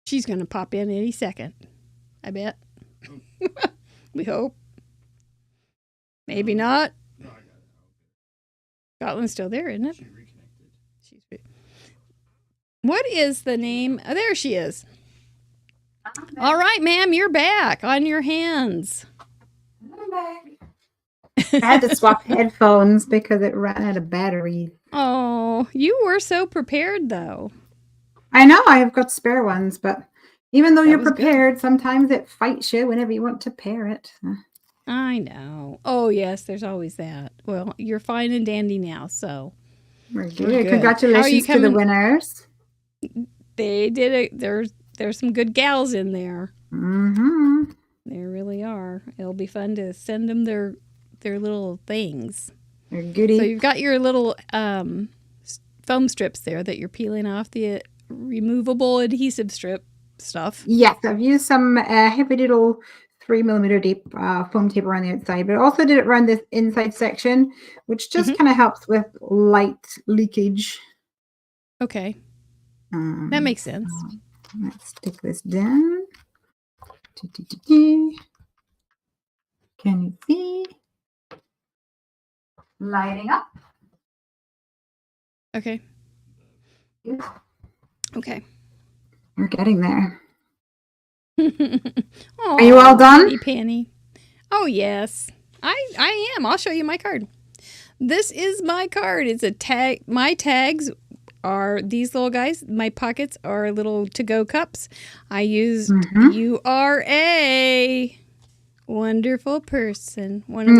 She's going to pop in any second. I bet. We hope. Maybe not. No, I got it. Scotland's still there, isn't it? She reconnected. What is the name? Oh, there she is. All right, ma'am, you're back on your hands. I'm back. I had to swap headphones because it ran out of battery. Oh, you were so prepared, though. I know, I have got spare ones, but even though you're was prepared, sometimes it fights you whenever you want to pair it. I know. Oh, yes, there's always that. Well, you're fine and dandy now, so. We're good. Good. Congratulations to the winners. They did it. There's some good gals in there. Mm-hmm. There really are. It'll be fun to send them their little things. They're goodies. So you've got your little foam strips there that you're peeling off the removable adhesive strip stuff. Yes, I've used some heavy little 3mm deep foam tape around the outside, but I also did it around this inside section, which just kind of helps with light leakage. Okay. That makes sense. Let's stick this down. Can you see? Lighting up. Okay. Yeah. Okay. We're getting there. Are you all done? Penny. Oh, yes. I am. I'll show you my card. This is my card. It's a tag. My tags are these little guys. My pockets are little to-go cups. I used URA. wonderful person. One of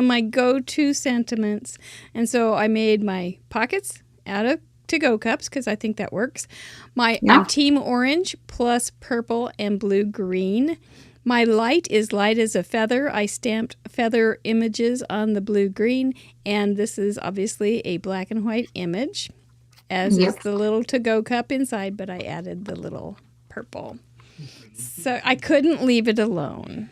my go-to sentiments. And so I made my pockets out of to-go cups because I think that works. I'm team orange plus purple and blue green. My light is light as a feather. I stamped feather images on the blue green, and this is obviously a black and white image, as is the little to-go cup inside, but I added the little purple. So I couldn't leave it alone.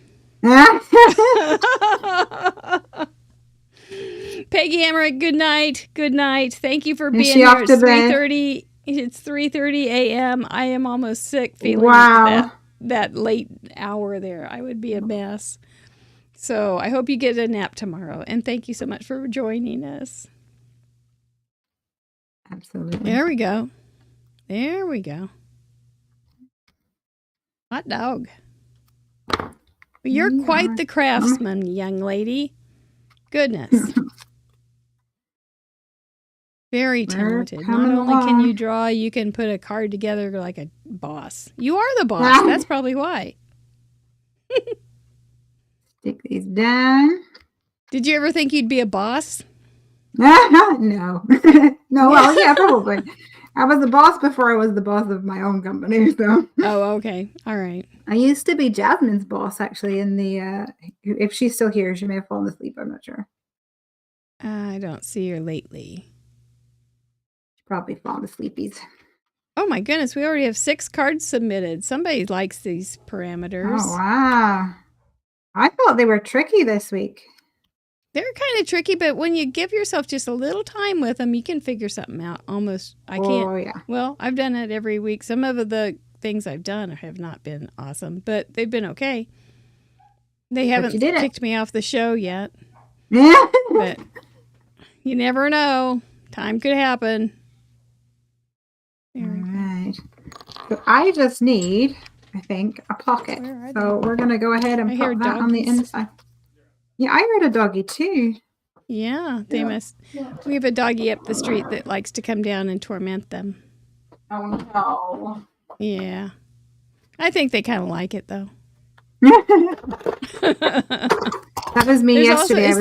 Peggy Emmerich, good night. Good night. Thank you for being here. It's 3:30. It's 3:30 a.m. I am almost sick feeling that late hour there. I would be a mess. So I hope you get a nap tomorrow. And thank you so much for joining us. Absolutely. There we go. There we go. Hot dog. Well, you're quite the craftsman, young lady. Goodness. Very talented. Not only can you draw, you can put a card together like a boss. You are the boss. That's probably why. Stick these down. Did you ever think you'd be a boss? No. No, well, yeah, probably. I was the boss before I was the boss of my own company, so. Oh, okay. All right. I used to be Jasmine's boss, actually, in the, if she's still here, she may have fallen asleep, I'm not sure. I don't see her lately. Probably fallen asleepies. Oh my goodness, we already have 6 cards submitted. Somebody likes these parameters. Oh, wow. I thought they were tricky this week. They're kind of tricky, but when you give yourself just a little time with them, you can figure something out almost. Oh, yeah. Well, I've done it every week. Some of the things I've done have not been awesome, but they've been okay. They haven't kicked me off the show yet. But you never know. Time could happen. All right. So I just need, I think, a pocket. So we're going to go ahead and put that on the inside. Yeah, I heard a doggy too. Yeah, they must. We have a doggy up the street that likes to come down and torment them. Oh, no. Yeah. I think they kind of like it, though. That was me yesterday.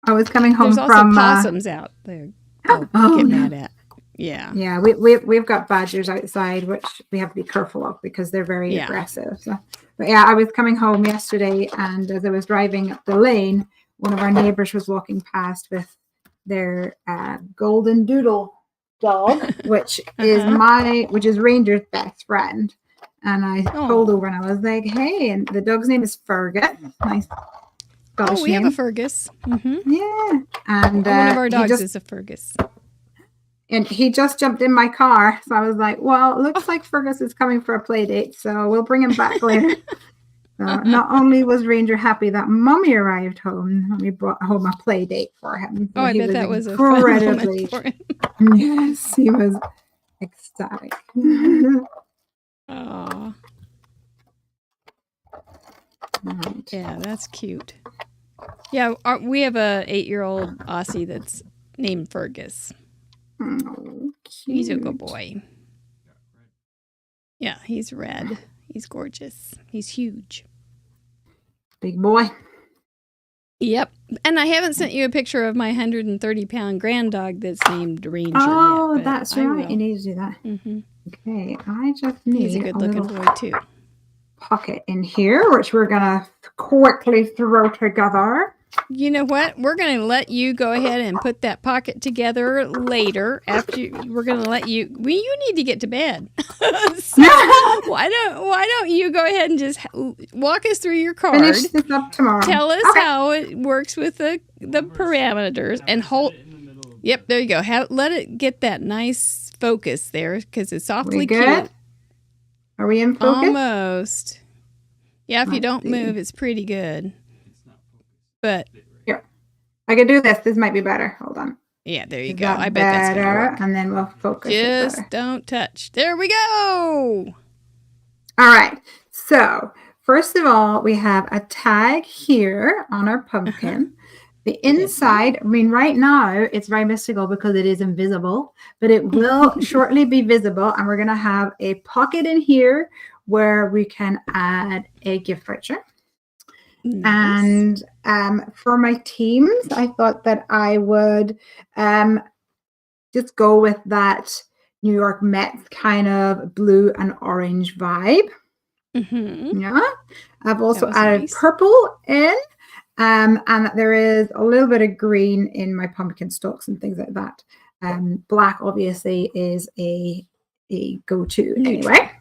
I was coming home from... There's also possums out there. Get mad at. Yeah. Yeah, we've got badgers outside, which we have to be careful of because they're very aggressive. So. But yeah, I was coming home yesterday, and as I was driving up the lane, one of our neighbors was walking past with their golden doodle dog, which is Ranger's best friend. And I pulled over and I was like, "Hey!" And the dog's name is Fergus. Nice Scottish we name. have a Fergus. Mm-hmm. Yeah, and one of our dogs is a Fergus. And he just jumped in my car. So I was like, well, it looks like Fergus is coming for a play date. So we'll bring him back later. So not only was Ranger happy that Mommy arrived home, we brought home a play date for him. So I bet that was a fun moment for him. Yes, he was ecstatic. Oh. Right. Yeah, that's cute. Yeah, we have a 8-year-old Aussie that's named Fergus. Oh, he's a good boy. Yeah, he's red. He's gorgeous. He's huge. Big boy. Yep. And I haven't sent you a picture of my 130-pound grand dog that's named Ranger Oh, yet, that's right. You need to do that. Mm-hmm. Okay, I just need He's a good-looking boy, too. Pocket in here, which we're going to quickly throw together. You know what? We're going to let you go ahead and put that pocket together later. We're going to let you. You need to get to bed. So why don't you go ahead and just walk us through your card? Finish this up tomorrow. Tell us how it works with the parameters and hold. Yep, there you go. Let it get that nice focus there because it's awfully cute. Are we in focus? Almost. Yeah, if you don't move, it's pretty good. But here, I can do this. This might be better. Hold on. Yeah, there you go. I bet that's better. And then we'll focus. Just don't touch. There we go. All right. So first of all, we have a tag here on our pumpkin. The inside, I mean, right now it's very mystical because it is invisible, but it will shortly be visible. And we're going to have a pocket in here where we can add a gift voucher. Nice. And for my teams, I thought that I would just go with that New York Mets kind of blue and orange vibe. Mm-hmm. Yeah. I've also was added nice. purple in, and there is a little bit of green in my pumpkin stalks and things like that. Black obviously is a go-to anyway.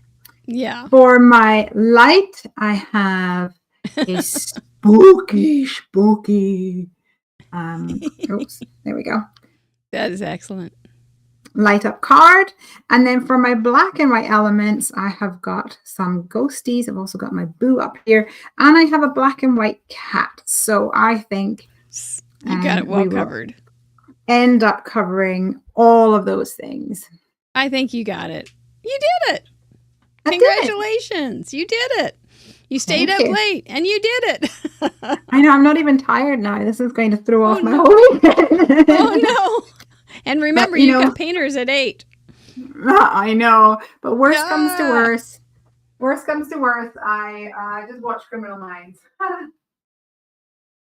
Yeah. For my light, I have a spooky. Oops, there we go. That is excellent. Light up card. And then for my black and white elements, I have got some ghosties. I've also got my boo up here, and I have a black and white cat. So I think You got it well covered. End up covering all of those things. I think you got it. You did it. I Congratulations. You did it. You stayed Thank up you. late and you did it. I know, I'm not even tired now. This is going to throw off my no. whole weekend. Oh, no. And remember, But, you know, got painters at 8. I know, but worst comes to Yeah. worst. Worst comes to worst, I just watch Criminal Minds.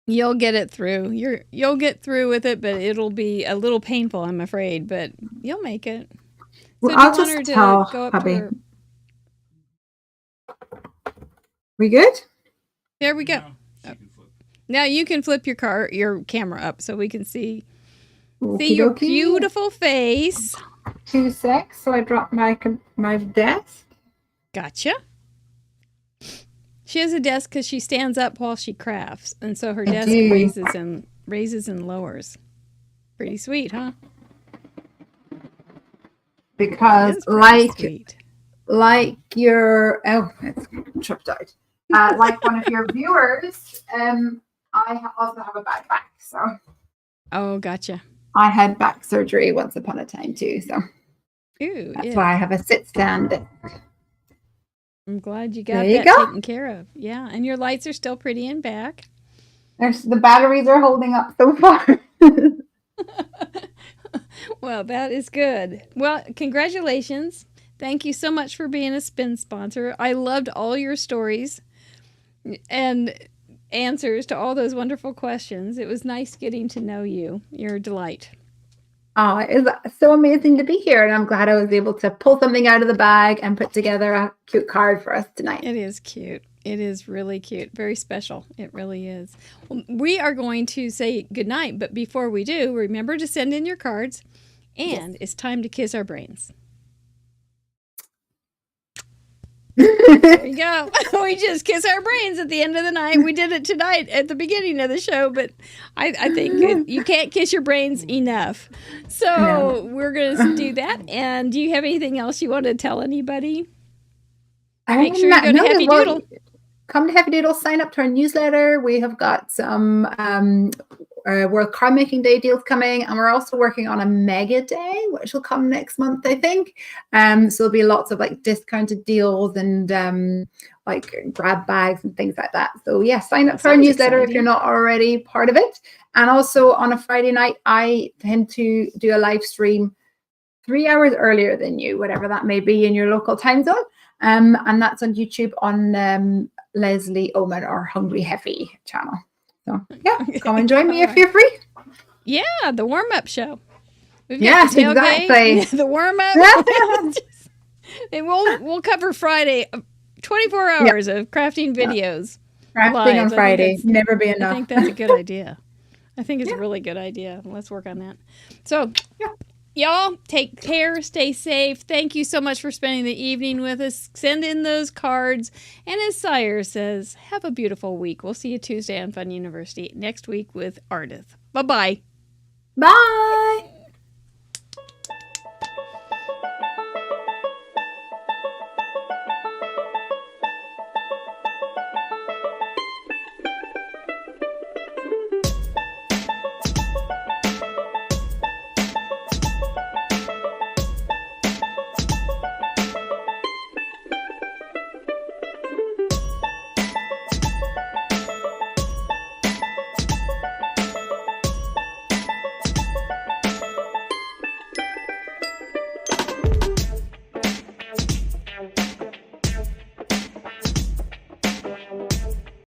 You'll get it through. You'll get through with it, but it'll be a little painful, I'm afraid, but you'll make it. Well, do you I'll want her just to tell go up to hubby. her? We good? There we go. Now she can flip. Now you can flip your camera up so we can see Okie your dokie. beautiful face. 2 secs, so I dropped my desk. Gotcha. She has a desk because she stands up while she crafts, and so her I desk do. raises and lowers. Pretty sweet, huh? Because It is pretty sweet. like your it's tripped out. Like one of your viewers, I also have a bad back, so Oh, gotcha. I had back surgery once upon a time too, so Ooh, that's yeah. why I have a sit-stand desk. I'm glad you got There you that go. taken care of. Yeah, and your lights are still pretty in back. The batteries are holding up so far. Well, that is good. Well, congratulations. Thank you so much for being a spin sponsor. I loved all your stories and answers to all those wonderful questions. It was nice getting to know you. You're a delight. Oh, it's so amazing to be here, and I'm glad I was able to pull something out of the bag and put together a cute card for us tonight. It is cute. It is really cute. Very special. It really is. Well, we are going to say goodnight, but before we do, remember to send in your cards, and it's time to kiss our brains. There you go. We just kiss our brains at the end of the night. We did it tonight at the beginning of the show, but I think you can't kiss your brains enough. So we're going to do that. And do you have anything else you want to tell anybody? Make sure you go to Happy Doodle. Come to Happy Doodle, sign up to our newsletter. We have got some World Card Making Day deals coming, and we're also working on a mega day, which will come next month, I think. So there'll be lots of like discounted deals and like grab bags and things like that. So yeah, sign up That for our sounds newsletter if exciting. you're not already part of it. And also on a Friday night, I tend to do a live stream 3 hours earlier than you, whatever that may be in your local time zone. And that's on YouTube on Lesley, Oman, or Hungry Heavy channel. So yeah, come and join me if you're free. Yeah, the warm-up show. We've got Yes, the tailgate, exactly. the warm-up. And we'll cover Friday, 24 hours of crafting videos. Crafting live. I on think Friday, that's- never be I enough. think that's a good idea. I think it's a really good idea. Let's work on that. So, y'all, take care, stay safe. Thank you so much for spending the evening with us. Send in those cards. And as Sire says, have a beautiful week. We'll see you Tuesday on Fun University next week with Ardith. Bye-bye. Bye.